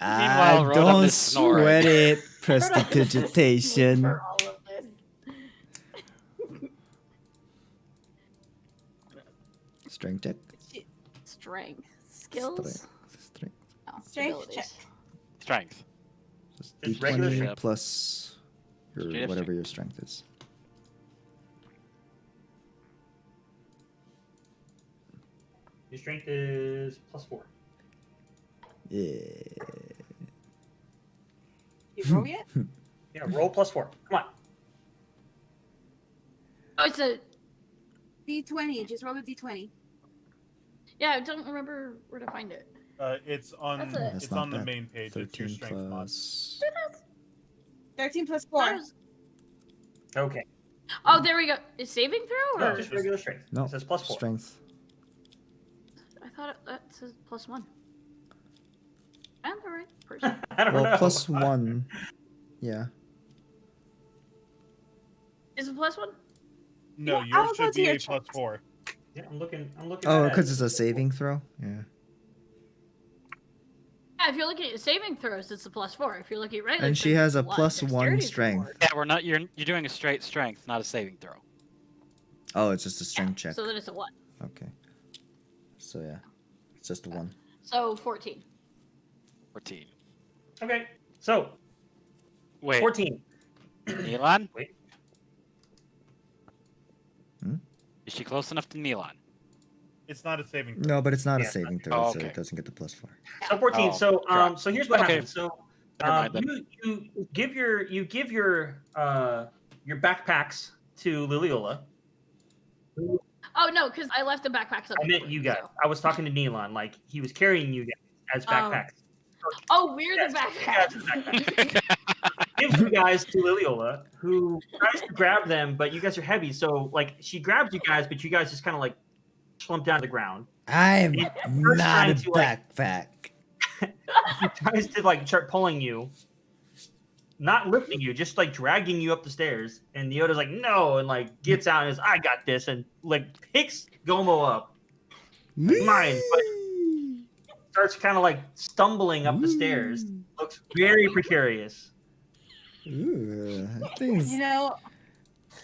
Meanwhile, Rhoda Don't is snoring. sweat it. Rhoda is Prestidigitation. for all of this. Strength check. Strength. Skills? Strength. No, Strength abilities. check. Strength. Just Just regular D20 strength. plus your Straight up whatever strength. your strength is. Your strength is +4. Yeah. You roll yet? Yeah, roll +4. Come on. Oh, it's a. D20. Just roll a D20. Yeah, I don't remember where to find it. It's on. That's a- That's It's not on the bad. main page. It's your 13 strength mod. plus. 13 plus That 4. was- Okay. Oh, there we go. Is saving throw No, or? just regular strength. No, It says +4. strength. I thought that says +1. I'm the right person. I don't Well, know. plus 1. Yeah. Is it +1? No, Yeah, I'll yours go should to be your a +4. Yeah, I'm looking. Oh, at it. because it's a saving throw? Yeah. Yeah, if you're looking at saving throws, it's a +4. If you're looking at regular, And she strength, has a it's +1 Dexterity strength. reward. Yeah, you're doing a straight strength, not a saving throw. Oh, it's just a strength check. So then it's a 1. Okay. So yeah, it's just a 1. So 14. 14. Okay. So Wait, 14. Neelan? Wait. Hmm? Is she close enough to Neelan? It's not a saving throw. No, but it's not a Yeah. saving throw, Oh, so okay. it doesn't get the +4. So 14. Oh, so crap. so here's what Okay. happens. So Never mind then. you give your backpacks to Liliola. Oh no, because I left the backpacks up. I meant you guys. I was talking to Neelan, like he was carrying you guys as backpacks. Oh, we're Yes, the you guys are backpacks. gives you guys to Liliola, who tries to grab them, but you guys are heavy. So, like, she grabs you guys, but you guys just kind of like slump down to the ground. I'm He's first not trying a to, like- backpack. He tries to like start pulling you, not lifting you, just like dragging you up the stairs. And Yoda's like, no, and like gets out and is, I got this, and like picks Gomo up, like, mine, but starts kind of like stumbling up the stairs. Looks very precarious. Ooh, that thing's- You know,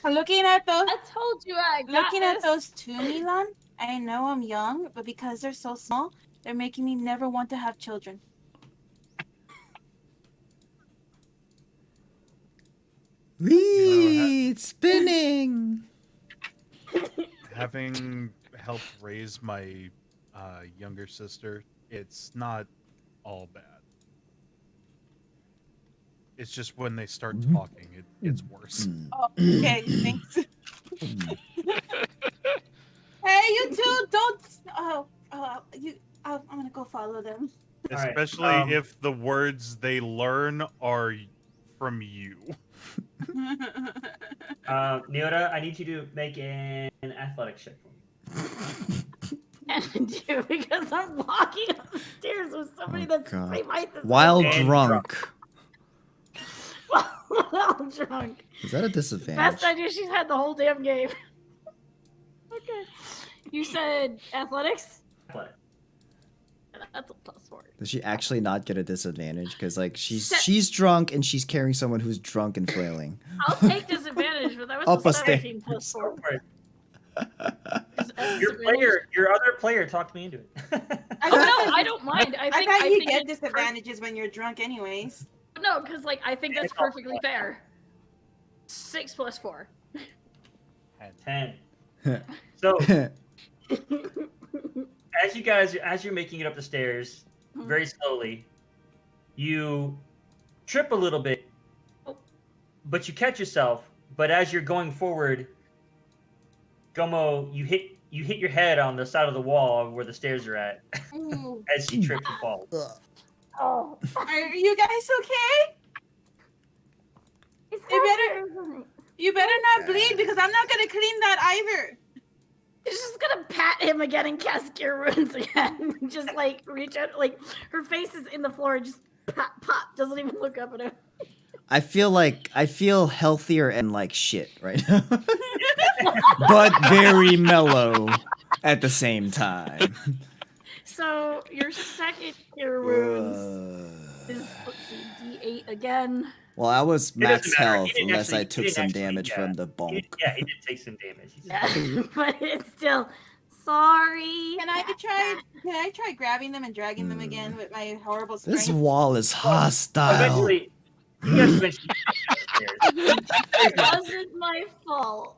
looking at those, I told you I got looking this. at those two, Milan, I know I'm young, but because they're so small, they're making me never want to have children. Whee! It's spinning. Having helped raise my younger sister, it's not all bad. It's just when they start talking, it gets worse. Oh, okay, thanks. Hey, you two, don't. I'm gonna go follow them. All right, Especially if the words they learn are from you. Neota, I need you to make an athletics check for me. And you, because I'm walking up the stairs with somebody Oh, that's God. right behind this While And drunk. while drunk. Is that a disadvantage? Best idea she's had the whole damn game. Okay. You said athletics? Athletic. That's a +4. Does she actually not get a disadvantage? Because like Se- she's drunk and she's carrying someone who's drunk and flailing. I'll take disadvantage, but that was Up a a stair. 17 +4. Go for it. Is that Your other player talked me into it. Oh no, I don't mind. I I think thought you think get it's disadvantages when you're drunk, anyways. No, because like I think that's It's all perfectly fair. 6 + 4. 10. So as you're making it up the stairs, very slowly, you trip a little bit, but you catch yourself. But as you're going forward, Gomo, you hit your head on the side of the wall where the stairs are at Ooh. as she trips and falls. Oh, Are you guys okay? You better not bleed because I'm not gonna clean that either. She's just gonna pat him again and cast Cure Wounds again. Just like reach out, like her face is in the floor, just pop, pop. Doesn't even look up at him. I feel healthier and like shit right now. But very mellow at the same time. So your second Cure Wounds is, let's see, D8 again. Well, I was It max doesn't matter. health He didn't unless I actually- took he some didn't actually, damage from the bonk. He did take some damage. He just- Yeah, but it's still sorry. Can I try grabbing them and dragging them again with my horrible strength? This wall is hostile. Eventually, you guys eventually It wasn't my fault.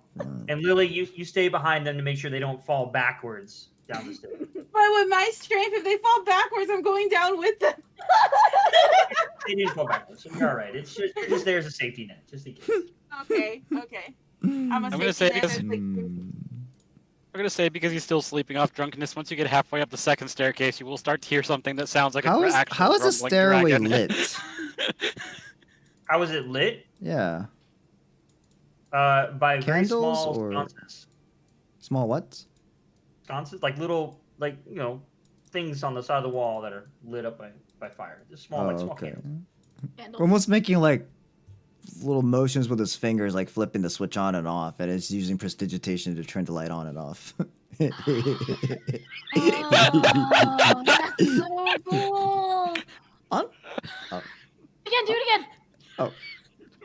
and Lily, you stay behind them to make sure they don't fall backwards down the stairs. But with my strength, if they fall backwards, I'm going down with them. They didn't fall backwards, so you're all right. It's just there as a safety net, just in case. Okay. I'm gonna say because- I'm gonna say because he's still sleeping off drunkenness. Once you get halfway up the second staircase, you will start to hear something that sounds like How a is actual how is the grumbling stairway dragon. lit? How is it lit? Yeah. By very Candles small or- sconces. Small what? Sconces, like little, things on the side of the wall that are lit up by fire. Just small, small candles. Candles. Almost making like little motions with his fingers, like flipping the switch on and off, and it's using prestidigitation to turn the light on and off. Oh, that's so cool. On? Again, do it again.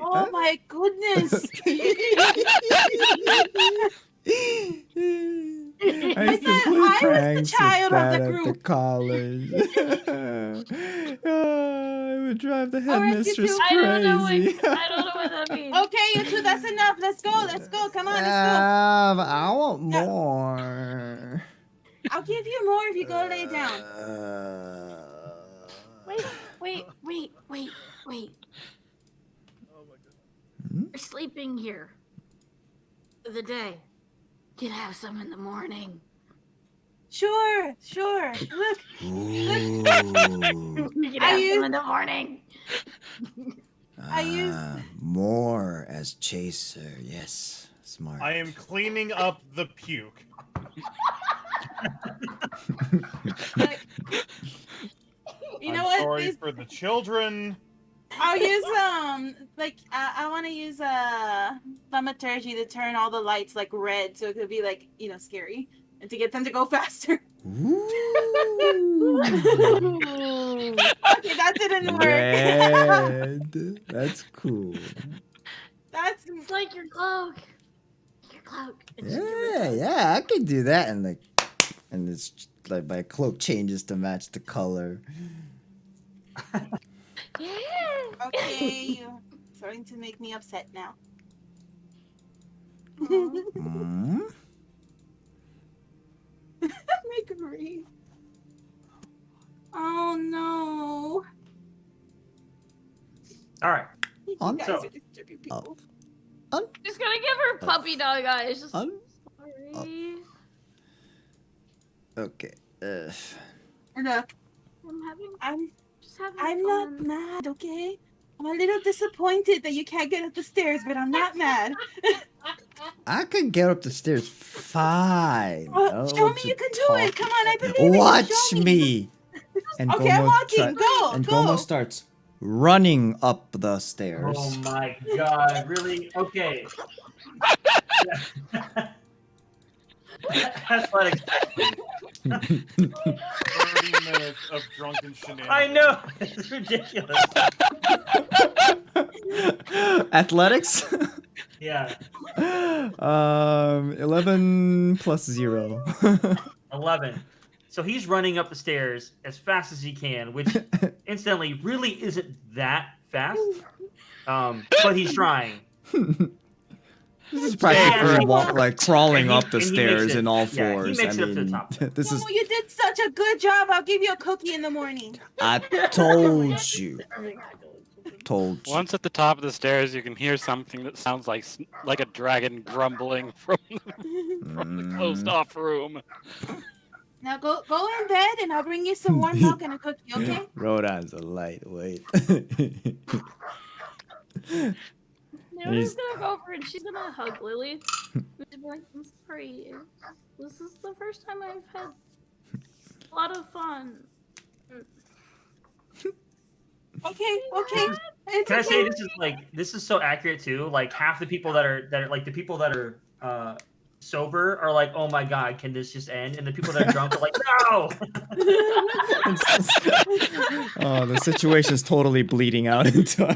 Oh my goodness! I thought I was the child of the at group. college. I would drive the All right, you headmistress two. I don't know crazy. what that means. Okay, you two, that's enough. Let's go. Come on, let's But I want more. go. I'll give you more if you go lay down. Wait. Hmm? You're sleeping here for the day. You can have some in the morning. Sure. Look, You can have some in the morning. I use- more as chaser. Yes, smart. I am cleaning up the puke. You know I'm what? sorry These- for the children. I'll use like I want to use thaumaturgy to turn all the lights like red, so it could be like scary, and to get them to go faster. Ooh. Okay, that didn't work. Red. That's cool. That's It's like your cloak. Your cloak. It's Yeah, yeah, I could do that, and it's like my cloak changes to match the color. Yeah. okay. You're starting to make me upset now. Mm? My grief. Oh no. All right. You On- guys So- are disturbing people. Just gonna give her puppy dog eyes. Just Un- sorry. Okay. Look, I'm just having I'm fun. not mad, okay? I'm a little disappointed that you can't get up the stairs, but I'm not mad. I could get up the stairs fine. I don't know Show what me you're you can do it. Come on, I talking- believe in you. Watch Show me. And Okay, I'm Gomo walking. Go, and go. Gomo starts running up the stairs. Oh my god, really? Okay. Athletics. 30 minutes of drunken shenanigans. I know. It's ridiculous. Athletics? Yeah. 11 plus 0. 11. So he's running up the stairs as fast as he can, which incidentally really isn't that fast. But he's trying. This is practically Yeah. like crawling And he- up the and he makes stairs it- in all yeah, he fours. makes I it up to the mean, top. this is. Oh, you did such a good job. I'll give you a cookie in the morning. I told you. Told you. Once at the top of the stairs, you can hear something that sounds like a dragon grumbling from the closed off room. Now go in bed, and I'll bring you some warm milk and a cookie, okay? Rhoda's a lightweight. Naomi's gonna go over and she's gonna hug Lily. And she'll be like, I'm sorry. This is the first time I've had a lot of fun. Okay. It's Can I okay. say this is so accurate too? Like half the people that are like the people that are sober are like, oh my god, can this just end? And the people that are drunk are like, no. Oh, the situation's totally bleeding out into our.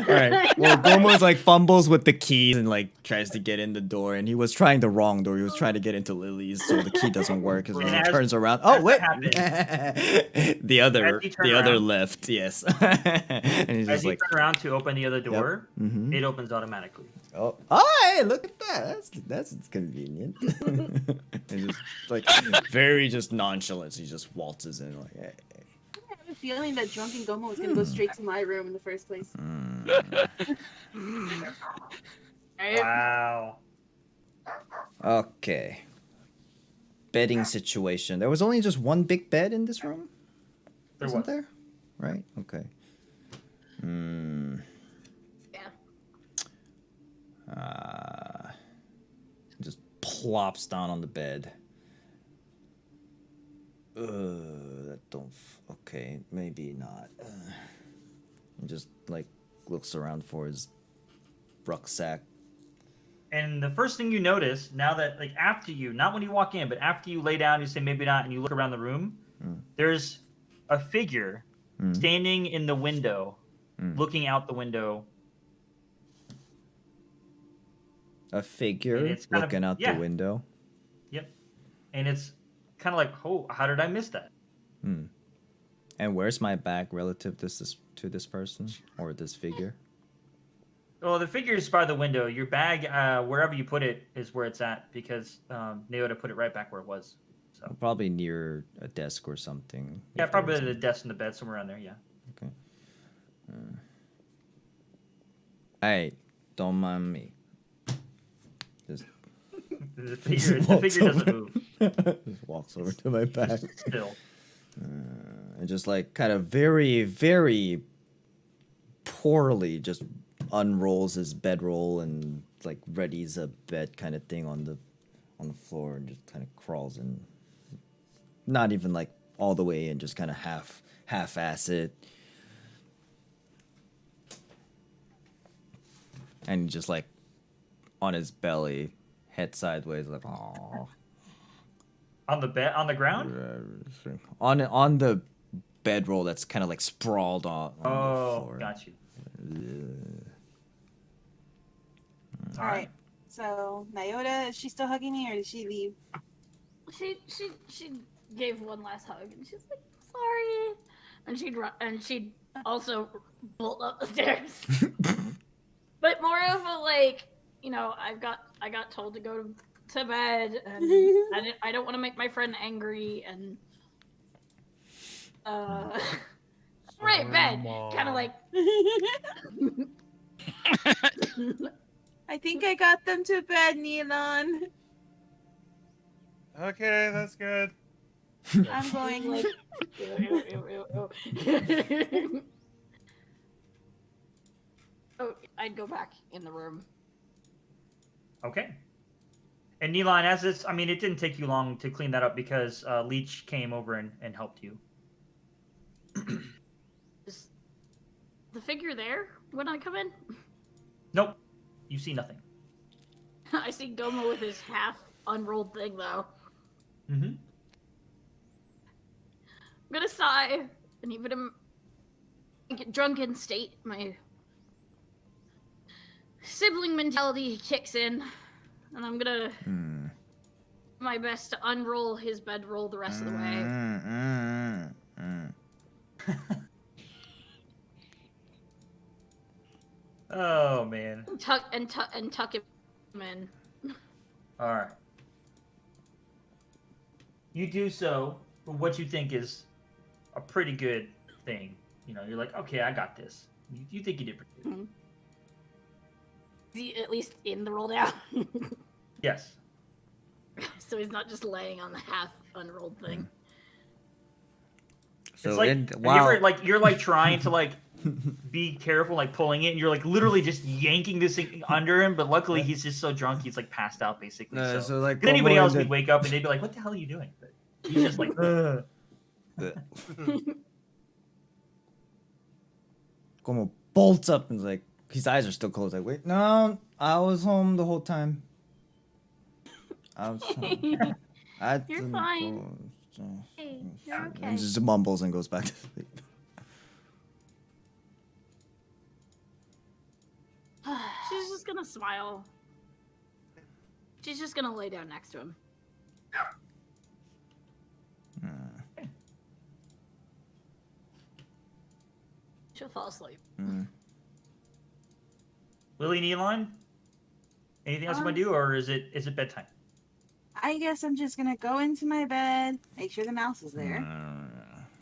All right. Well, Gomo's like fumbles with the keys and like tries to get in the door, and he was trying the wrong door. He was trying to get into Lily's, so the key doesn't work. Because And he as- turns around. Oh as wait, that the other, As he turned the other around- left. Yes, and he's As just you like, turn around to open the other door, mhm. it opens automatically. oh, hey, look at that. That's convenient. And just like very just nonchalant. He just waltzes in like, hey. I have a feeling that drunken Gomo was gonna go straight to my room in the first place. Wow. Okay. Bedding situation. There was only just one big bed in this room? There Wasn't was. there? Right? Okay. Yeah. Just plops down on the bed. That don't. Okay, maybe not. He just like looks around for his rucksack. And the first thing you notice now that like after you, not when you walk in, but after you lay down, you say maybe not, and you look around the room, there's a figure standing in the window, looking out the window. A figure It's kind of- looking out yeah. the window. Yep. And it's kind of like, oh, how did I miss that? And where's my bag relative to this person or this figure? Well, the figure is by the window. Your bag, wherever you put it, is where it's at because Neota put it right back where it was. So Probably near a desk or something. yeah, if there probably was the desk and the bed somewhere around there. Yeah. Okay. Hey, don't mind me. Just The figure doesn't move just walks over to my back. still. And just like kind of very, very poorly just unrolls his bedroll and like readies a bed kind of thing on the floor and just kind of crawls in. Not even like all the way in, just kind of half-ass it. And just like on his belly, head sideways, like oh. On the bed, on the ground. On the bedroll that's kind of like sprawled on the Oh, floor. got you. All right. So Nyota, is she still hugging me, or did she leave? She gave one last hug, and she's like, "Sorry," and she'd also bolt up the stairs. But more of a like, you know, I got told to go to bed, and I don't want to make my friend angry, and right bed, kind of like. I think I got them to bed, Neon. Okay, that's good. I'm going. Like, oh, I'd go back in the room. Okay. And Neelan, as this, I mean, it didn't take you long to clean that up because Leech came over and helped you. Is the figure there when I come in? Nope. You see nothing. I see Goma with his half unrolled thing, though. Mm-hmm. I'm gonna sigh, and even in a drunken state, my sibling mentality kicks in, and I'm gonna do my best to unroll his bedroll the rest of the way. Oh man. Tuck him in. All right. You do so for what you think is a pretty good thing. You know, you're like, okay, I got this. You think you did pretty good. Mm-hmm. Is he at least in the roll down? Yes. So he's not just laying on the half unrolled thing. It's So like, wow. you're like trying to like be careful, like pulling it, and you're like literally just yanking this thing under him. But luckily, he's just so drunk, he's like passed out basically. So like if anybody Como else in would wake up and they'd be like, "What the hell are you doing?" But he's just like, ugh. Como bolts up and is like, his eyes are still closed. Like, wait, no, I was home the whole time. I was home. You're fine. Hey, you're okay. And just mumbles and goes back to sleep. She's just gonna smile. She's just gonna lay down next to him. She'll fall asleep. Lily, Neelan, anything else you want to do, or is it bedtime? I guess I'm just gonna go into my bed, make sure the mouse is there,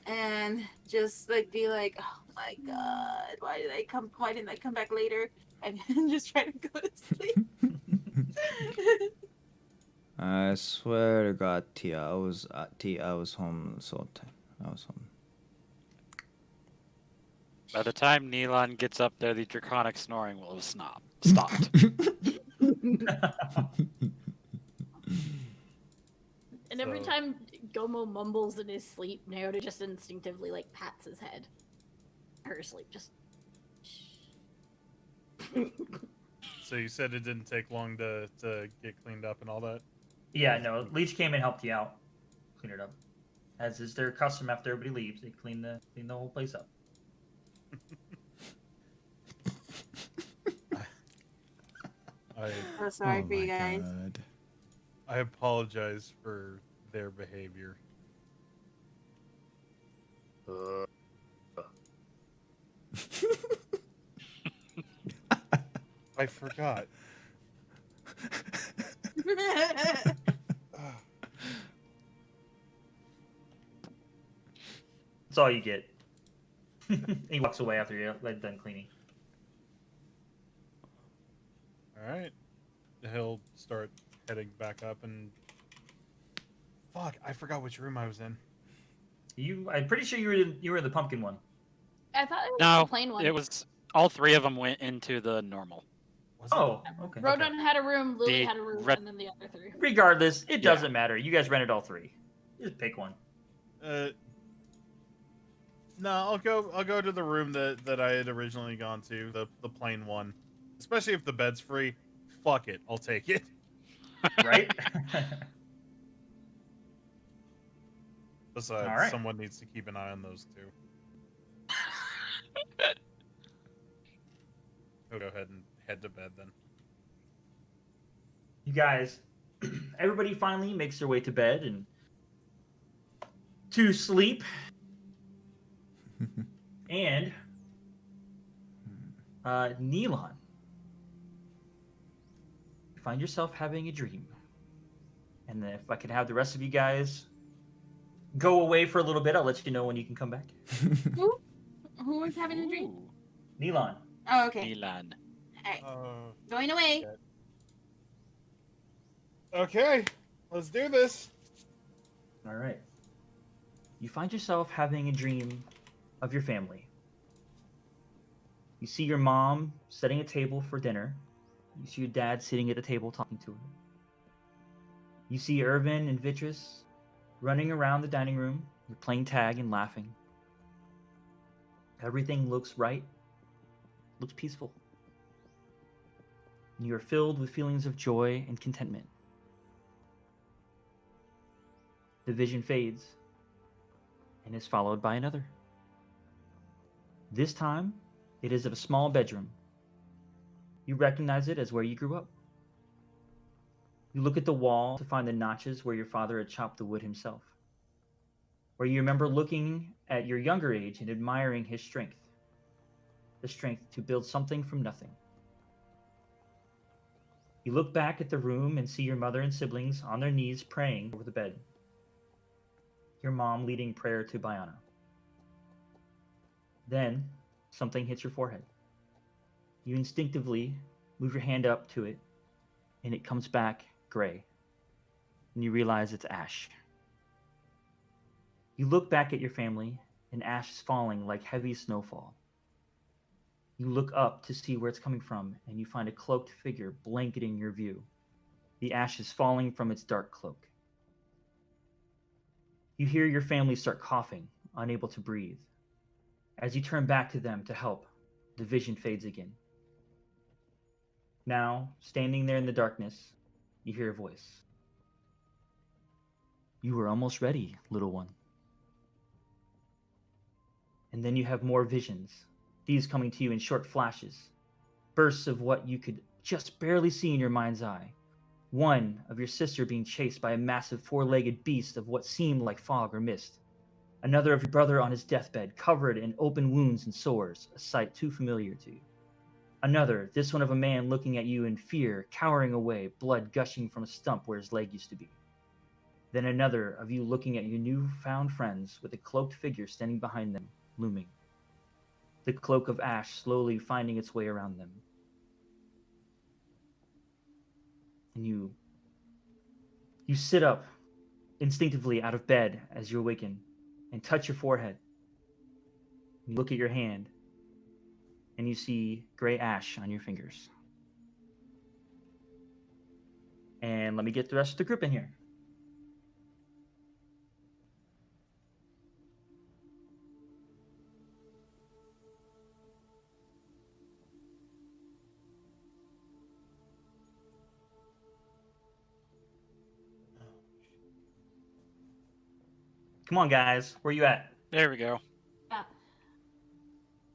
and just like be like, "Oh my god, why didn't I come back later?" And just try to go to sleep. I swear to God, Tia, I was home this whole time. I was home. By the time Neelan gets up there, the draconic snoring will have stopped. And every So- time Gomo mumbles in his sleep, Naoto just instinctively like pats his head. Her sleep, just. So you said it didn't take long to get cleaned up and all that? Yeah, no. Leech came and helped you out, clean it up. As is their custom after everybody leaves, they clean the whole place up. I So sorry for you guys. God. I apologize for their behavior. I forgot. That's all you get. He walks away after you're done cleaning. Alright. He'll start heading back up and... Fuck, I forgot which room I was in. I'm pretty sure you were in the pumpkin one. I thought it was No, the plain one. it was All three of them went into the normal. Was it? Oh, okay. Rodon had a room, Lily The had a room, red- and then the other three. Regardless, it Yeah. doesn't matter. You guys rented all three. Just pick one. No, I'll go to the room that I had originally gone to, the plain one. Especially if the bed's free. Fuck it, I'll take it. Right? Besides, All right. someone needs to keep an eye on those two. I'll go ahead and head to bed then. You guys, everybody finally makes their way to bed and to sleep. And Neelon, you find yourself having a dream. And then if I could have the rest of you guys go away for a little bit, I'll let you know when you can come back. Who was having a dream? Ooh, Oh, Neelon. okay. Milan. Alright. Going away. Okay, let's do this. All right. You find yourself having a dream of your family. You see your mom setting a table for dinner. You see your dad sitting at the table talking to her. You see Irvin and Vitris running around the dining room. They're playing tag and laughing. Everything looks right, looks peaceful. You are filled with feelings of joy and contentment. The vision fades and is followed by another. This time, it is of a small bedroom. You recognize it as where you grew up. You look at the wall to find the notches where your father had chopped the wood himself. Where you remember looking at your younger age and admiring his strength. The strength to build something from nothing. You look back at the room and see your mother and siblings on their knees praying over the bed. Your mom leading prayer to Bayana. Then, something hits your forehead. You instinctively move your hand up to it, and it comes back gray. And you realize it's ash. You look back at your family, and ash is falling like heavy snowfall. You look up to see where it's coming from, and you find a cloaked figure blanketing your view. The ash is falling from its dark cloak. You hear your family start coughing, unable to breathe. As you turn back to them to help, the vision fades again. Now, standing there in the darkness, you hear a voice. You were almost ready, little one. And then you have more visions, these coming to you in short flashes, bursts of what you could just barely see in your mind's eye. One of your sister being chased by a massive four-legged beast of what seemed like fog or mist. Another of your brother on his deathbed, covered in open wounds and sores, a sight too familiar to you. Another, this one of a man looking at you in fear, cowering away, blood gushing from a stump where his leg used to be. Then another of you looking at your newfound friends with a cloaked figure standing behind them, looming. The cloak of ash slowly finding its way around them. And you sit up instinctively out of bed as you awaken and touch your forehead. You look at your hand and you see gray ash on your fingers. And let me get the rest of the group in here. Come on, guys. Where you at? There we go. Yeah.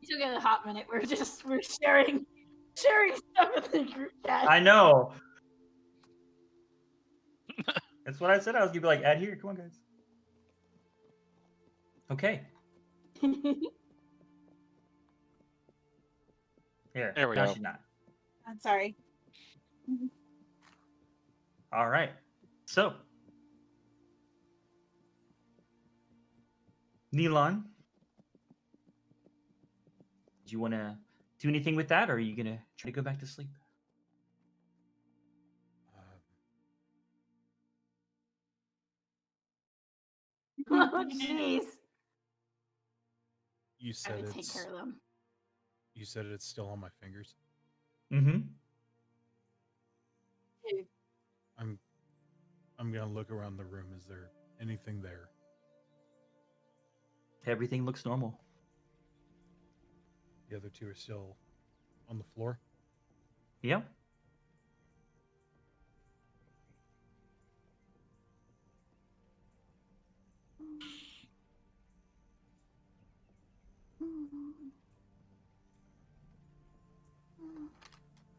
It took a hot minute. We're sharing stuff in the group chat. I know. That's what I said. I was gonna be like, add here. Come on, guys. Okay. Here. There we no, go. She's not. I'm sorry. All right. So, Neelon, do you want to do anything with that, or are you gonna try to go back to sleep? Oh, jeez. You I said would take it's care of them. You said it's still on my fingers. Mm-hmm. I'm gonna look around the room. Is there anything there? Everything looks normal. The other two are still on the floor. Yep.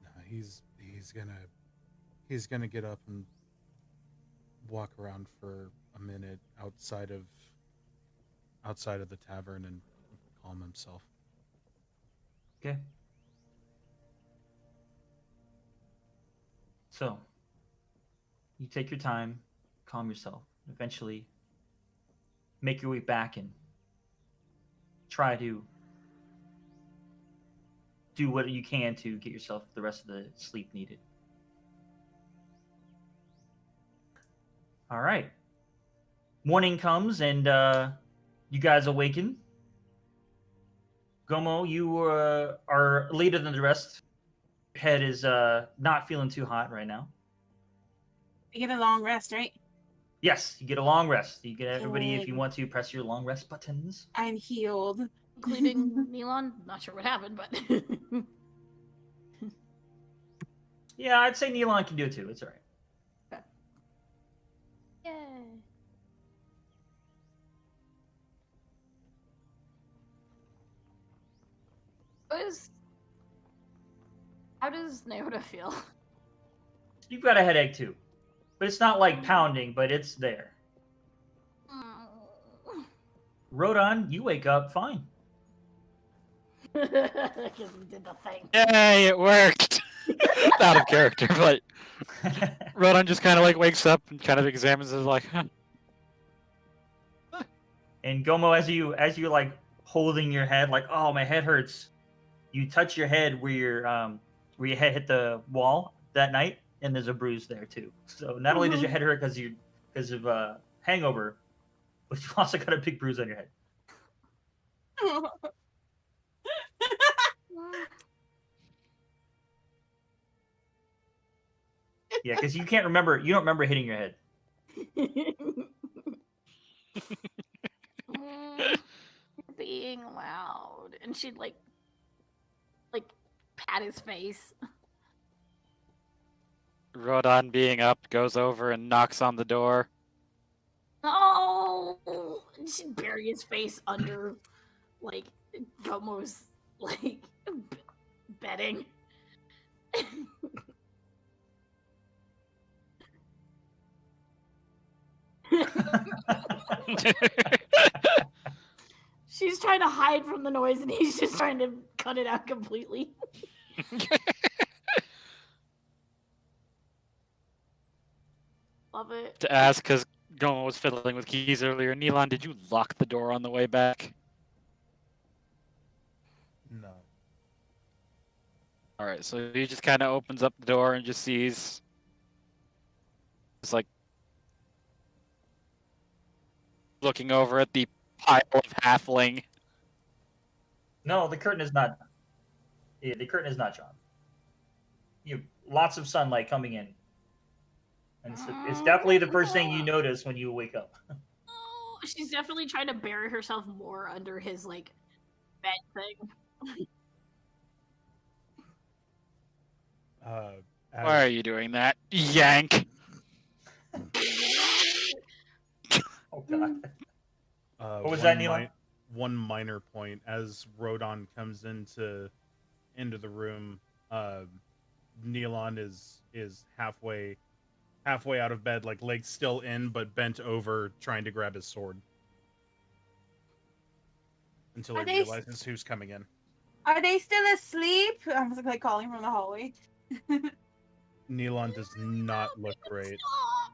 No, he's gonna get up and walk around for a minute outside of the tavern and calm himself. Okay. So, you take your time, calm yourself, eventually make your way back and try to do what you can to get yourself the rest of the sleep needed. All right. Morning comes and you guys awaken. Gomo, you are later than the rest. Your head is not feeling too hot right now. You get a long rest, right? Yes, you get a long rest. You get everybody, if you Good. want to, press your long rest buttons. I'm healed. Including Neilon. Not sure what happened, but Yeah, I'd say Neilon can do it too. It's all right. yay. How does Naoda feel? You've got a headache too, but it's not like pounding, but it's there. Rodon, you wake up fine. Because he did the thing. Yay, it worked! It's out of character, but Rodon just kind of like wakes up and kind of examines it like, huh. And Gomo, as you like holding your head, like, oh, my head hurts. You touch your head where your head hit the wall that night, and there's a bruise there too. So not only does your head hurt because of hangover, but you also got a big bruise on your head. Yeah, because you can't remember. You don't remember hitting your head. Being loud, and she'd like pat his face. Rodon, being up, goes over and knocks on the door. Oh, and she'd bury his face under like Gomo's like bedding. She's trying to hide from the noise, and he's just trying to cut it out completely. Love it. To ask, because Goma was fiddling with keys earlier. Neilon, did you lock the door on the way back? No. Alright, so he just kind of opens up the door and just sees... It's like... looking over at the pile of halfling. No, the curtain is not. Yeah, the curtain is not drawn. You have lots of sunlight coming in, and it's definitely the first thing you notice when you wake up. Oh, she's definitely trying to bury herself more under his like bed thing. Why are you doing that? Yank! Oh god. What was one that, Neilon? One minor point: as Rodon comes into the room, Neilon is halfway out of bed, like legs still in, but bent over, trying to grab his sword until he realizes who's coming in. Are they still asleep? I was like calling from the hallway. Neilon does not look great. Stop!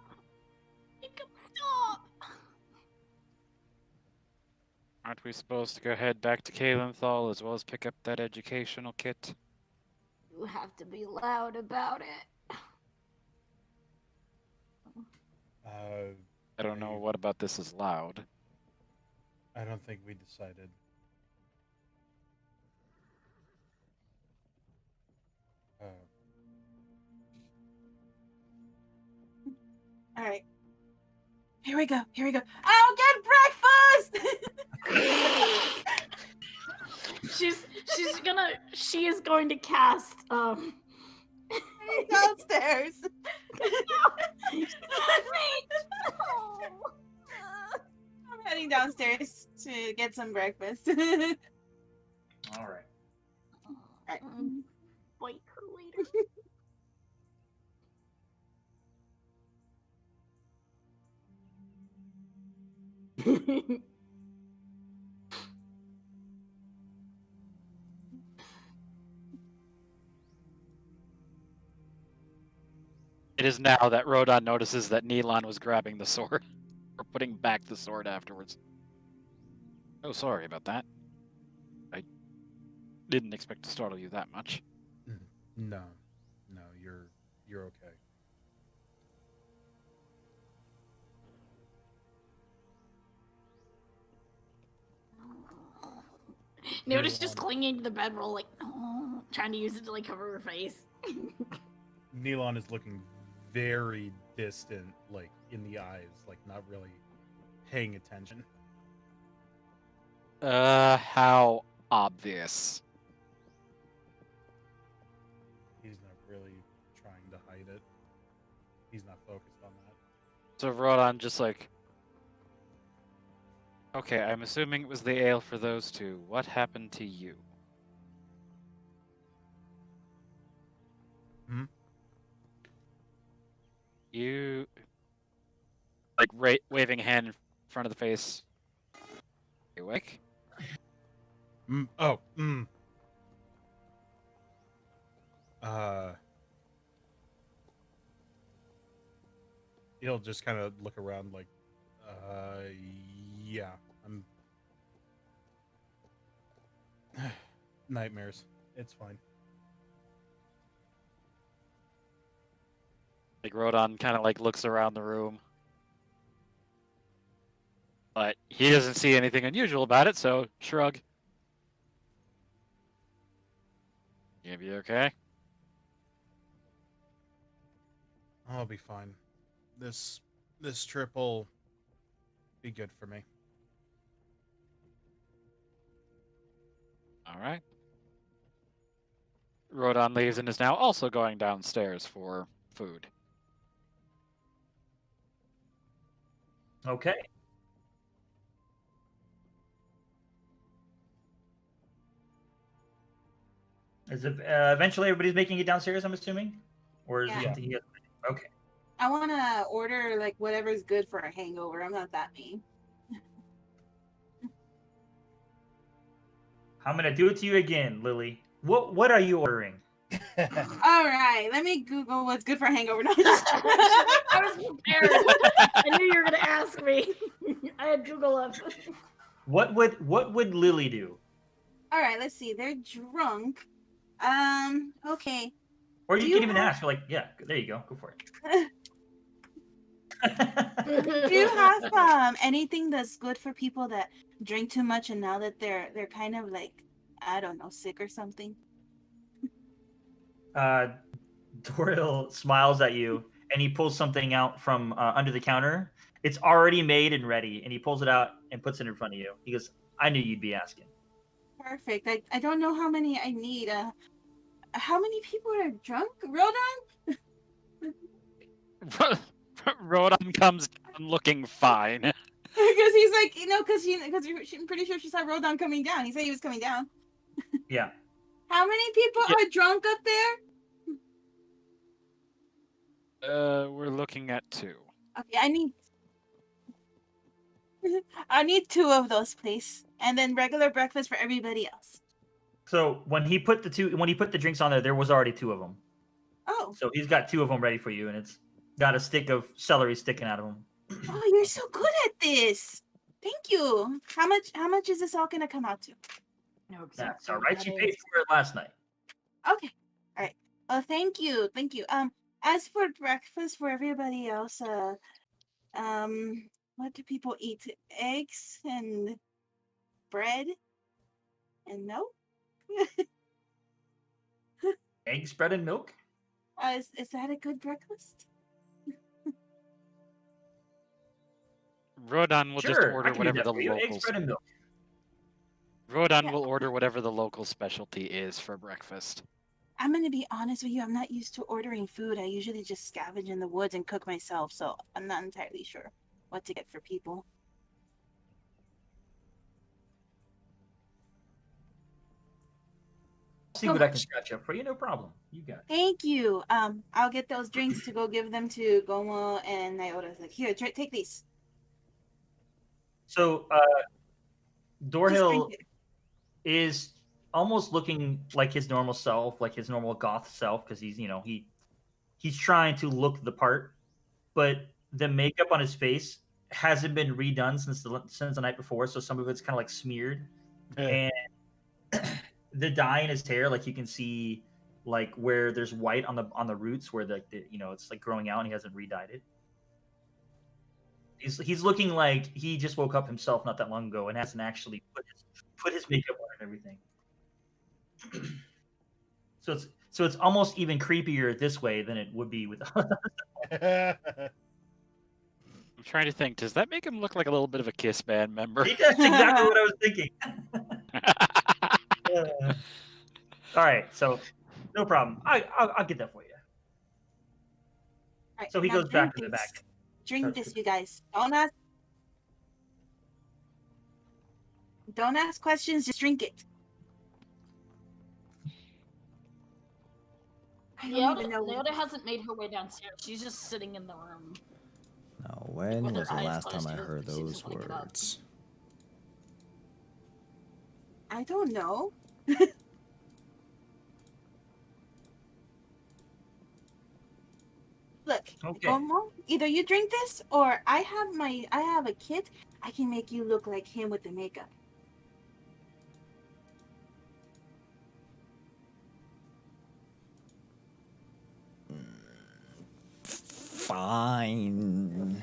Make him stop! Aren't we supposed to go head back to Kalenthal as well as pick up that educational kit? You have to be loud about it. I don't know what about this is loud. I don't think we decided. All right. Here we go. Here we go. I'll get breakfast. She is going to cast Downstairs. I'm heading downstairs to get some breakfast. All right. Alright. Bite her later. It is now that Rodon notices that Neelon was grabbing the sword, or putting back the sword afterwards. Oh, sorry about that. I didn't expect to startle you that much. No, no, you're okay. Notice just clinging to the bedroll, like, oh, trying to use it to like cover her face. Neelon is looking very distant, like in the eyes, like not really paying attention. How obvious? He's not really trying to hide it. He's not focused on that. So Rodon just like, okay, I'm assuming it was the ale for those two. What happened to you? Hmm? You, like, waving a hand in front of the face. You awake? Oh. He'll just kind of look around like, yeah, I'm... Nightmares. It's fine. Like, Rodon kind of, like, looks around the room. But he doesn't see anything unusual about it, so shrug. You gonna be okay? I'll be fine. This trip will be good for me. Alright. Rodon leaves and is now also going downstairs for food. Okay. Is it, eventually everybody's making it downstairs, I'm assuming? Or is Yeah. it okay. I want to order like whatever's good for a hangover. I'm not that mean. I'm gonna do it to you again, Lily. What are you ordering? All right, let me Google what's good for a hangover. No, just... I was prepared. I knew you were gonna ask me. I had Google up. What would Lily do? All right, let's see. They're drunk. Okay. Or Do you you can even have- ask. You're like, yeah, there you go. Go for it. Do you have anything that's good for people that drink too much and now that they're kind of like, I don't know, sick or something? Doril smiles at you and he pulls something out from under the counter. It's already made and ready, and he pulls it out and puts it in front of you. He goes, I knew you'd be asking. Perfect. I don't know how many I need. How many people are drunk? Rodon? Rodon comes down looking fine. Because he's like, because I'm pretty sure she saw Rodon coming down. He said he was coming down. Yeah. How many people are drunk up there? We're looking at 2. Okay, I need 2 of those, please, and then regular breakfast for everybody else. So when he put the drinks on there was already 2 of them. Oh. So he's got 2 of them ready for you, and it's got a stick of celery sticking out of them. Oh, you're so good at this. Thank you. How much is this all gonna come out to? No, That's all right. You paid for it last night. Okay. All right. Oh, thank you. Thank you. As for breakfast for everybody else, what do people eat? Eggs and bread and milk? Eggs, bread, and milk. Is that a good breakfast? Rodon will just Sure, I order can do whatever that the for you. Eggs, locals. bread, and milk. Rodon Yeah. will order whatever the local specialty is for breakfast. I'm gonna be honest with you. I'm not used to ordering food. I usually just scavenge in the woods and cook myself, so I'm not entirely sure what to get for people. See So what I can much. scratch up for you. No problem. You got it. Thank you. I'll get those drinks to go give them to Gomo and Nyota's like, here, take these. So Just drink Dorhill it. is almost looking like his normal self, like his normal goth self, because he's trying to look the part, but the makeup on his face hasn't been redone since the night before, so some of it's kind of like smeared, and the dye in his hair, like you can see, like where there's white on the roots, where the it's like growing out, and he hasn't re-dyed it. He's looking like he just woke up himself not that long ago and hasn't actually put his makeup on and everything. So it's almost even creepier this way than it would be with. I'm trying to think. Does that make him look like a little bit of a Kiss band member? That's exactly what I was thinking. All right, so no problem. I'll get that for you. All right, So he now goes back to drink the back. this. Drink Starts this, with- you guys. Don't ask questions. Just drink it. I don't even know. Leota hasn't made her way downstairs. She's just sitting in the room. Now, when With her was the eyes last time closed, I she heard doesn't those wake up. words? I don't know. Look, Okay. Gomo, either you drink this or I have a kit. I can make you look like him with the makeup. Fine.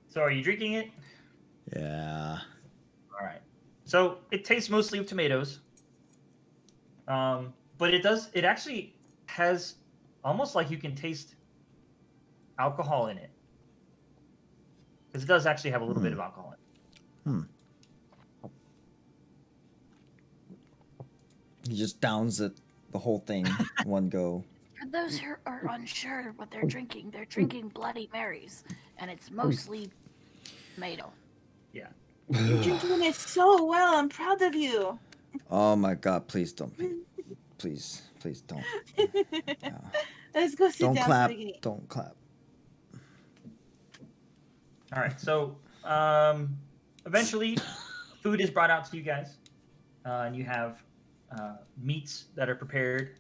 So are you drinking it? Yeah. All right. So it tastes mostly of tomatoes, but it actually has almost like you can taste alcohol in it, because it does actually have a little bit of alcohol in it. He just downs it, the whole thing, one go. For those who are unsure what they're drinking Bloody Marys, and it's mostly tomato. Yeah. You're drinking it so well. I'm proud of you. Oh my god, please don't. Please don't. Yeah. Let's go sit Don't down. clap. So we can eat. Don't clap. All right. So eventually, food is brought out to you guys, and you have meats that are prepared.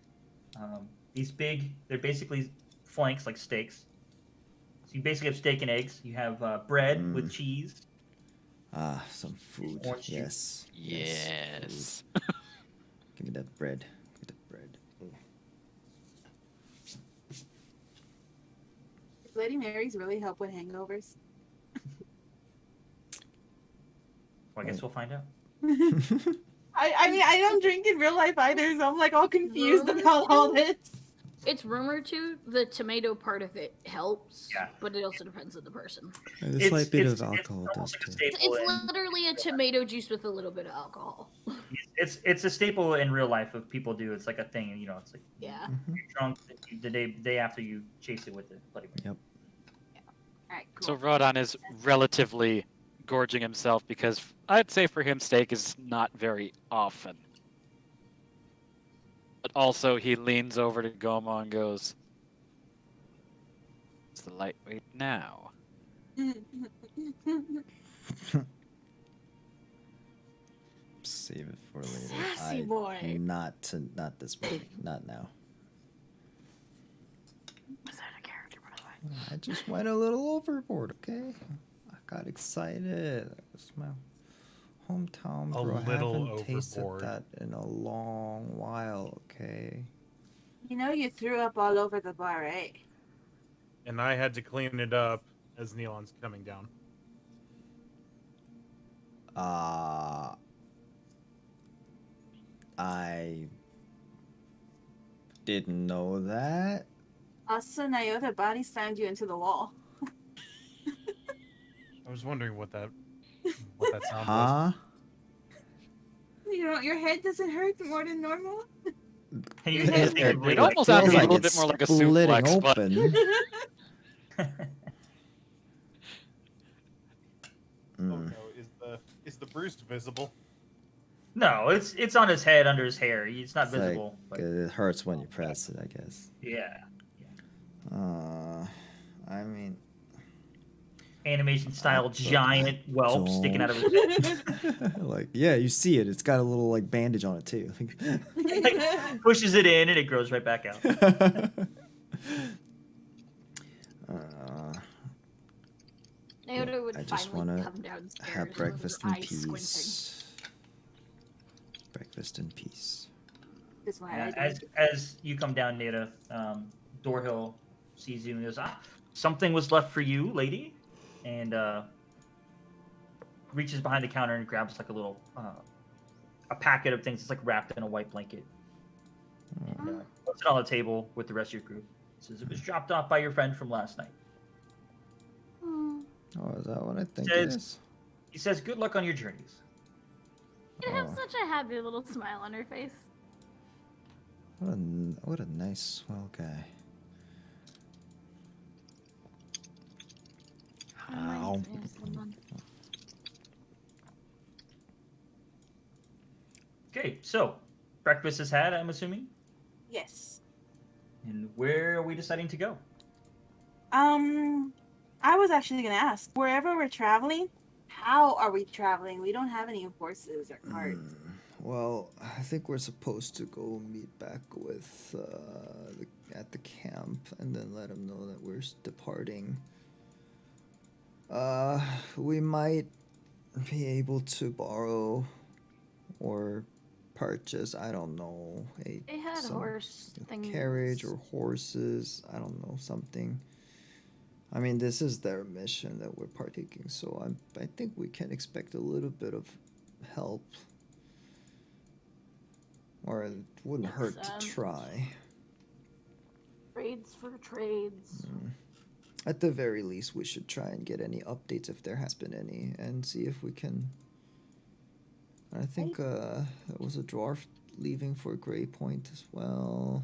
They're basically flanks, like steaks. So you basically have steak and eggs. You have bread with cheese. Ah, some food. Orange Yes. Yes. Food. Give me that bread. Give me that bread. Bloody Marys really help with hangovers. Well, I guess we'll find out. I mean, I don't drink in real life either, so I'm like all confused about all this. It's rumored to. The tomato part of it helps, Yeah. but it also depends on the person. A slight bit of alcohol does almost like a too. staple It's literally a tomato juice with a little bit of alcohol. it's a staple in real life of people do. It's like a thing, and it's like Yeah. you're drunk the day after you chase it with the Bloody Mary. Yep. All right, So cool. Rodon is relatively gorging himself because I'd say for him steak is not very often. But also he leans over to Goma and goes, "It's the lightweight now." Save it for later. Sassy boy. Not this way. Not now. Was that a character, by the way? I just went a little overboard, okay? I got excited. That was my hometown, A bro. I little haven't tasted overboard. that in a long while, okay? You know you threw up all over the bar, right? And I had to clean it up as Neon's coming down. I didn't know that. Also, Nyota body slammed you into the wall. I was wondering what that sound was. Huh? You know, your head doesn't hurt more than normal. And you It- just it think of, It like, almost Feels sounded a like little it's bit more like a splitting suplex, but open. Oh Mm. no, is the bruise visible? No, it's on his head under his hair. It's not It's like, visible. but it hurts when you press it, I guess. yeah, I mean, animation style But giant I whelp sticking out of his head. like, yeah, you see it. It's got a little like bandage on it too. Like, pushes it in and it grows right back out. Naoto would I just finally wanna come downstairs have with her breakfast in eyes squinting. peace. Breakfast in peace. That's why Yeah, I do. as you come down, Nada, Doorhill sees you and goes, something was left for you, lady, and reaches behind the counter and grabs like a little a packet of things. It's like wrapped in a white blanket. And, puts it on the table with the rest of your group. Says it was dropped off by your friend from last night. Hmm. Oh, is that what I think Says- it is? He says, "Good luck on your journeys." You have Oh. such a happy little smile on her face. What a nice, swell guy. How? Reminds me of someone. Okay, so breakfast is had, I'm assuming. Yes. And where are we deciding to go? I was actually gonna ask, wherever we're traveling, how are we traveling? We don't have any horses or carts. Well, I think we're supposed to go meet back with at the camp and then let them know that we're departing. We might be able to borrow or purchase, I don't know, They had some horse things. carriage or horses, I don't know, something. I mean, this is their mission that we're partaking, so I think we can expect a little bit of help. Or it wouldn't Makes hurt to sense. try. Trades for trades. At the very least, we should try and get any updates if there has been any, and see if we can. I think there was a dwarf leaving for Grey Point as well.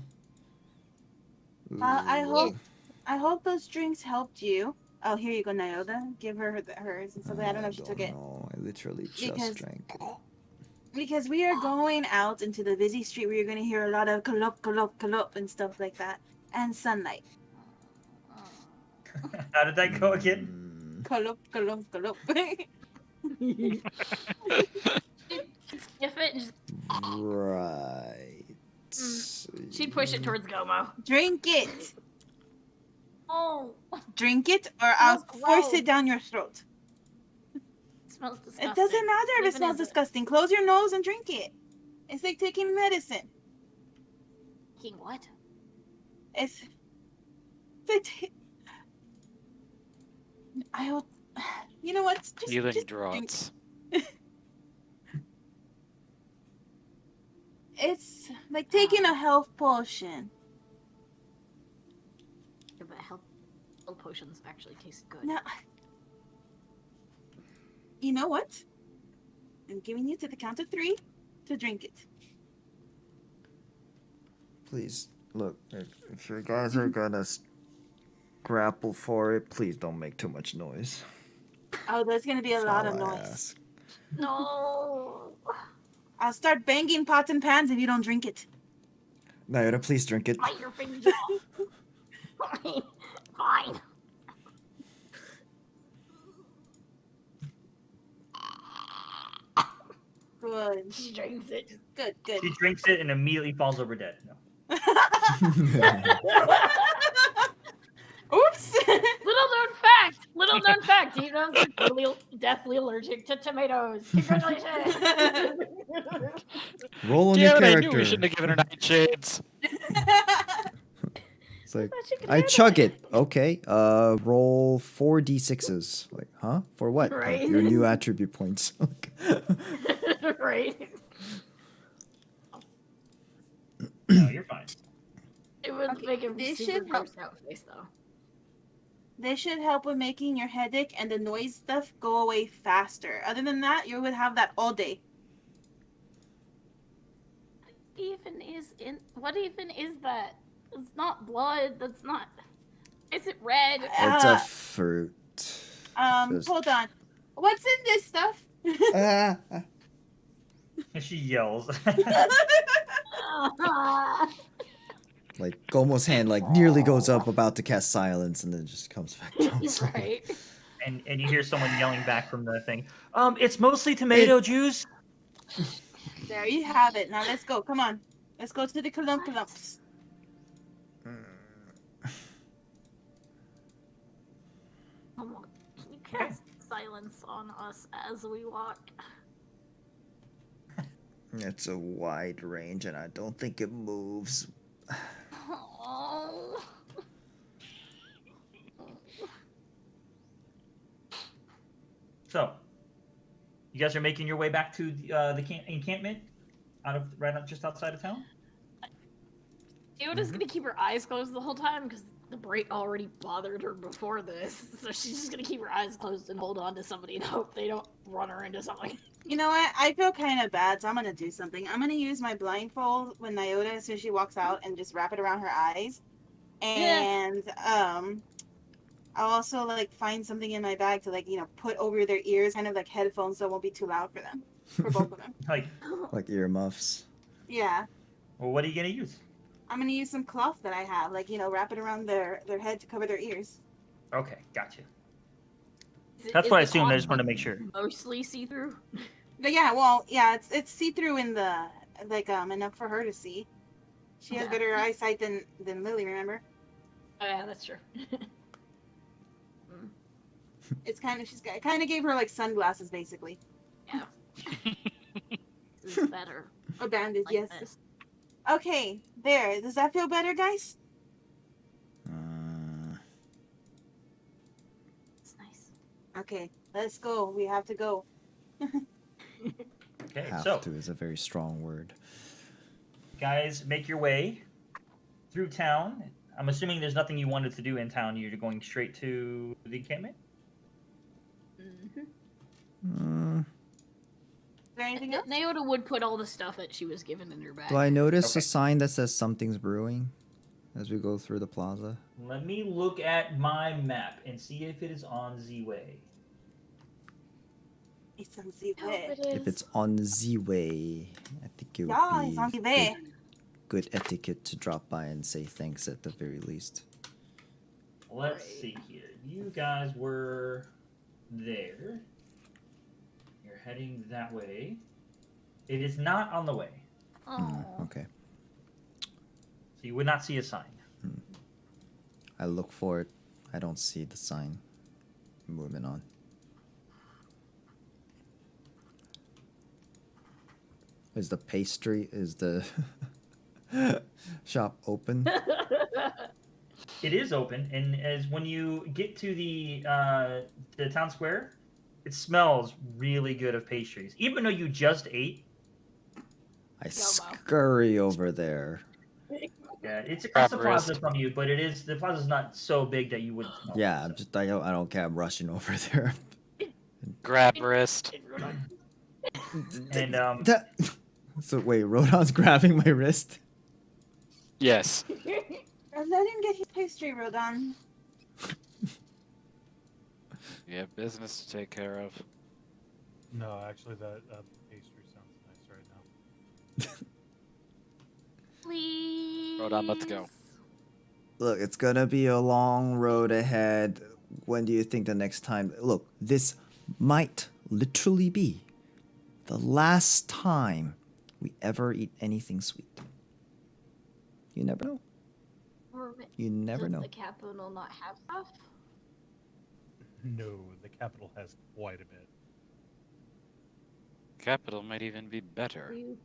I hope those drinks helped you. Oh, here you go, Nyota. Give her hers and something. I don't know if she took it. No, I literally just Because- drank it. Because we are going out into the busy street where you're going to hear a lot of kalop, kalop, kalop and stuff like that. And sunlight. How did that go again? Kalop, kalop, kalop. Sniff it and just Right. she'd push it towards Gomo. Drink it. Oh, Drink it or I'll Smells force gross. it down your throat. it smells disgusting. It doesn't matter if it Even smells as a- disgusting. Close your nose and drink it. It's like taking medicine. King what? It's like I will. You know what? healing just drink. draughts. It's like taking a health potion. Yeah, but health potions actually taste good. No. You know what? I'm giving you to the count of 3 to drink it. Please, look, if you guys are gonna grapple for it, please don't make too much noise. Oh, there's gonna be a That's lot all of I noise. ask. No. I'll start banging pots and pans if you don't drink it. Nyota, please drink it. Bite your fingers off. Fine. Fine. Good. She drinks it. Good, good. She drinks it and immediately falls over dead. No. Oops. Little known fact. He knows he's totally deathly allergic to tomatoes. Congratulations. Roll on Damn your it, I character. knew we shouldn't have given her nightshades. It's like, thought you could I handle chug it. it. Okay. Roll 4d6s. Like, huh? For what? Like, Right. your new attribute points. Right. No, you're fine. would Okay, make a this super should help. grossed out face though. This should help with making your headache and the noise stuff go away faster. Other than that, you would have that all day. What even is that? It's not blood. That's not. Is it red? It's a fruit. Just- Hold on. What's in this stuff? Ah, She yells. like Gomo's hand like nearly goes up, about to cast silence, and then just comes back down. Right. and you hear someone yelling back from the thing. It's mostly tomato juice. There you have it. Now let's go. Come on. Let's go to the Kalumps. Come on. Can you cast silence on us as we walk? It's a wide range, and I don't think it moves. Oh. So, you guys are making your way back to the encampment, just outside of town. Yoda's gonna keep her eyes closed the whole time because the break already bothered her before this, so she's just gonna keep her eyes closed and hold on to somebody and hope they don't run her into something. You know what? I feel kind of bad, so I'm gonna do something. I'm gonna use my blindfold when Nyota, as soon as she walks out, and just wrap it around her eyes. And I'll also like find something in my bag to put over their ears, kind of like headphones, so it won't be too loud for them, for both of them. Like earmuffs. Yeah. Well, what are you gonna use? I'm gonna use some cloth that I have, wrap it around their head to cover their ears. Okay, gotcha. Is That's what I the assumed. I cloth, just wanted to make sure. Mostly see-through. But yeah, well, yeah, it's see-through in the enough for her to see. She has Yeah. better eyesight than Lily. Remember? Oh yeah, that's true. It's kind of gave her like sunglasses basically. Yeah. This is better. A bandage, Like yes. this. Okay, there. Does that feel better, guys? It's nice. Okay, let's go. We have to go. Okay, Have so to is a very strong word. guys, make your way through town. I'm assuming there's nothing you wanted to do in town. You're going straight to the encampment. Mm, Is there anything else? Naota would put all the stuff that she was given in her bag. do I notice Okay. a sign that says something's brewing as we go through the plaza? Let me look at my map and see if it is on Z-Way. It's on I hope Z-Way. it is. If it's on the way, I think it would Yeah, be it's on Z-Way. good etiquette to drop by and say thanks at the very least. Let's Right. see here. You guys were there. You're heading that way. It is not on the way, Hmm, Oh. okay. so you would not see a sign. I look for it. I don't see the sign. Moving on. Is the shop open? It is open, and as when you get to the town square, it smells really good of pastries. Even though you just ate, I scurry over there. yeah, it's Grab across the a plaza wrist. from you, but the plaza's not so big that you wouldn't smell. Yeah, it, so. I don't care. I'm rushing over there. Grab wrist. And So wait, Rodon's grabbing my wrist. Yes. Let him get his pastry, Rodon. We have business to take care of. No, actually, that pastry sounds nice right now. Please. Rodon, let's go. Look, it's gonna be a long road ahead. When do you think the next time? Look, this might literally be the last time we ever eat anything sweet. You never know. You never Does know. the capital not have stuff? No, the capital has quite a bit. Capital might even be better. Are you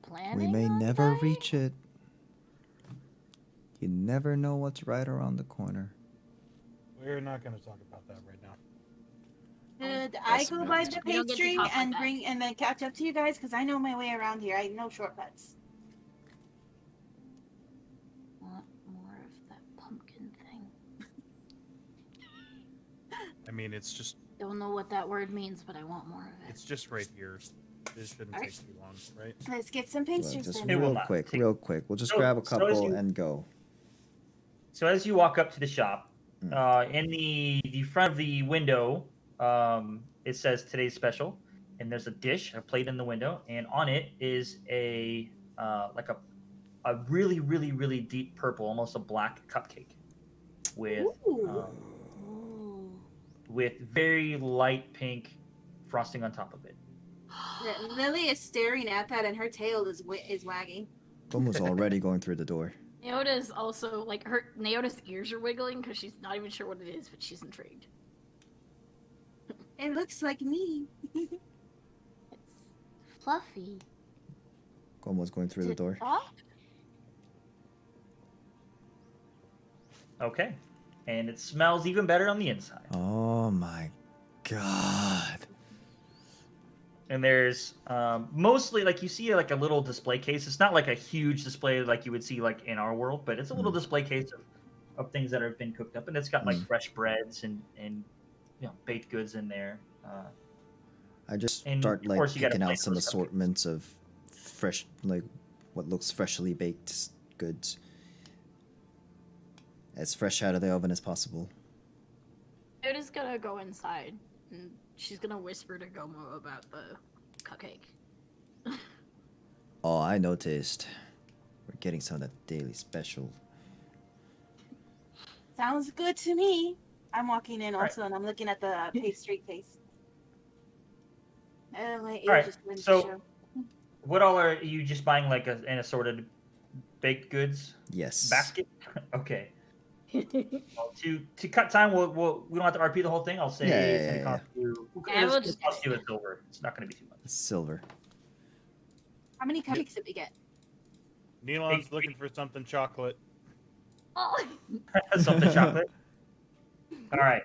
planning? We may on never going? reach it. You never know what's right around the corner. We're not going to talk about that right now. Should I Yes, go ma'am. buy the We don't get to pastry talk like and that. and then catch up to you guys? Because I know my way around here. I know shortcuts. want more of that pumpkin thing. I mean, it's just Don't know what that word means, but I want more of it. it's just right here. This shouldn't Alright. take too long, right? Let's get some Look, pastries just then. It will real not quick, take- real quick. We'll just So- grab a so as couple you- and go. So as you walk up to the shop, Mm. in the front of the window, it says today's special, and there's a dish, a plate in the window, and on it is a like a really really really deep purple, almost a black cupcake with Ooh. with very light pink frosting on top of it. Lily is staring at that, and her tail is wagging. Almost already going through the door. Neoda's also like Neoda's ears are wiggling because she's not even sure what it is, but she's intrigued. It looks like me. It's fluffy. Almost going through the Is it door. soft? Okay, and it smells even better on the inside. Oh my god. And there's mostly like you see like a little display case. It's not like a huge display like you would see like in our world, but it's a little display case of things that have been cooked up, and it's got like fresh breads and you know baked goods in there. I just And start of like course you gotta picking out plate some those cupcakes. assortments of fresh, like what looks freshly baked goods. As fresh out of the oven as possible. Neoda's gonna go inside and she's gonna whisper to Gomo about the cupcake. Oh, I noticed. We're getting some of that daily special. Sounds good to me. I'm walking in Alright. also, and I'm looking at the pastry case. My ear Alright, just went to so- show. What all are you just buying like an assorted baked goods Yes. basket? Okay. Well, to cut time, we don't have to RP the whole thing. I'll say Yeah, it's yeah, gonna yeah, cost you. Yeah, we'll It'll just- cost you a silver. It's not gonna be too much. Silver. How many cupcakes did we get? Neilon's looking for something chocolate. Oh. Something chocolate. All right,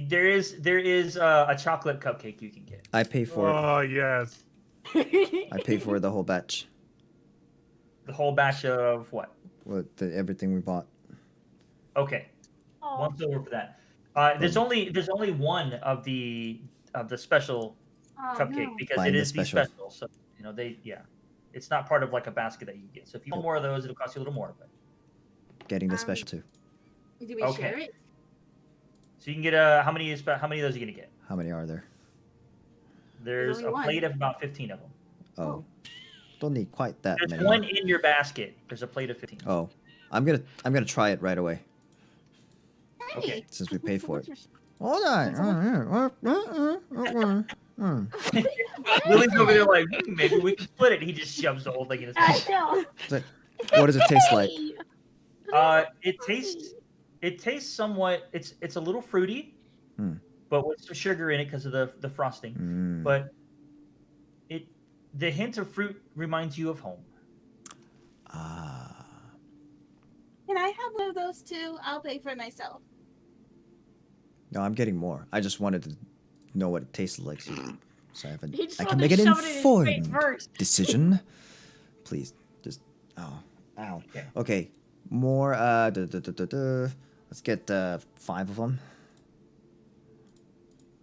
there is a chocolate cupcake you can get. I pay for it. Oh yes. I pay for the whole batch. The whole batch of what? Everything we bought. Okay, Aw. 1 silver for that. There's only one of the special Oh, cupcake no. because Find it the is the special. special. So you know it's not part of like a basket that you get. So if you want more of those, it'll cost you a little more. But Getting the special too. Do we Okay. share it? so you can get how many of those are you gonna get? How many are there? There's only a one. plate of about 15 of them. Oh. Don't need quite that There's many. one in your basket. There's a plate of 15. Oh. I'm gonna try it right away. Okay. Hey. Since we paid for it. Hold on. Lily's over there like, maybe we can split it. He just shoves the whole thing in his I mouth. know. What does it taste like? It tastes somewhat. It's a little fruity, Hmm. but with some sugar in it because of the frosting. Mm. But the hint of fruit reminds you of home. Ah. Can I have one of those too? I'll pay for it myself. No, I'm getting more. I just wanted to know what it tasted like, so I have He just I can wanted make to an shove it in his face informed first. decision. Please, just ow. Yeah. Okay, more. Let's get 5 of them.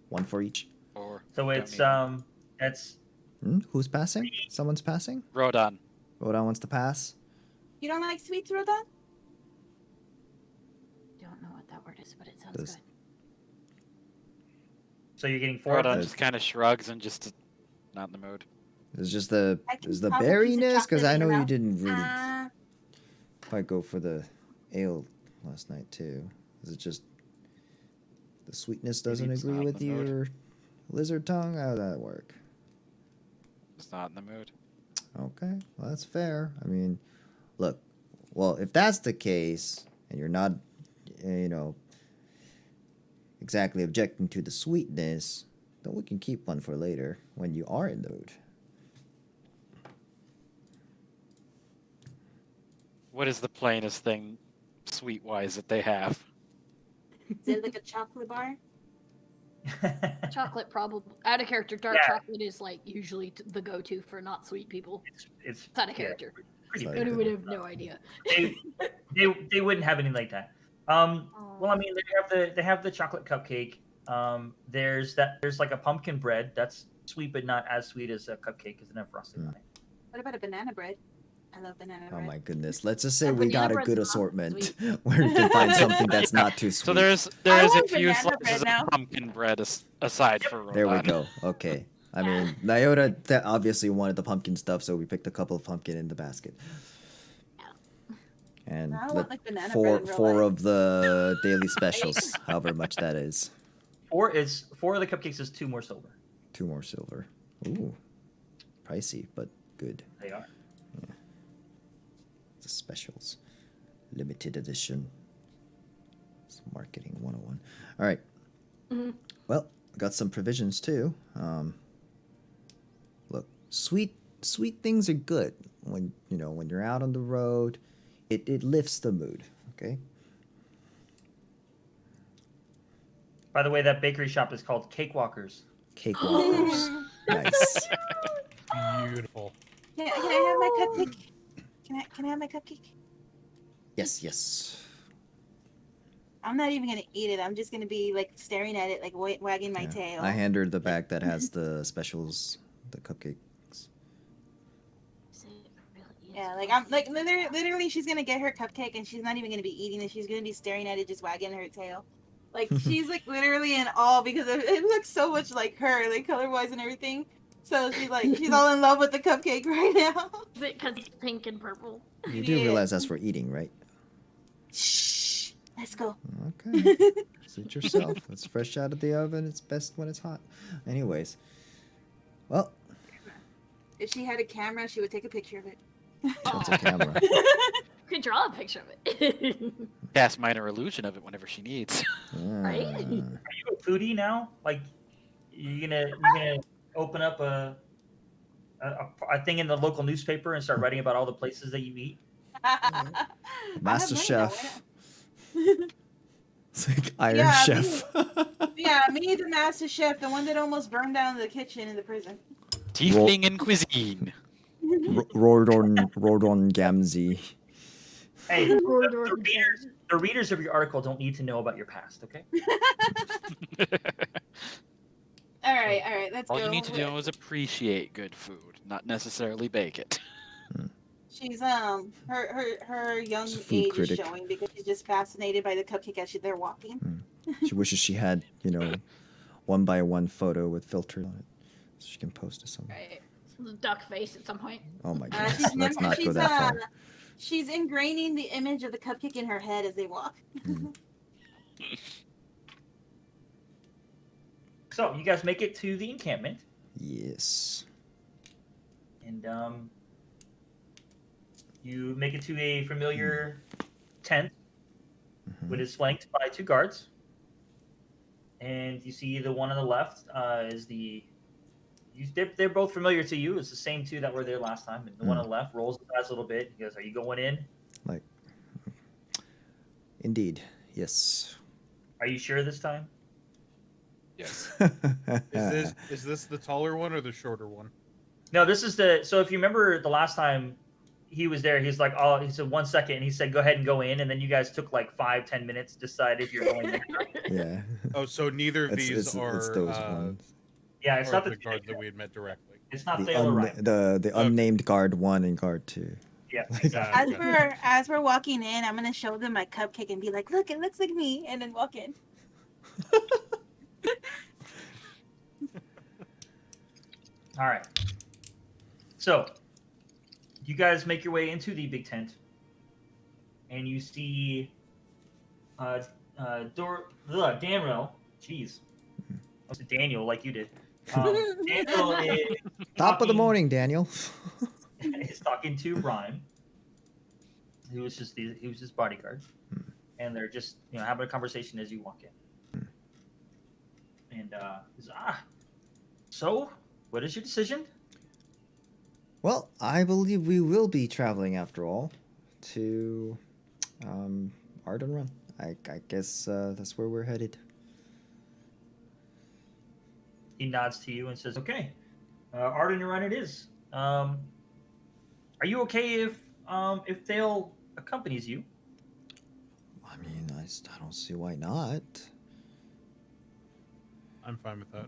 1 for each. Or So don't it's need- that's Who's passing? Someone's passing. Rodon. Rodan wants to pass. You don't like sweets, Rhoda? Don't know what that word is, but it sounds Does- good. so you're getting 4 of Rodon them. just kind of shrugs and just not in the mood. It's just the I can is the pop a piece of berryness because chocolate I in know your you mouth. didn't really Ah, quite go for the ale last night too. Is it just the sweetness doesn't it's agree not with the mood. your lizard tongue? How does that work? Just not in the mood. Okay, well, that's fair. I mean, look, well, if that's the case, and you're not, exactly objecting to the sweetness, then we can keep one for later when you are in the mood. What is the plainest thing, sweet wise, that they have? is it like a chocolate bar? Chocolate, probably out of character. Dark Yeah. chocolate is like usually the go-to for not sweet people. it's It's out of yeah, character. pretty Sorry. big. Godu would have no idea. They wouldn't have anything like that. Well, I mean, they have the chocolate cupcake. There's like a pumpkin bread that's sweet, but not as sweet as a cupcake because it doesn't have frosting on it. What about a banana bread? I love banana Oh bread. my goodness. Let's just say Yeah, we got banana a bread's good not assortment sweet. where you can find something that's Yeah. not too sweet. So there is I a want few banana bread slices now. of pumpkin bread aside for Rodan. There we go. Okay. I mean, Nyota that obviously wanted the pumpkin stuff, so we picked a couple of pumpkin in the basket. And I want, like, banana four bread in real four life. of the daily specials, however much that is. 4 of the cupcakes is 2 more silver. 2 more silver. Ooh. Pricey, but good. They are. The specials. Limited edition. It's marketing 101. All right. Mhm. Well, I got some provisions too. Look, sweet things are good when when you're out on the road. It lifts the mood. Okay. By the way, that bakery shop is called Cakewalkers. Cakewalkers. Nice. Beautiful. Can I have my cupcake? Can I have my cupcake? Yes. I'm not even gonna eat it. I'm just gonna be like staring at it, like wagging my Yeah. tail. I hand her the bag that has the specials, the cupcakes. Yeah, like I'm like literally, she's gonna get her cupcake and she's not even gonna be eating it. She's gonna be staring at it, just wagging her tail. Like she's like literally in awe because it looks so much like her, like color wise and everything. So she's all in love with the cupcake right now. Is it because it's pink and purple? You do Yeah. realize that's for eating, right? Shh, let's go. Okay. Suit yourself. It's fresh out of the oven. It's best when it's hot. Anyways. Well, If she had a camera, she would take a picture of it. that's a camera. You could draw a picture of it. Cast minor illusion of it whenever she needs. Right? Ah. Are you a foodie now? Like, you're gonna open up a thing in the local newspaper and start writing about all the places that you eat? Master Chef. It's like Iron Yeah, Chef. Yeah, me, the master chef, the one that almost burned down the kitchen in the prison. Tiefling in cuisine. Rodon Gamzee. Hey, the readers of your article don't need to know about your past, okay? All right, let's All go. you need to do is appreciate good food, not necessarily bake it. She's her young She's a food age critic. is showing because she's just fascinated by the cupcake as they're walking. She wishes she had, 1-by-1 photo with filters on it, so she can post to someone. Right. Duck face at some point. Oh my She's goodness, let's not go that far. She's ingraining the image of the cupcake in her head as they walk. So you guys make it to the encampment, Yes. and you make it to a familiar tent, which is flanked by 2 guards. And you see the one on the left they're both familiar to you. It's the same 2 that were there last time. And the one on the left rolls his eyes a little bit. He goes, "Are you going in? Indeed, yes. Are you sure this time?" Yes. Is this the taller one or the shorter one? No, this is so if you remember the last time he was there, he said 1 second, and he said, "Go ahead and go in," and then you guys took like 5-10 minutes to decide if you're going in. Yeah. Oh, so neither of these are it's those ones. Yeah, it's not the the guards that we had met directly. It's not The, Thale or Ryan. the unnamed guard 1 and guard 2. Yeah, As exactly. we're walking in, I'm gonna show them my cupcake and be like, "Look, it looks like me," and then walk in. All right. So, you guys make your way into the big tent, and you see Daniel. Jeez, I said Daniel like you did. Daniel is Top of the talking- morning, Daniel. is talking to Rhyme, who was his bodyguard, and they're just having a conversation as you walk in. And he's so what is your decision? Well, I believe we will be traveling after all to Arden Run. I guess that's where we're headed. He nods to you and says, "Okay, Arden Run it is. Are you okay if Thale accompanies you? mean, I don't see why not. I'm fine with that.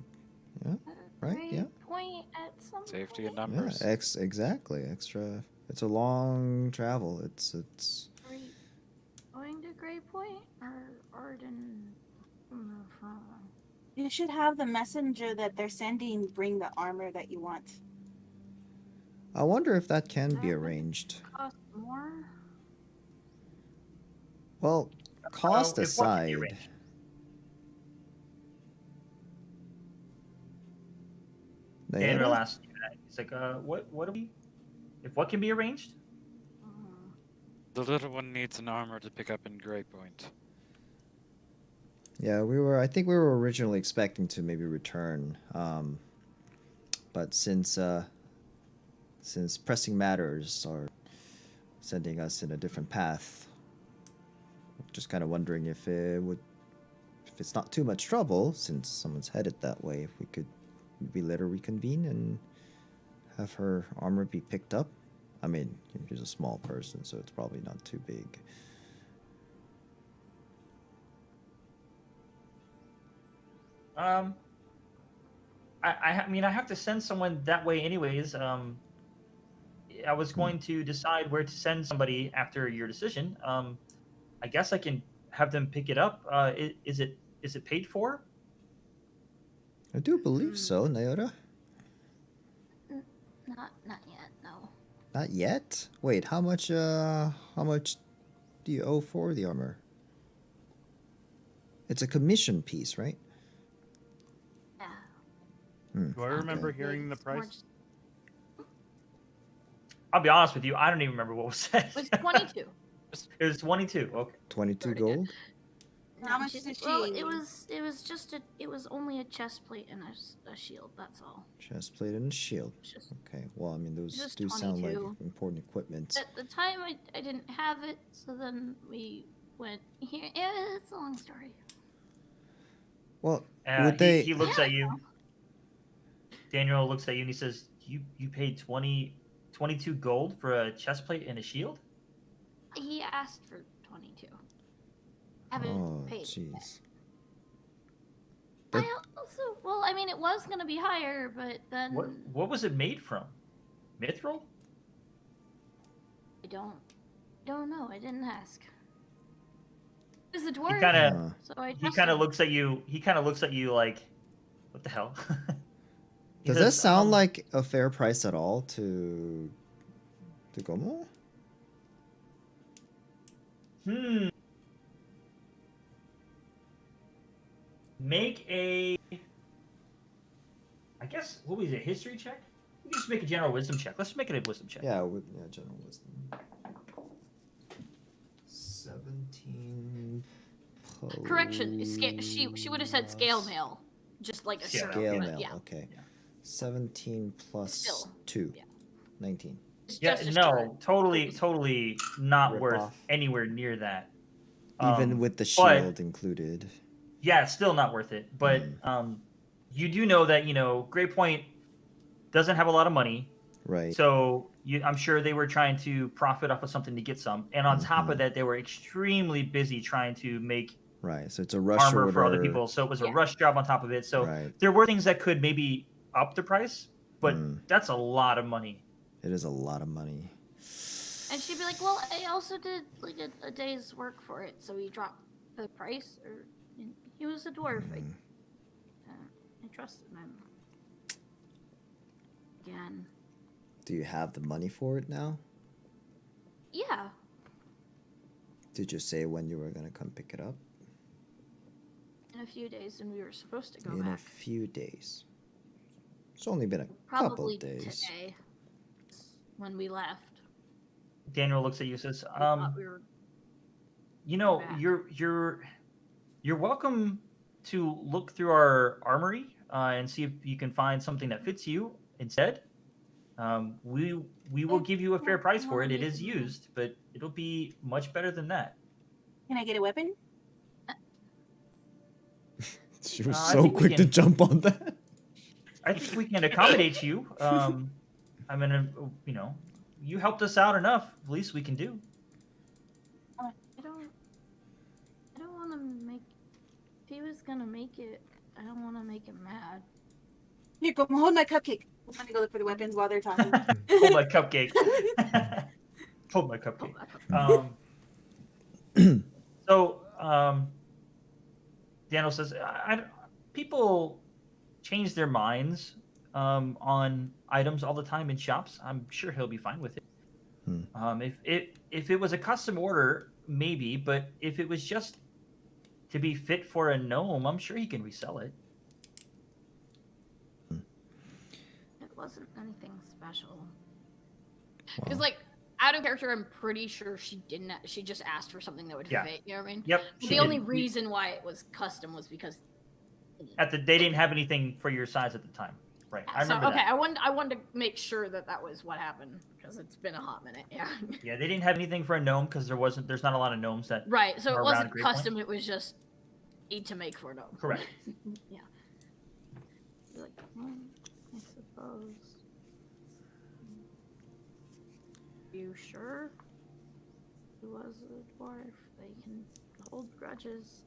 Yeah, right? Great Yeah. point at some Safety in point. Yeah, numbers. exactly. Extra. It's a long travel. It's Are we going to Great Point or Arden? You should have the messenger that they're sending bring the armor that you want. I wonder if that can be That arranged. cost more. Well, cost if what can be aside, arranged? Daniel Naomi? asked you that. He's like, what do we? If what can be arranged? The little one needs an armor to pick up in Grey Point. Yeah, I think we were originally expecting to maybe return, but since pressing matters are sending us in a different path, just kind of wondering if it's not too much trouble, since someone's headed that way, if we could maybe let her reconvene and have her armor be picked up. I mean, she's a small person, so it's probably not too big. I mean, I have to send someone that way anyways. I was going to decide where to send somebody after your decision. I guess I can have them pick it up. Is it paid for? I do believe so, Naota. Not yet. No. Not yet? Wait, how much do you owe for the armor? It's a commission piece, right? Yeah. Do I remember Okay. hearing the It's more price? just- I'll be honest with you. I don't even remember what was said. It was 22. It was 22. Okay. 22 Very good. gold? How much she's is like, well, she? it was only a chest plate and a shield. That's all. Chest plate and a shield. It's just Okay, well, I mean, those Just do sound like 22. important equipment. at the time I didn't have it, so then we went here. It's a long story. Well, would they... He looks Yeah, at you. Daniel looks at you and he says, "You paid 22 gold for a chest plate and a shield?" He asked for 22. Haven't Oh, paid. jeez. I also, well, I mean, it was gonna be higher, but then What was it made from? Mithril? I don't know. I didn't ask. He's a dwarf, kinda- so I He trust kind of him. looks at you. He kind of looks at you like, "What the hell?" He Does says, that sound like a fair price at all to Gomo? Make a. I guess what was it? History check. We can just make a general wisdom check. Let's make it a wisdom check. Yeah, general wisdom. 17 Correction. She would have said scale mail, just like a Scale shirt. Scale but mail, yeah, okay. Yeah. 17 plus Still, 2. yeah. 19. it's Yeah, just a no, shirt. totally not Rip worth off. anywhere near that. Even with the but- shield included. Yeah, it's still not worth it. But you do know that Great Point doesn't have a lot of money, Right. so I'm sure they were trying to profit off of something to get some. And on top of that, they were extremely busy trying to make Right. So it's a rush armor order. for other people. So it was a Yeah. rush job on top of it. So Right. there were things that could maybe up the price, but Mm. that's a lot of money. It is a lot of money. And she'd be like, "Well, I also did like a day's work for it, so he dropped the price." Or he was a dwarf. Mm. I trusted him. Again, Do you have the money for it now? yeah. Did you say when you were going to come pick it up? In a few days, and we were supposed to go In a back. few days. It's only been a Probably couple days. today, when we left. Daniel looks at you and says, We thought we were back. you're welcome to look through our armory and see if you can find something that fits you instead. We will give you a fair price for it. It is used, but it'll be much better than that. Can I get a weapon? She was I so think we quick to can- jump on that. I think we can accommodate you. I mean, you helped us out enough. Least we can do. I don't. gonna make it. I don't want to make him mad. Here, go hold my cupcake. I'm gonna go look for the weapons while they're talking. Hold my cupcake. Hold my cupcake. Daniel says, people change their minds on items all the time in shops. I'm sure he'll be fine with it. If it was a custom order, maybe, but if it was just to be fit for a gnome, I'm sure he can resell it. It wasn't anything special. Because, like, out of character, I'm pretty sure she didn't. She just asked for something that would fit. You know what I mean? Yep. The only reason why it was custom was because they didn't have anything for your size at the time, right? I remember that. I wanted to make sure that was what happened because it's been a hot minute. Yeah. Yeah, they didn't have anything for a gnome because there's not a lot of gnomes that. Right. So are it around wasn't Great custom. Point. It was just need to make for a gnome. Correct. Yeah. Like, I suppose. You sure? He was a dwarf. They can hold grudges.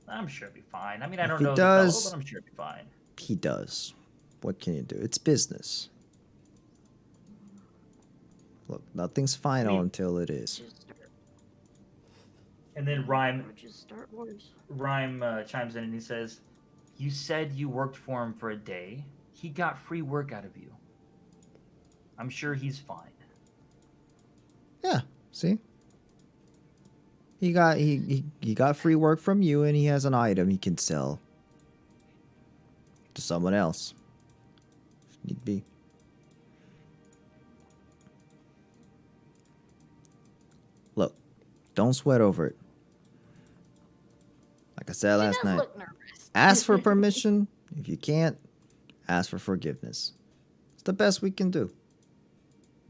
I'm sure it'll be fine. I mean, I don't he know does- the fellow, but I'm sure it'll be fine. He does. What can you do? It's business. Look, nothing's final until it is. And then Rhyme Grudges start wars. chimes in and he says, "You said you worked for him for a day. He got free work out of you. I'm sure he's fine." Yeah, see? He got free work from you and he has an item he can sell to someone else. If need be. Look, don't sweat over it. Like I said last night, Look nervous. ask for permission. If you can't, ask for forgiveness. It's the best we can do.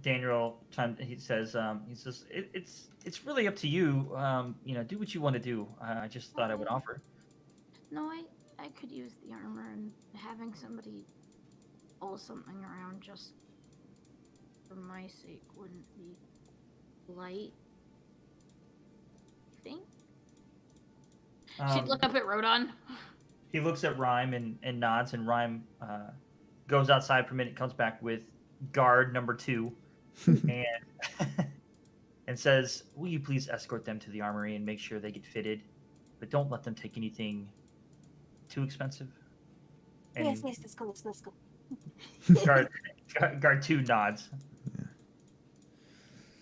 Daniel he says it's really up to you. Do what you want to do. I just thought I would offer. No, I could use the armor, and having somebody pull something around just for my sake wouldn't be light. I think. She'd look up at Rodon. He looks at Rhyme and nods, and Rhyme goes outside for a minute, comes back with guard number 2, and says, "Will you please escort them to the armory and make sure they get fitted, but don't let them take anything too expensive." And Yes, let's go. guard 2 nods.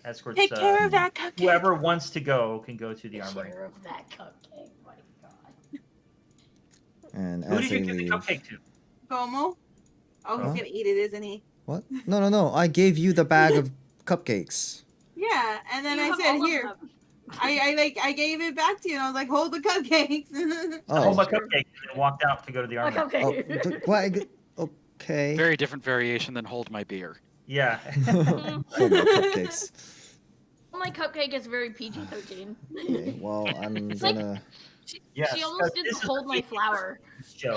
Escorts. Take care of that cupcake. Whoever wants to go can go to the armory. Care of that cupcake. My God. And Who as did they you give the leave, cupcake to? Como? Oh, he's Huh? gonna eat it, isn't he? What? No. I gave you the bag of cupcakes. Yeah, and then You I have said, all of "Here." them. I gave it back to you, and I was like, "Hold the cupcakes." Hold my Oh. cupcake and walked out to go to the My armory. Oh, cupcake. okay. Very different variation than hold my beer. Yeah. Hold my cupcakes. My cupcake is very PG-13. Okay, well, I'm It's like- gonna. Yes, She almost this didn't is hold the my flower. show.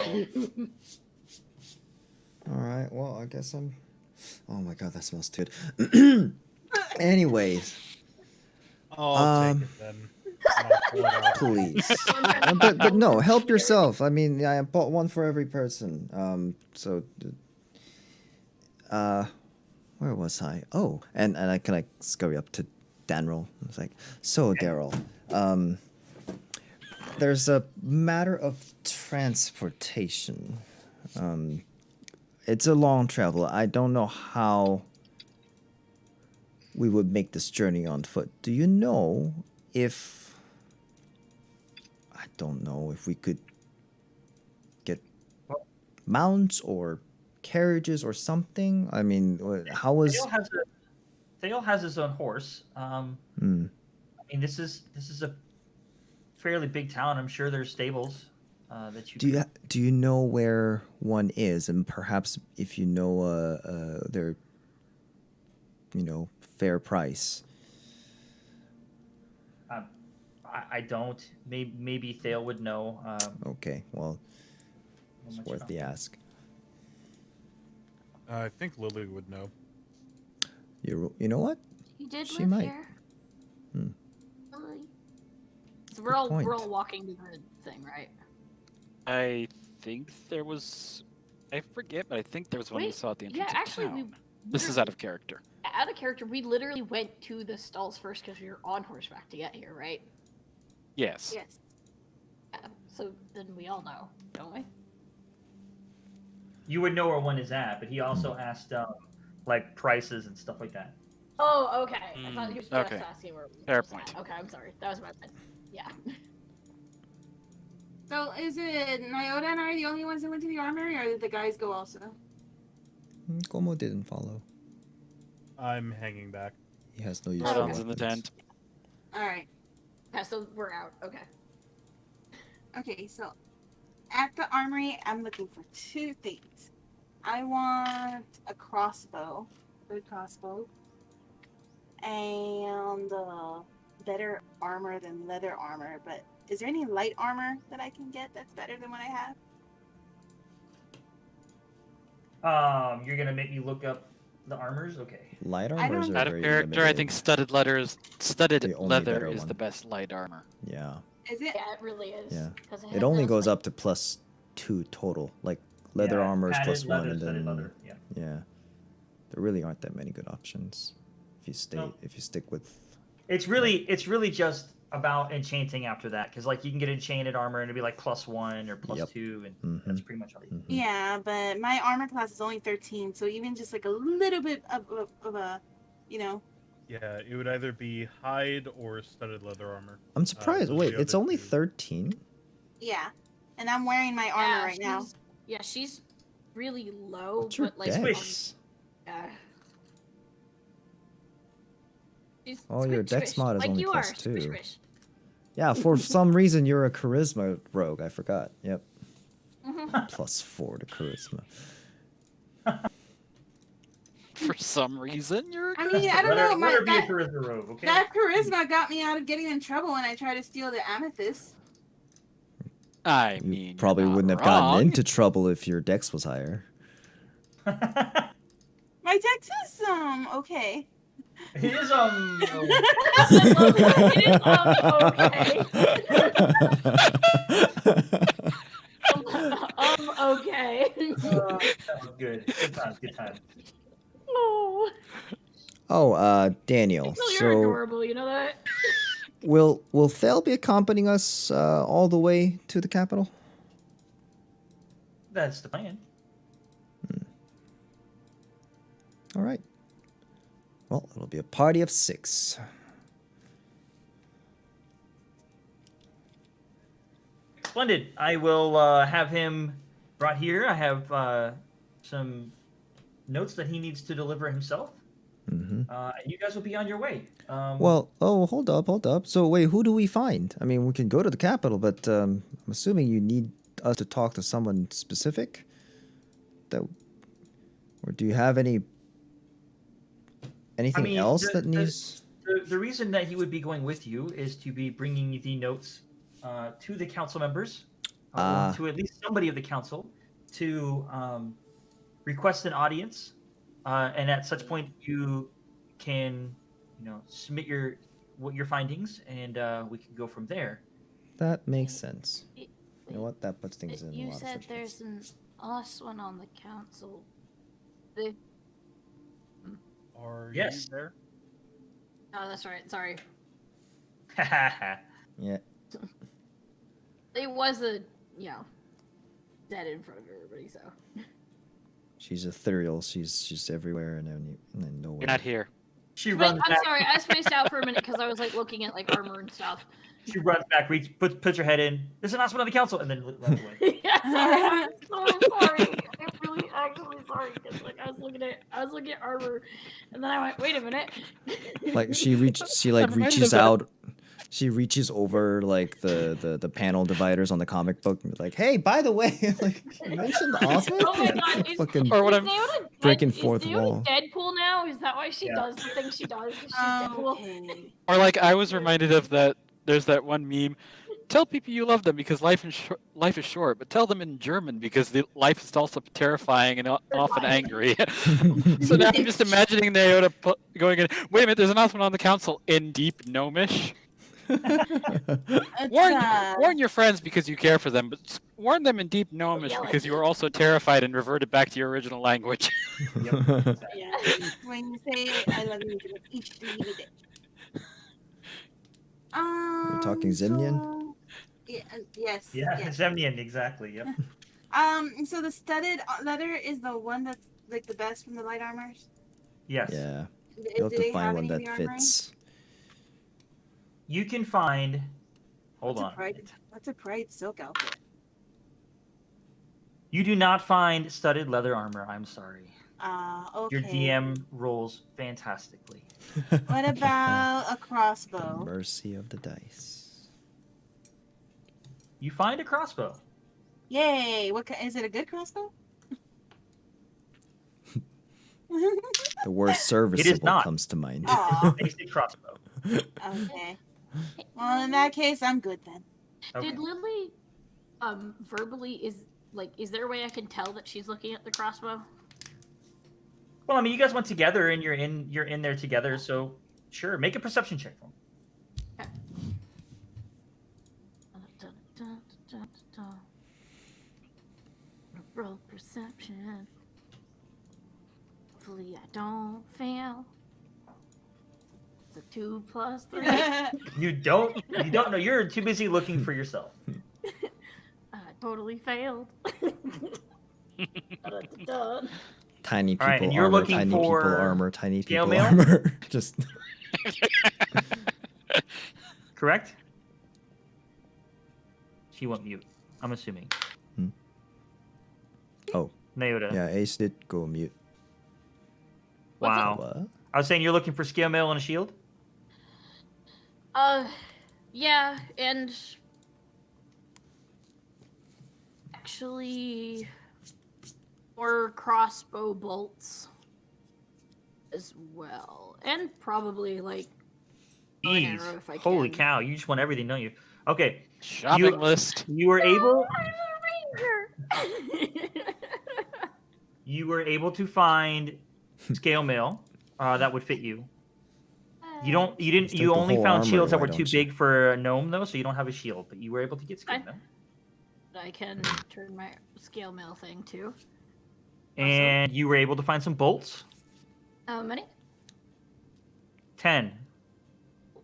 All right. Well, I guess I'm. Oh my god, that smells good. Anyways, I'll take it then. And I'll pull it out. please. But no, help yourself. I mean, I bought one for every person. Where was I? Oh, and I kind of scurry up to Danrel. I was like, "So, Daryl, there's a matter of transportation. It's a long travel. I don't know how we would make this journey on foot. Do you know if... I don't know if we could get mounts or carriages or something? I mean, how was... Thale has his own horse. I mean, this is a fairly big town. I'm sure there's stables that you. Do you know where one is, and perhaps if you know their fair price? I don't. Maybe Thale would know. Okay, well, it's much worth about the ask. I think Lily would know. You know what? You did She live might. here. Hmm. Really? So Good we're all point. walking to the thing, right? I think there was. I forget, but I think there was one we Wait, saw at the yeah, entrance actually, of we town. This is out of character. out of character. We literally went to the stalls first because we were on horseback to get here, right? Yes. Yes. Yeah, so then we all know, don't we? You would know where one is at, but he also asked like prices and stuff like that. Oh, okay. I thought he was just okay. asking where we Fair was point. at. Okay, I'm sorry. That was my bad. Yeah. So is it Nyota and I the only ones that went to the armory, or did the guys go also? Como didn't follow. I'm hanging back. He has no use Oh, for Rodon's in the weapons. tent. All right. Okay, so we're out. Okay. Okay, so at the armory, I'm looking for two things. I want a crossbow, good crossbow, and better armor than leather armor. But is there any light armor that I can get that's better than what I have? You're gonna make me look up the armors? Okay. Light I armors don't- are Out of very character, I limited. think studded The only leather better is one. the best light armor. Yeah. Is it? Yeah, it really is. Yeah. 'Cause It has only those, goes like- up to +2 total. Like leather Yeah, armor is padded +1, leather, and studded then leather. Yeah. yeah, there really aren't that many good options if you stay No. if you stick with. It's really just about enchanting after that, because like you can get enchanted armor and it'd be like +1 or Yep. +2, and that's Mhm. pretty much all you. Mhm. Yeah, but my armor class is only 13, so even just like a little bit of a, you know. Yeah, it would either be hide or studded leather armor. I'm surprised. those are Wait, the it's other only two. 13. Yeah, and I'm wearing my armor Yeah, right now. she's- Yeah, she's really low, What's your but like dex? she's Oh, your squish, dex squish, mod is like only you are, +2. squish, squish. Yeah, for some reason you're a charisma rogue. I forgot. Yep, Mhm. +4 to charisma. For some reason, you're. I mean, I don't Let her, know. let her be a That, charisma rogue, okay? that charisma got me out of getting in trouble when I tried to steal the amethyst. I You mean, probably you're not wouldn't have wrong. gotten into trouble if your dex was higher. My dex is okay. It is Okay. that was good. Good times, good times. Oh, Oh, Daniel. Phil, you're So adorable. You know that. will Thale be accompanying us all the way to the capital? That's the plan. All right. Well, it'll be a party of 6. Splendid. I will have him brought here. I have some notes that he needs to deliver himself. Mm-hmm. And you guys will be on your way. Well, hold up. So wait, who do we find? I mean, we can go to the capital, but I'm assuming you need us to talk to someone specific. Or do you have anything else that needs? The reason that he would be going with you is to be bringing the notes to the council members, or to at least somebody of the council, to request an audience, and at such point you can, submit your findings, and we can go from there. That makes sense. Wait, You know what? That puts things in a You lot said of there's an S1 on the council. Are Yes. you there? Oh, that's right. Sorry. Yeah. It was dead in front of everybody. So. She's ethereal. She's everywhere and nowhere. You're not here. She Wait, runs I'm back. sorry. I spaced out for a minute because I was looking at armor and stuff. She runs back, puts her head in. There's an announcement on the council, and then runs away. Yeah, sorry. I'm so sorry. I'm really actually sorry because I was looking at armor, and then I went, wait a minute. Like she I'm reminded reaches of that. out. She reaches over the panel dividers on the comic book and be like, hey, by the way, like you mentioned the Osmond? Oh my god! Fucking Or what is I'm- Naomi breaking is fourth Naomi wall. Deadpool now? Is that why she Yeah. does the things she does? 'Cause she's Deadpool. Okay. Or I was reminded of that. There's that one meme. Tell people you love them because life is short, but tell them in German because life is also terrifying and often angry. So now I'm just imagining Naota going in. Wait a minute, there's an announcement on the council in deep gnomish. It's, Warn your friends because you care for them, but warned them in deep gnomish Yeah, because like- you were also terrified and reverted back to your original language. Yep. Yeah. When you say I love you, you each leave it. We're talking Zimnian? So, yeah, yes. Yeah, Yes. Zemnian, exactly. Yep. So the studded leather is the one that's like the best from the light armors. Yes. Yeah. Do You'll have to they find have one any of that the armory? fits. You can find. Hold on. What's a pride silk outfit? You do not find studded leather armor. I'm sorry. Okay. Your DM rolls fantastically. What about a crossbow? Mercy of the dice. You find a crossbow. Yay! Is it a good crossbow? The word serviceable not. comes to mind. Aw. Basic crossbow. Okay. Well, in that case, I'm good then. Okay. Did Lily, verbally is there a way I can tell that she's looking at the crossbow? Well, I mean, you guys went together, and you're in there together. So, sure, make a perception check for me. Roll perception. Hopefully I don't fail. It's a 2 plus 3. You don't know. You're too busy looking for yourself. I totally failed. Tiny people right, and you're armor, looking tiny people for armor, tiny scale people mail? armor. Just Correct? She went mute. I'm assuming. oh Nayoda. yeah, Ace did go mute. Wow. What? I was saying you're looking for scale mail and a shield. Yeah, and actually, or crossbow bolts as well, and probably like bow and Jeez. arrow if I Holy can. cow! You just want everything, don't you? Okay. Shopping list. You were able. I'm a ranger. You were able to find scale mail that would fit you. You didn't. Just take You the only whole found armor, shields that why were too don't you? big for a gnome, though, so you don't have a shield. But you were able to get scale Okay. mail, I can turn my scale mail thing too. and you were able to find some bolts. How many? 10,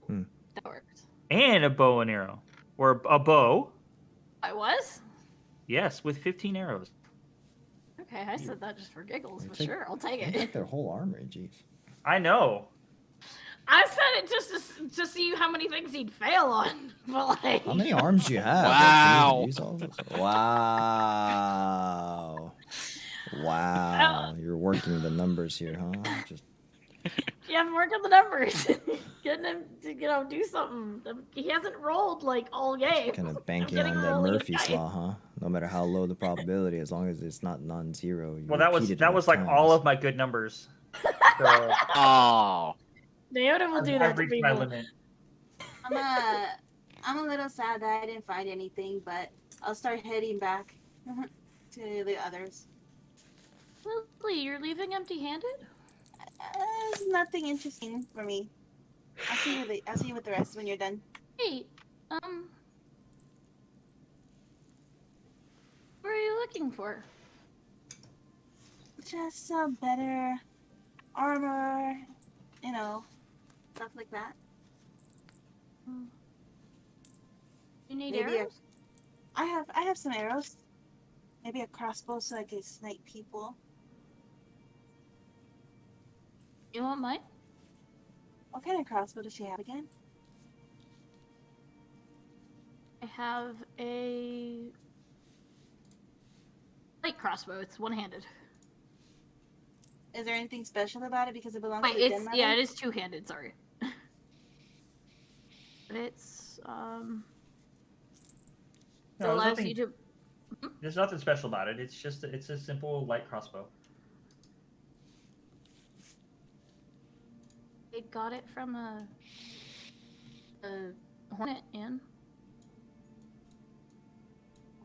That works. and a bow and arrow, or a bow. I was? Yes, with 15 arrows. Okay, I said that just for giggles, but Take- sure, I'll take Take it. their whole armory, jeez. I know. I said it just to see how many things he'd fail on. But like, How many arms do you have? Wow. Like, do you use all of those? Wow. Wow. You're working the numbers here, huh? Just you have to work on the numbers. Getting him to do something. He hasn't rolled like all game. kind of banking getting on that rolling Murphy's dice. law, huh? No matter how low the probability, as long as it's not non-zero. You Well, that was repeat it that enough was like all times. of my good numbers. So Oh. Nayoda will do that I've to reached my people. limit. I'm a little sad that I didn't find anything, but I'll start heading back to the others. Lily, you're leaving empty-handed? There's nothing interesting for me. I'll see you with the rest when you're done. Hey, what are you looking for? Just some better armor, stuff like that. You need Maybe arrows? I have some arrows. Maybe a crossbow so I can snipe people. You want mine? What kind of crossbow does she have again? I have a light crossbow. It's one-handed. Is there anything special about it because it belongs Wait, to the it's den mother? yeah, it is two-handed. Sorry, but it's No, it allows there's, you to. there's nothing special about it. It's a simple light crossbow. I got it from a hornet inn.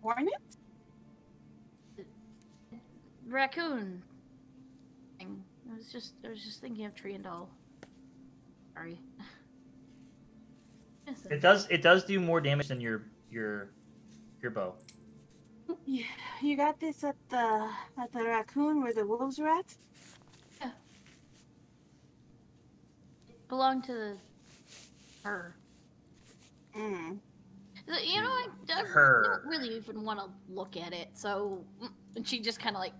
Hornet? Raccoon thing. I was just thinking of Triandol. Sorry. Yes, It does do more damage than your bow. You got this at the raccoon where the wolves were at? Belonged to her. Mm. You know, I don't Her. really even want to look at it. So, and she just kind of like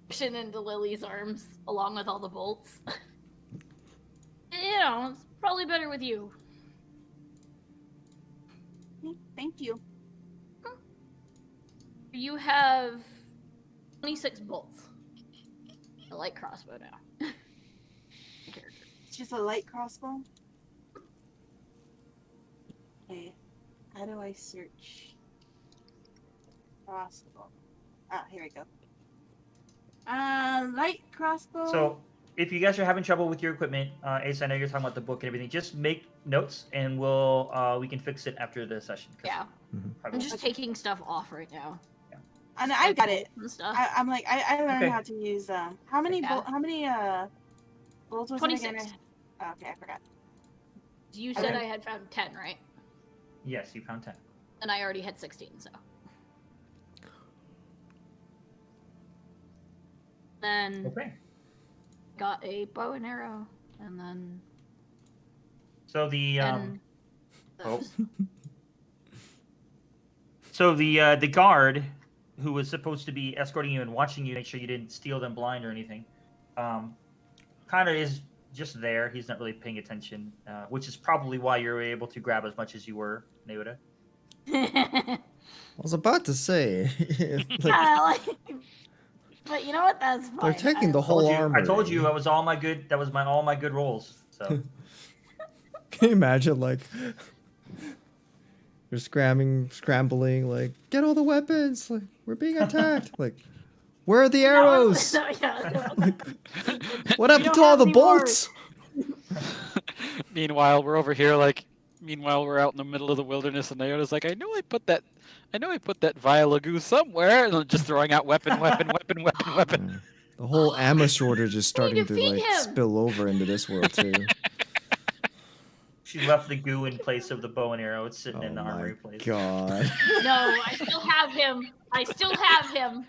pushing into Lily's arms along with all the bolts. You know, it's probably better with you. Thank you. You have 26 bolts. A light crossbow now. It's just a light crossbow. Okay. How do I search crossbow? Ah, here we go. Light crossbow. So if you guys are having trouble with your equipment, Ace, I know you're talking about the book and everything. Just make notes, and we can fix it after the session. 'cause Yeah. probably I'm just taking stuff off right now. And I got it. And stuff. I'm like I learned Okay. how to use how many Yeah. bolts was 26. it again? Oh, okay, I forgot. You said Okay. I had found 10, right? Yes, you found 10. And I already had 16, so. Then Okay. got a bow and arrow, and then. So the and oh. those. So the guard who was supposed to be escorting you and watching you, make sure you didn't steal them blind or anything, kind of is just there. He's not really paying attention, which is probably why you were able to grab as much as you were, Neuda. I was about to say, like, Yeah, like, but you know what? That's fine. they're taking the I told whole you, armor. I told you I was all my good. That was all my good rolls. So Can you imagine, like, you're scrambling, like, get all the weapons, like, we're being attacked, like, where are the arrows? No, yeah, no. What happened don't to all have the any more. bolts? Meanwhile, we're over here like. Meanwhile, we're out in the middle of the wilderness, and Iona's like, I know I put that vial of goo somewhere, and just throwing out weapon. Yeah. The whole ammo shortage is starting to, defeat like, him. spill over into this world, too. she left the goo in place of the bow and arrow. It's sitting in the Oh my armory place. god. No, I still have him.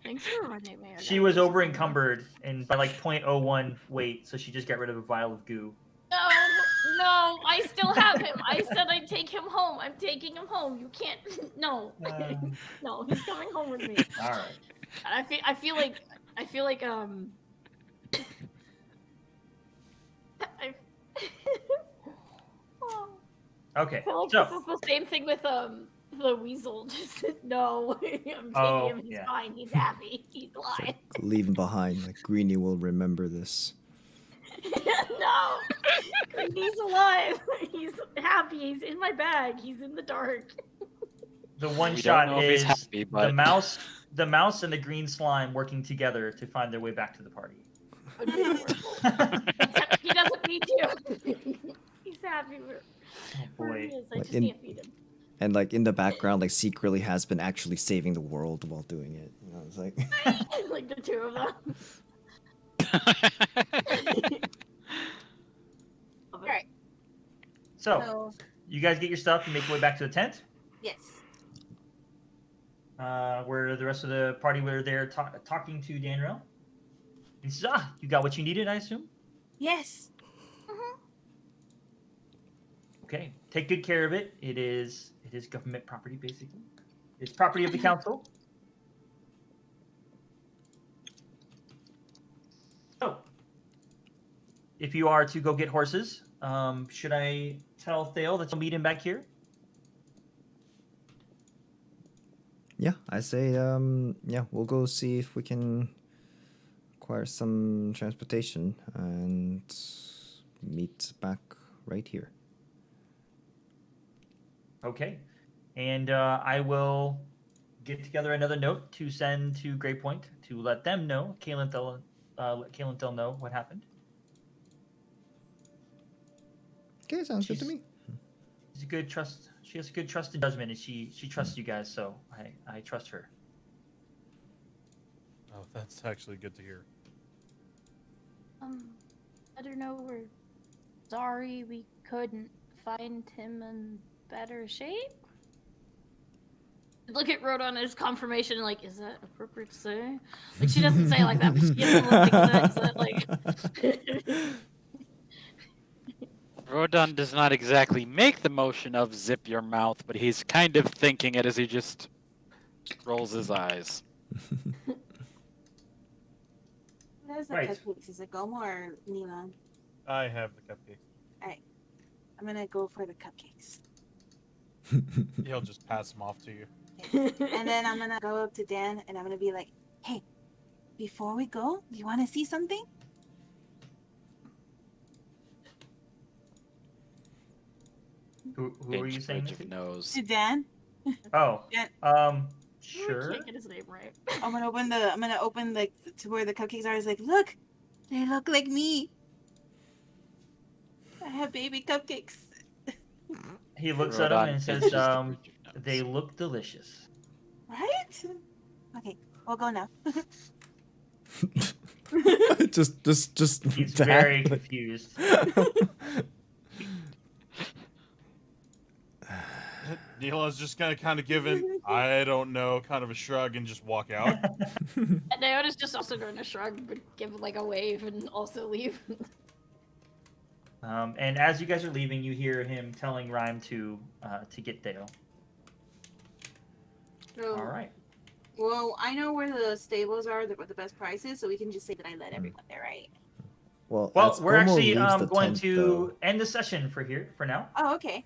Thanks for reminding me. She was over encumbered and by like 0.01 weight, so she just got rid of a vial of goo. No, I still have him. I said I'd take him home. I'm taking him home. You can't. No, no, he's coming home with me. All right. I feel like I, Oh, Okay. I feel like So this is the same thing with the weasel. Just no, I'm taking Oh, him. He's yeah. fine. He's happy. He's It's alive. like, leave him behind, like, Greenie will remember this. No, he's alive. He's happy. He's in my bag. He's in the dark. the one We don't shot know if he's is happy, but- the mouse and the green slime working together to find their way back to the party. Except he doesn't need to. He's happy where boy. he is. I Like, just in- can't feed him. And, like, in the background, like, secretly has been actually saving the world while doing it. You know, it's like... Like the two of them. Alright. So So you guys get your stuff. You make your way back to the tent, yes. where the rest of the party were there talking to Danrell. He says, you got what you needed, I assume? Yes. Okay. Take good care of it. It is government property, basically. It's property of the council. So, if you are to go get horses, should I tell Thale that you'll meet him back here? Yeah, I say, yeah, we'll go see if we can acquire some transportation and meet back right here. Okay. And I will get together another note to send to Grey Point to let them know, let Kaelinthel know what happened. Okay, sounds good to me. She's a good trust. She has a good trust and judgment, and she trusts you guys, so I trust her. Oh, that's actually good to hear. I don't know. We're sorry we couldn't find him in better shape. look at Rodon as confirmation, like, is that appropriate to say? Like, she doesn't say it like that, but she gets a little like, is that like... Rodon does not exactly make the motion of zip your mouth, but he's kind of thinking it as he just rolls his eyes. What is the Right. cupcakes? Is it Gomo or Neon? I have the cupcake. I'm gonna go for the cupcakes. He'll just pass them off to you. And then I'm gonna go up to Dan and I'm gonna be like, hey, before we go, do you wanna see something? Who are you Pinch saying? bridge of this to? nose. To Dan? Oh, Yeah. I sure. can't get his name right. I'm gonna open like to where the cupcakes are. It's like, look, they look like me. I have baby cupcakes. He looks at him Rodon and says, pinches the bridge of nose. "They look delicious." Right? Okay, we'll go now. just. He's that, very like- confused. Neela's just gonna kind of give an I don't know kind of a shrug and just walk out. And Naona's just also going to shrug, but give like a wave and also leave. And as you guys are leaving, you hear him telling Rhyme to get Dale. So, All right. well, I know where the stables are, with the best prices, so we can just say that I let everyone there, right? Well, Well, as we're Gomo actually leaves the going tent, to though- end the session for now. Oh, okay.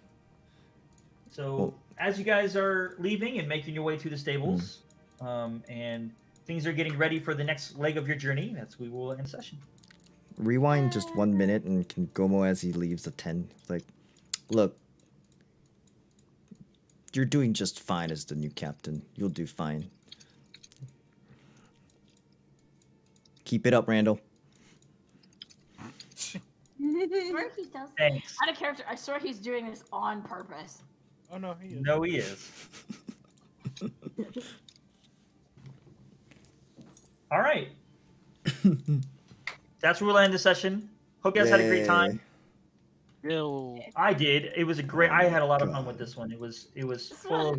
So Well- as you guys are leaving and making your way to the stables, and things are getting ready for the next leg of your journey, we will end the session. Rewind just 1 minute and can Gomo as he leaves the tent. Like, look, you're doing just fine as the new captain. You'll do fine. Keep it up, Randall. I swear he does. Thanks. Out of character, I swear he's doing this on purpose. Oh no, he is. No, he is. All right. That's where we'll end the session. Hope you guys had a great time. Bill. I did. It was a great. I had a lot of fun God. with this one. It was full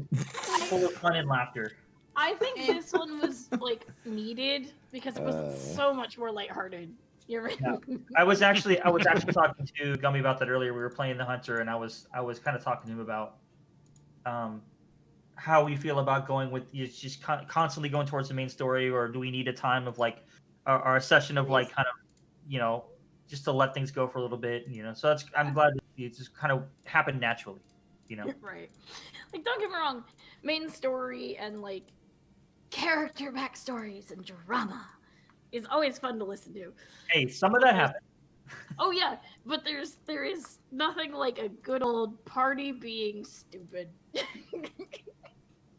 of fun and laughter. I think this one was like needed because it was so much more lighthearted. You're right. Yeah. I was actually talking to Gummy about that earlier. We were playing the Hunter, and I was kind of talking to him about how we feel about going with just constantly going towards the main story, or do we need a time of like our session of like kind of just to let things go for a little bit, So I'm glad it just kind of happened naturally, Right. Like, don't get me wrong, main story and like character backstories and drama is always fun to listen to. Hey, some of that happened. Oh yeah, but there is nothing like a good old party being stupid.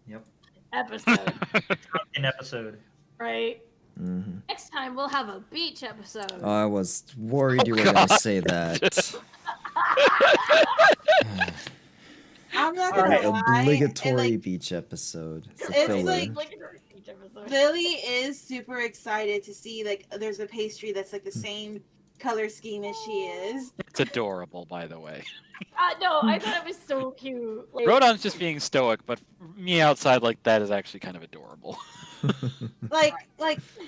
Yep. Episode, An episode. right? Mm-hmm. Next time we'll have a beach episode. I was worried you were going to say that. I'm not All gonna right, lie. and, Obligatory like, beach episode. It's a It's filler. like- Like a beach episode. Lily is super excited to see like there's a pastry that's like the same color scheme as she is. It's adorable, by the way. No, I thought it was so cute. Like, Rodon's just being stoic, but me outside like that is actually kind of adorable. Like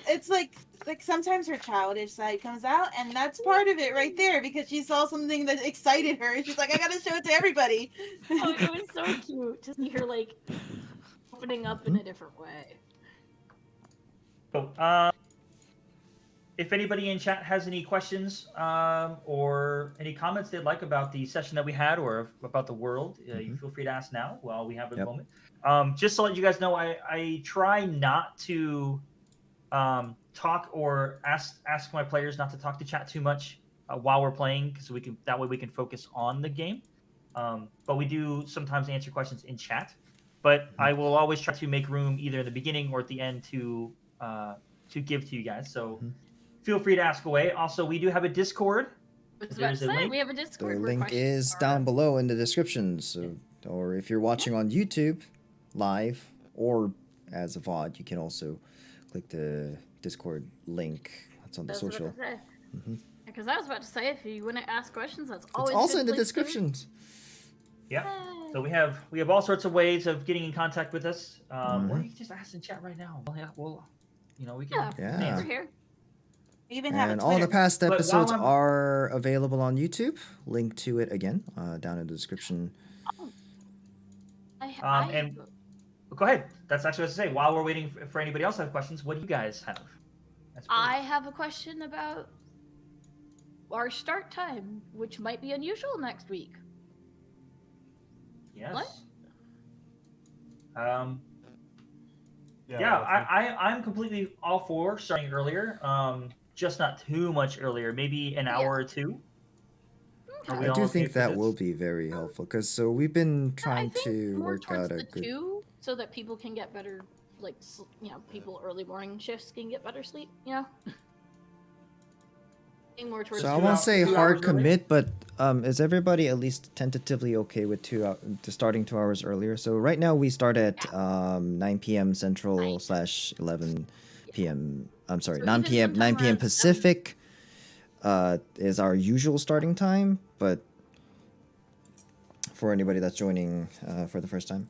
it's like sometimes her childish side comes out, and that's part of it right there because she saw something that excited her, and she's like, I gotta show it to everybody. oh, it was so cute to see her like opening up in a different way. Cool. If anybody in chat has any questions or any comments they'd like about the session that we had or about the world, you feel free to ask now while we have a moment. Just to let you guys know, I try not to talk or ask my players not to talk to chat too much while we're playing, because that way we can focus on the game. But we do sometimes answer questions in chat. But I will always try to make room either in the beginning or at the end to give to you guys. So feel free to ask away. Also, we do have a Discord. I was about There's to a say, link. we have a The Discord. where link questions is are. down below in the description. So, or if you're watching on YouTube live or as a VOD, you can also click the Discord link. That's on the That's what I social. was about to say. Mhm. Because I was about to say, if you want to ask questions, that's It's always a also good in the place to do it. descriptions. Yeah. Yay. So we have all sorts of ways of getting in contact with us. Or Mhm. you can just ask in chat right now. Well, yeah, well, we can. Yeah, Yeah. we're here. We even have a And all the Twitter. past But while episodes I'm- are available on YouTube. Link to it again down in the description. And go ahead. That's actually what I was to say. While we're waiting for anybody else to have questions, what do you guys have? I have a question about our start time, which might be unusual next week. Yes. What? I'm completely all for starting earlier. Just not too much earlier. Maybe an hour or two. Are we I all do okay think for that this? will be very helpful because we've been I trying think to more work towards out a the good. 2, so that people can get better, like, people early morning shifts can get better sleep, More towards So I 2 won't hours- say 2 hard hours early? commit, but is everybody at least tentatively okay with starting 2 hours earlier? So right now we start at 9 p.m. Central / 11 p.m. I'm sorry, So 9 even p.m. sometime 9 p.m. around 7. Pacific is our usual starting time, but for anybody that's joining for the first time.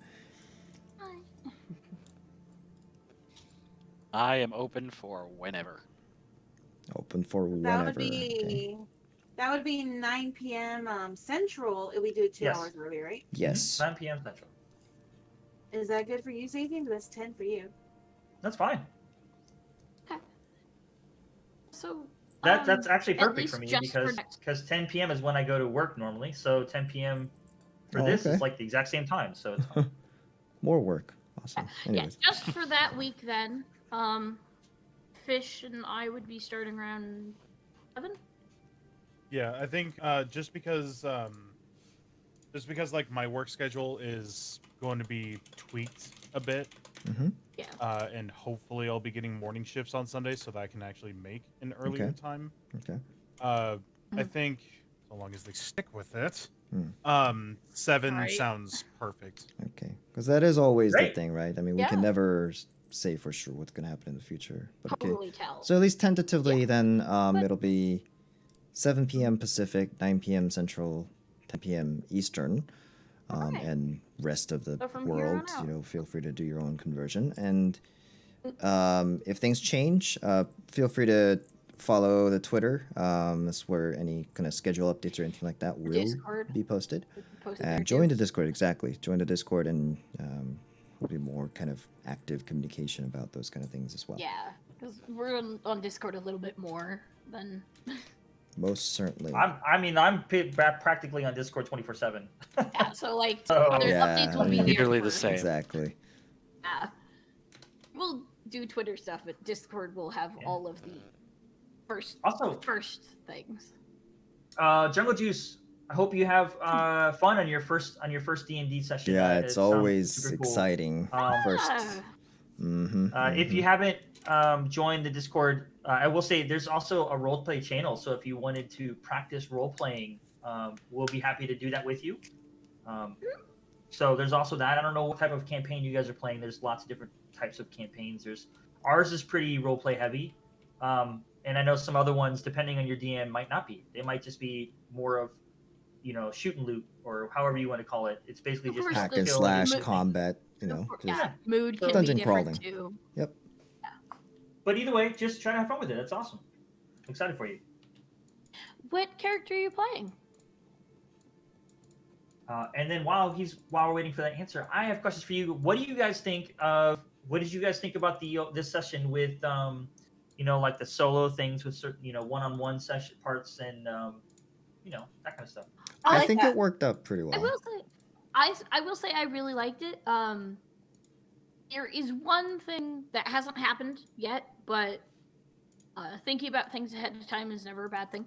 I am open for whenever. Open for That whenever. would be okay. that would be 9 p.m. Central. If we do it 2 Yes. hours early, right? Yes. 9 p.m. Central. Is that good for you, Zayden? That's 10 for you. That's fine. So That's actually at perfect for least me just for because 10 p.m. is when I go to work normally. So 10 p.m. for Oh, this okay. is like the exact same time. So it's fine. More work. Awesome. Yeah, Anyways. just for that week then. Fish and I would be starting around 7. Yeah, I think just because like my work schedule is going to be tweaked a bit, Mm-hmm. and hopefully I'll be getting morning shifts on Sunday so that I can actually make an earlier Okay. time. Okay. I think so long as they stick with it, Hmm. 7 Right. sounds perfect. Okay. Because that is always the Great. thing, right? I mean, we Yeah. can never say for sure what's going to happen in the future. But okay. Totally tell. So at least tentatively, Yeah. then But- it'll be 7 p.m. Pacific, 9 p.m. Central, 10 p.m. Eastern, Alright. and rest of the So from here world. on out. Feel free to do your own conversion. And if things change, feel free to follow the Twitter. That's where any kind of schedule updates or anything like that will Discord. be posted. Posted there And too. join the Discord, exactly. Join the Discord, and there'll be more kind of active communication about those kind of things as well. Yeah, because we're on Discord a little bit more than. Most certainly. I'm practically on Discord 24/7. Yeah, so like So- there's Yeah, updates will be there. Nearly the for- same. Exactly. Yeah. We'll do Twitter stuff, but Discord will have Yeah. all of the first Also- first things. Jungle Juice, I hope you have fun on your first D&D session. Yeah, It it's sounds always super cool. exciting. First. Ah, Mm-hmm, If you haven't joined the Discord, I will say there's also a roleplay channel. So if you wanted to practice role playing, we'll be happy to do that with you. So there's also that. I don't know what type of campaign you guys are playing. There's lots of different types of campaigns. Ours is pretty roleplay heavy, and I know some other ones, depending on your DM, might not be. They might just be more of, shoot and loot, or however you want to call it. It's basically Of just course, hack the and kill slash and- combat, just yeah, mood can dungeon be different crawling. too. Yep. But either way, just try to have fun with it. That's awesome. I'm excited for you. What character are you playing? And then while we're waiting for that answer, I have questions for you. What did you guys think about this session with like the solo things with certain one-on-one session parts and that kind of stuff? I I like think that. it worked out pretty I well. will say, I will say I really liked it. There is one thing that hasn't happened yet, but thinking about things ahead of time is never a bad thing.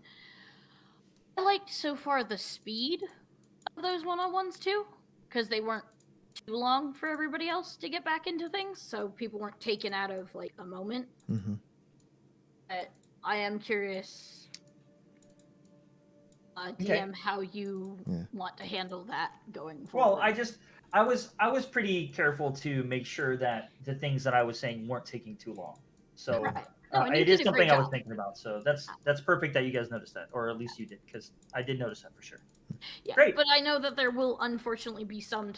I liked so far the speed of those one-on-ones too, because they weren't too long for everybody else to get back into things, so people weren't taken out of like a moment. Mm-hmm. But I am curious, DM, Okay. how you Yeah. want to handle that going forward. Well, I was pretty careful to make sure that the things that I was saying weren't taking too long. So Right. No, and you it did is a something great I was job. thinking about. So that's perfect that you guys noticed that, or at least you did, because I did notice that for sure. Yeah, Great. but I know that there will unfortunately be some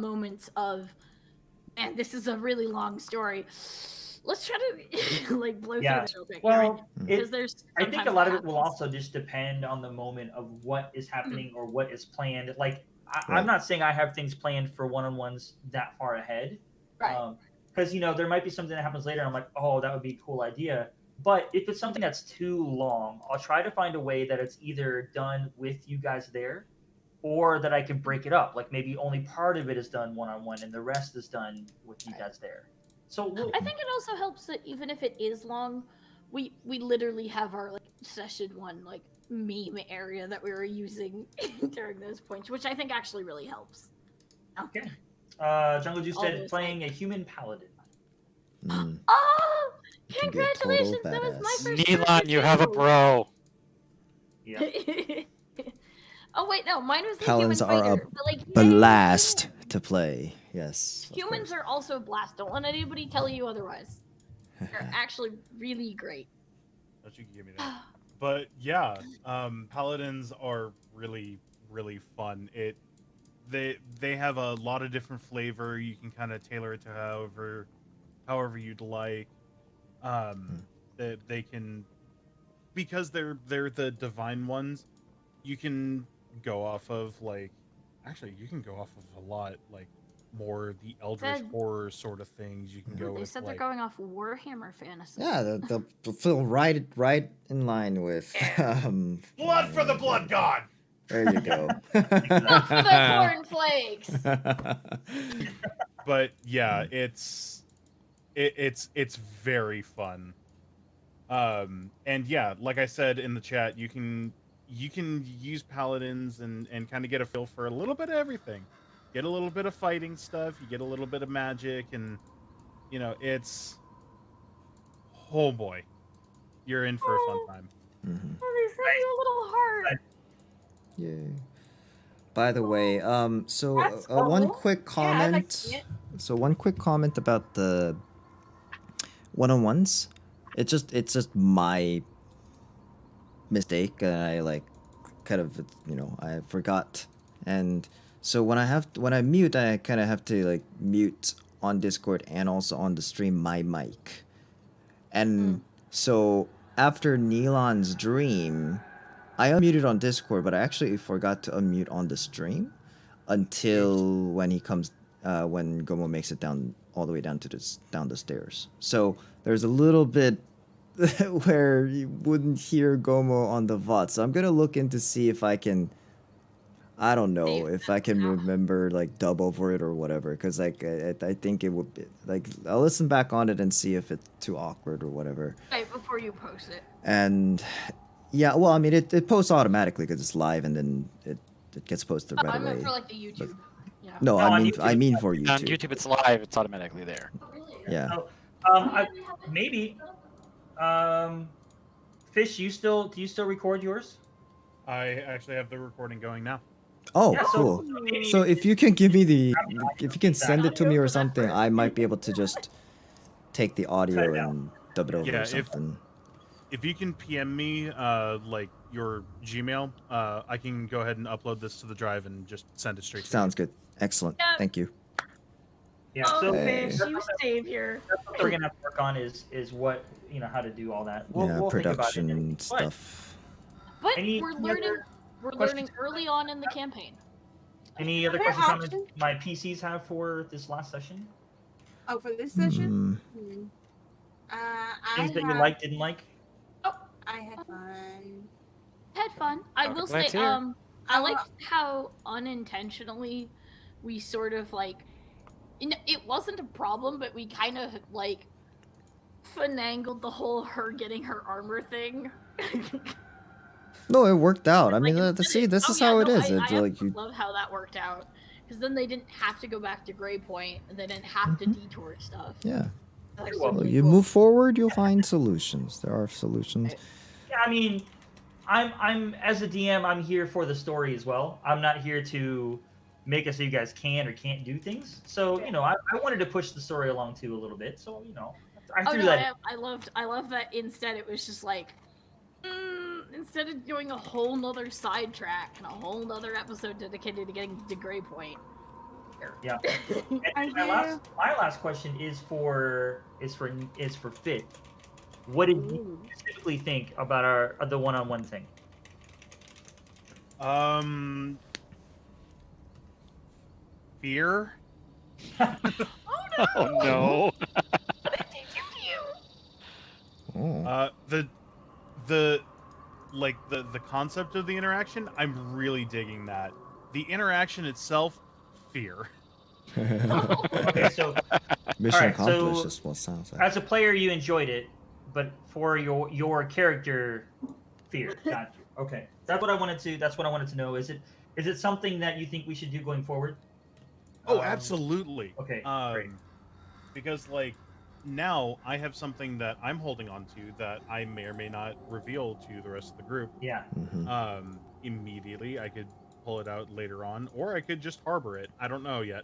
moments of, man, this is a really long story. Let's try to like blow Yeah. through this real quick. Well, because there's I think a sometimes lot that of it will happens. also just depend on the moment of what is happening or what is planned. Like, I'm Right. not saying I have things planned for one-on-ones that far ahead. Right. Because, there might be something that happens later. And I'm like, oh, that would be a cool idea. But if it's something that's too long, I'll try to find a way that it's either done with you guys there or that I can break it up. Like maybe only part of it is done one-on-one and the rest is done with you guys there. So I think it also helps that even if it is long, we literally have our like session 1 like meme area that we were using during those points, which I think actually really helps. Okay. Jungle Juice All said those, playing a human paladin. Mm. Oh, You can be a total congratulations! That was my badass. first Neelan, character you have a too. bro. Yeah. Oh wait, no, mine was the Paladins human are a fighter. But like blast to play. Yes. of humans course. are also a blast. Don't let anybody tell you otherwise. They're actually really great. Don't you give me that. But yeah, paladins are really, really fun. They have a lot of different flavor. You can kind of tailor it to however you'd like. They can, because they're the divine ones. You can go off of like, actually, you can go off of a lot like more the eldritch horror sort of things. You can go They with said like, they're going off Warhammer fantasy. Yeah, they'll feel right in line with. blood for the blood god. There you go. Not for the cornflakes. But yeah, it's very fun. And yeah, like I said in the chat, you can use paladins and kind of get a feel for a little bit of everything. Get a little bit of fighting stuff, you get a little bit of magic, and it's, oh boy, you're in for a fun time. Mhm. Oh, they sent you a little heart. Yay. By the way, so That's one cool. quick Yeah, I'd like to comment. see it. So one quick comment about the one-on-ones. It's just my mistake. I like kind of I forgot, and so when I mute, I kind of have to like mute on Discord and also on the stream my mic, and so after Neelan's dream, I unmuted on Discord, but I actually forgot to unmute on the stream until when he comes, when Gomo makes it down all the way down down the stairs. So there's a little bit where you wouldn't hear Gomo on the VOD. So I'm gonna look into see if I can. I don't know if I can remember like dub over it or whatever, because like I think it would be like I'll listen back on it and see if it's too awkward or whatever. Right before you post it. And yeah, well, I mean, it posts automatically because it's live, and then it gets posted right I away. meant for like the YouTube. Yeah. No, on I mean YouTube, for On YouTube. YouTube, it's live. It's automatically there. Yeah. So, maybe. Fish, do you still record yours? I actually have the recording going now. Oh, Yeah, so cool. maybe So if you can give me if you can send it to me or Audio for that something, part. I might be able to just take the audio Cut it out. and dub it over Yeah, or something. If you can PM me like your Gmail, I can go ahead and upload this to the drive and just send it straight to Sounds good. Excellent. Yeah. Thank you. Yeah, Oh, so Hey. Fish, you savior. that's what we're gonna have to work on is what how to do all that. We'll think about it. Production But stuff. But Any we're other learning. We're questions? learning early on in the campaign. Any other Other questions, comments option? my PCs have for this last session? Oh, for this session? Hmm. Things that you have- liked, didn't like? I had fun. Had fun. I Dr. will say, Black's here. I liked how unintentionally we sort of like, it wasn't a problem, but we kind of like finangled the whole her getting her armor thing. No, it worked out. I Like, mean, instead see, of- this oh, is yeah, how it no, is. I It's like you. love how that worked out, because then they didn't have to go back to Grey Point, and they didn't have to detour stuff. Yeah. That's You're welcome. Well, really you cool. move forward, you'll find solutions. There are solutions. Yeah, I mean, I'm as a DM, I'm here for the story as well. I'm not here to make it so you guys can or can't do things. So I wanted to push the story along too a little bit. So I Oh threw no, that. I loved that. Instead, it was just like, instead of doing a whole nother sidetrack and a whole nother episode dedicated to getting to Gray Point. Yeah. I And do. my last question is for Fit. What did you specifically think about the one-on-one thing? Fear. Oh no. What did he do to you? Oh. The concept of the interaction, I'm really digging that. The interaction itself, fear. Okay, so Mission Alright, accomplished so is what it sounds like. as a player, you enjoyed it, but for your character, fear. Got you. Okay, that's what I wanted to know. Is it something that you think we should do going forward? Oh, absolutely. Okay, great. Because like now I have something that I'm holding on to that I may or may not reveal to the rest of the group. Yeah. Mhm. Immediately I could pull it out later on, or I could just harbor it. I don't know yet.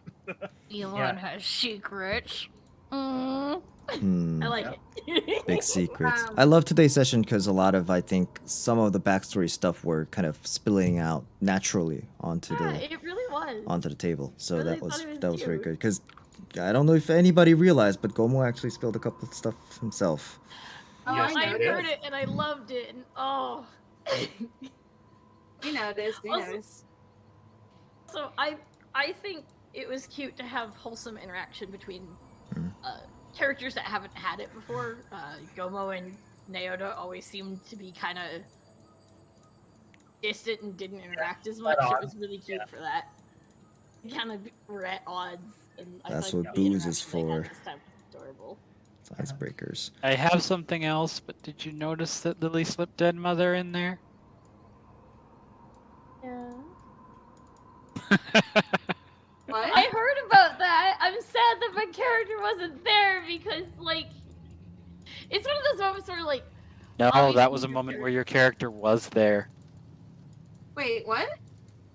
Elon has secrets. I like it. Big secrets. Um, I love today's session because a lot of, I think, some of the backstory stuff were kind of spilling out naturally onto Yeah, the it really was. onto the table. So Really that was thought it was that was very you. good. Because I don't know if anybody realized, but Gomo actually spilled a couple of stuff himself. Oh, Yes, I noticed. heard it and I loved it, and oh. You noticed. You Also- noticed. So I think it was cute to have wholesome interaction between characters that haven't had it before. Gomo and Naoda always seemed to be kind of distant and didn't interact as much. It was really cute for that. We kind of were at odds, and I That's thought what the booze is interaction they had for. this time was adorable. It's icebreakers. I have something else, but did you notice that Lily slipped Dead Mother in there? Yeah. What? I heard about that. I'm sad that my character wasn't there because, like, it's one of those moments where, like, No, obviously that was a your moment where character- your character was there. Wait, what?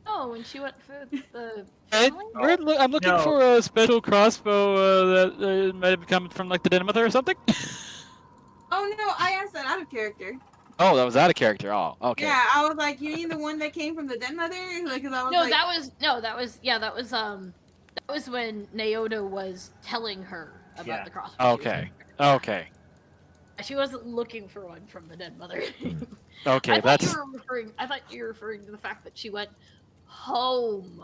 oh, when she went for the Hey, family? I'm looking No. for a special crossbow that might have come from like the Dead Mother or something. Oh no, I asked that out of character. Oh, that was out of character. Oh, okay. Yeah, I was like, you mean the one that came from the Den Mother? Like, 'cause I was No, like, that was when Naoda was telling her about Yeah. the crossbow. she was Okay. looking Okay. for. She wasn't looking for one from the dead mother. Okay. I thought That's I thought you were referring to the fact that she went home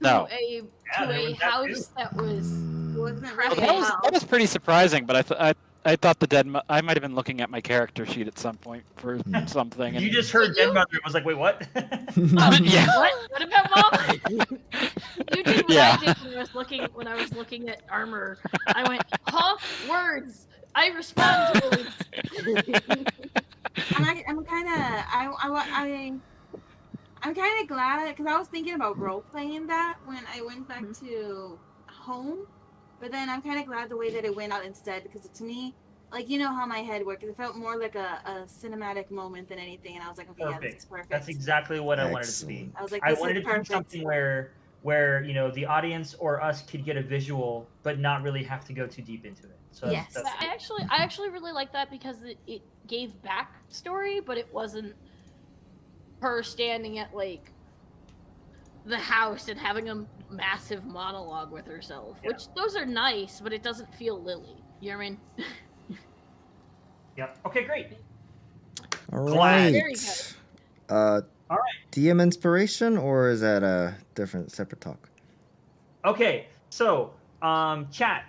no. to a Yeah, there to a was that house too. that was wasn't Well, really That a was house. that was pretty surprising, but I thought I might have been looking at my character sheet at some point for something. And You just heard You- Dead Mother and was like, wait, what? Yeah. What about mom? You did what Yeah. I did when I was looking at armor. I went, huh? Words. I respond to words. I'm kind of glad because I was thinking about role playing that when I went back to home, but then I'm kind of glad the way that it went out instead because to me, like you know how my head worked, it felt more like a cinematic moment than anything, and I was like, okay, yeah, this is perfect. That's exactly what I wanted it to be. Excellent. I was like, I this wanted is it to be perfect. something where you know the audience or us could get a visual, but not really have to go too deep into it. So Yes. that's, I actually really like that because it gave backstory, but it wasn't her standing at like the house and having a massive monologue with herself. Yeah. Which those are nice, but it doesn't feel Lily. You know what I mean? Yep. Okay, great. All Glad. right. Very good. All right. DM inspiration, or is that a different, separate talk? Okay, so chat.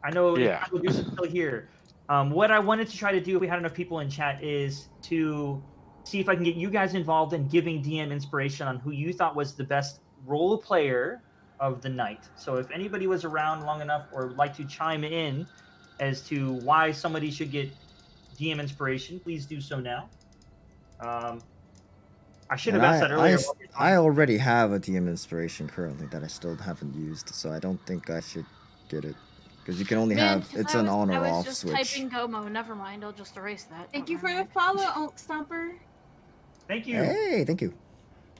I know Yeah. the producer's still here. What I wanted to try to do if we had enough people in chat is to see if I can get you guys involved in giving DM inspiration on who you thought was the best role player of the night. So if anybody was around long enough or would like to chime in as to why somebody should get DM inspiration, please do so now. I should have And asked that earlier. I already have a DM inspiration currently that I still haven't used, so I don't think I should get it. Because you can only Man, have, 'cause it's I an was- on or I was off just switch. typing Gomo. Never mind. I'll just erase that. Thank Don't you for the mind. follow, Oak Stomper. Thank you. Hey, thank you.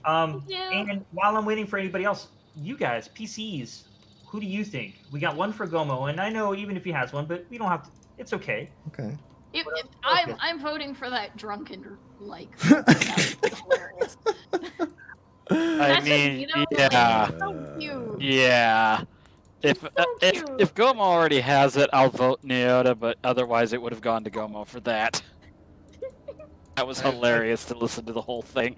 Thank you. And while I'm waiting for anybody else, you guys, PCs, who do you think? We got one for Gomo, and I know even if he has one, but we don't have to. It's okay. Okay. I'm voting for that drunken like. That's hilarious. I That's just, mean, you know, yeah, like, so cute. yeah. If So if cute. Gomo already has it, I'll vote Neota, but otherwise it would have gone to Gomo for that. That was hilarious to listen to the whole thing.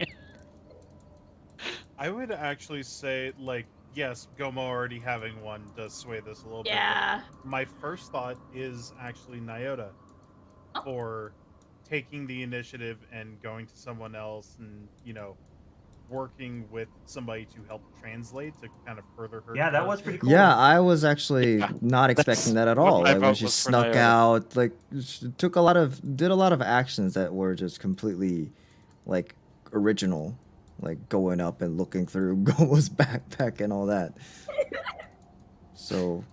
I would actually say, like, yes, Gomo already having one does sway this a little bit. Yeah. But my first thought is actually Nyota Oh. for taking the initiative and going to someone else and, you know, working with somebody to help translate to kind of further her. Yeah, that was pretty cool. Yeah, I was actually Yeah, not expecting that at what all. my Like when vote she was for snuck Nyota. out, like she did a lot of actions that were just completely like original, like going up and looking through Gomo's backpack and all that. So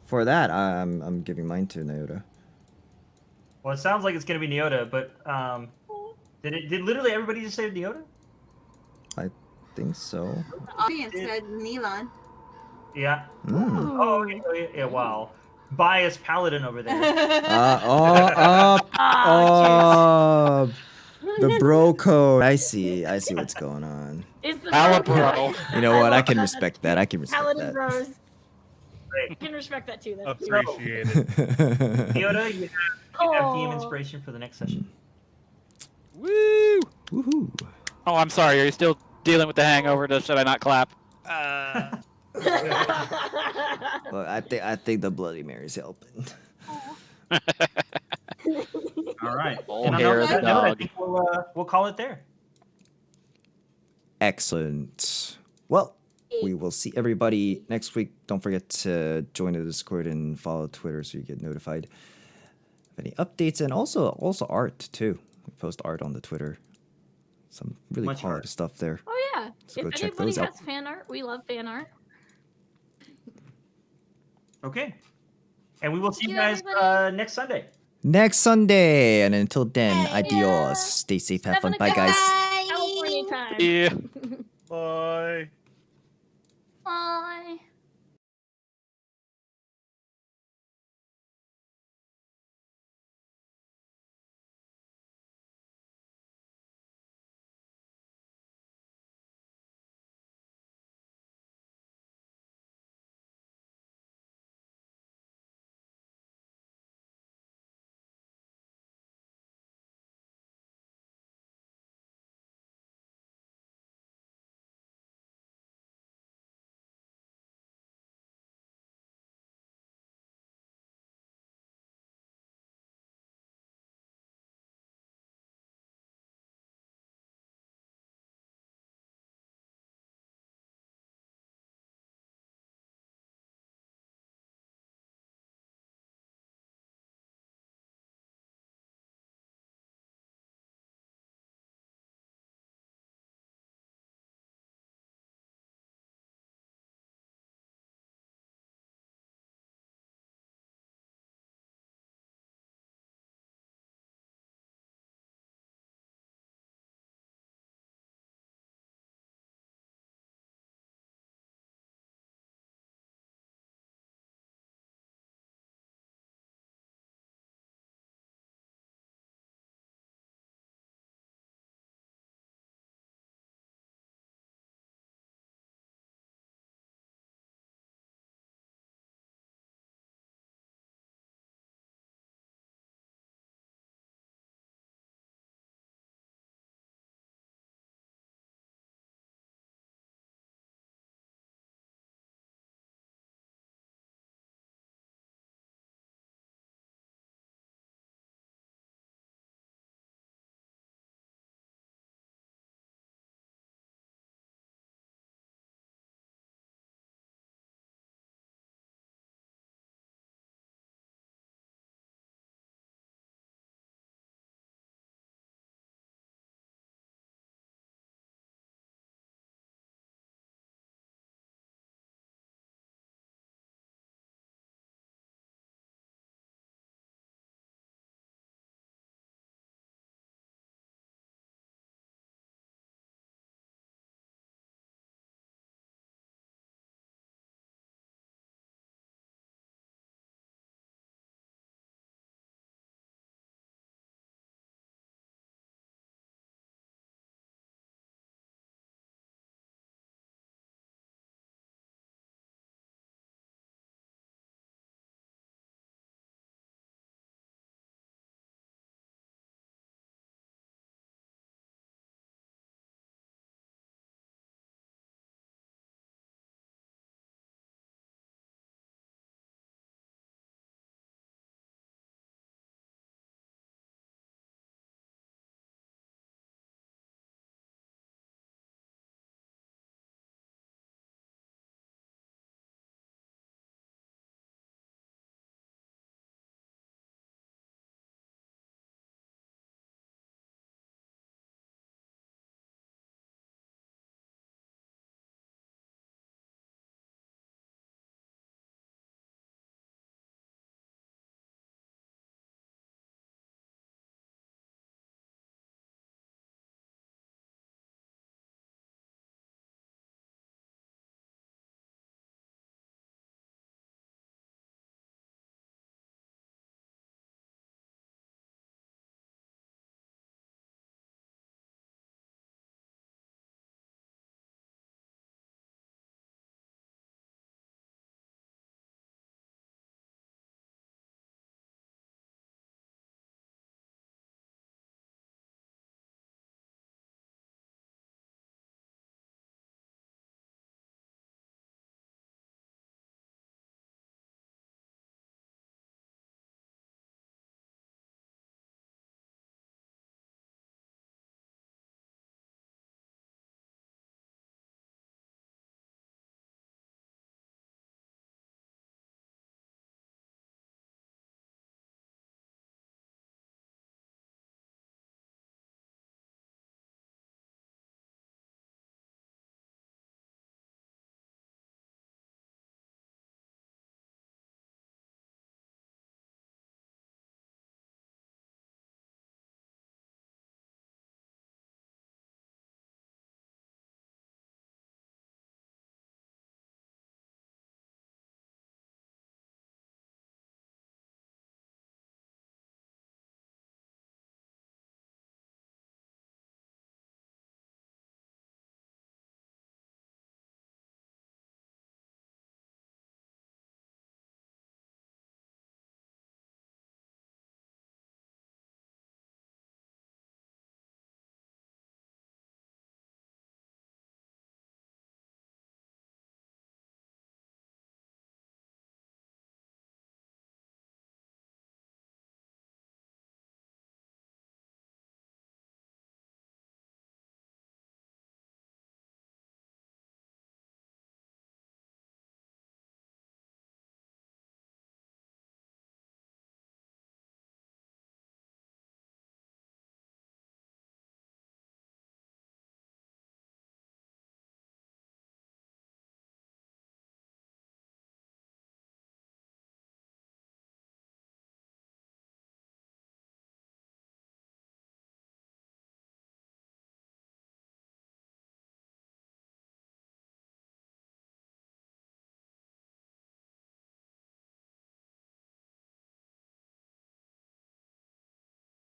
for that, I'm giving mine to Nyota. Well, it sounds like it's gonna be Neota, but did literally everybody just say Neota? I think so. The audience said Neelan. Yeah. Mm. Oh, okay. Yeah. Wow. Biased paladin over there. The bro code. I see what's going on. It's the Alabro. You know what? I can love respect that. I can respect Paladin that. Bros. I Great. can respect that too. That's cute. Appreciate it. Neota, you have DM Oh. inspiration for the next session. Woo! Woohoo! Oh, I'm sorry. Are you still dealing with the hangover? Should I not clap? Well, I think the Bloody Mary's helping. All right. Old And on hair of that the note, I dog. think we'll call it there. Excellent. Well, we will see everybody next week. Don't forget to join the Discord and follow Twitter so you get notified of any updates, and also art too. We post art on the Twitter. Some really Much quality art. stuff there. Oh yeah. So go If check anybody those out. has fan art, we love fan art. Okay. And we will see Thank you you, guys everybody. next Sunday. Next Sunday, and until then, Yeah. adios. Stay safe, have fun. Bye, Seven guys. o'clock California time. Yeah. Bye.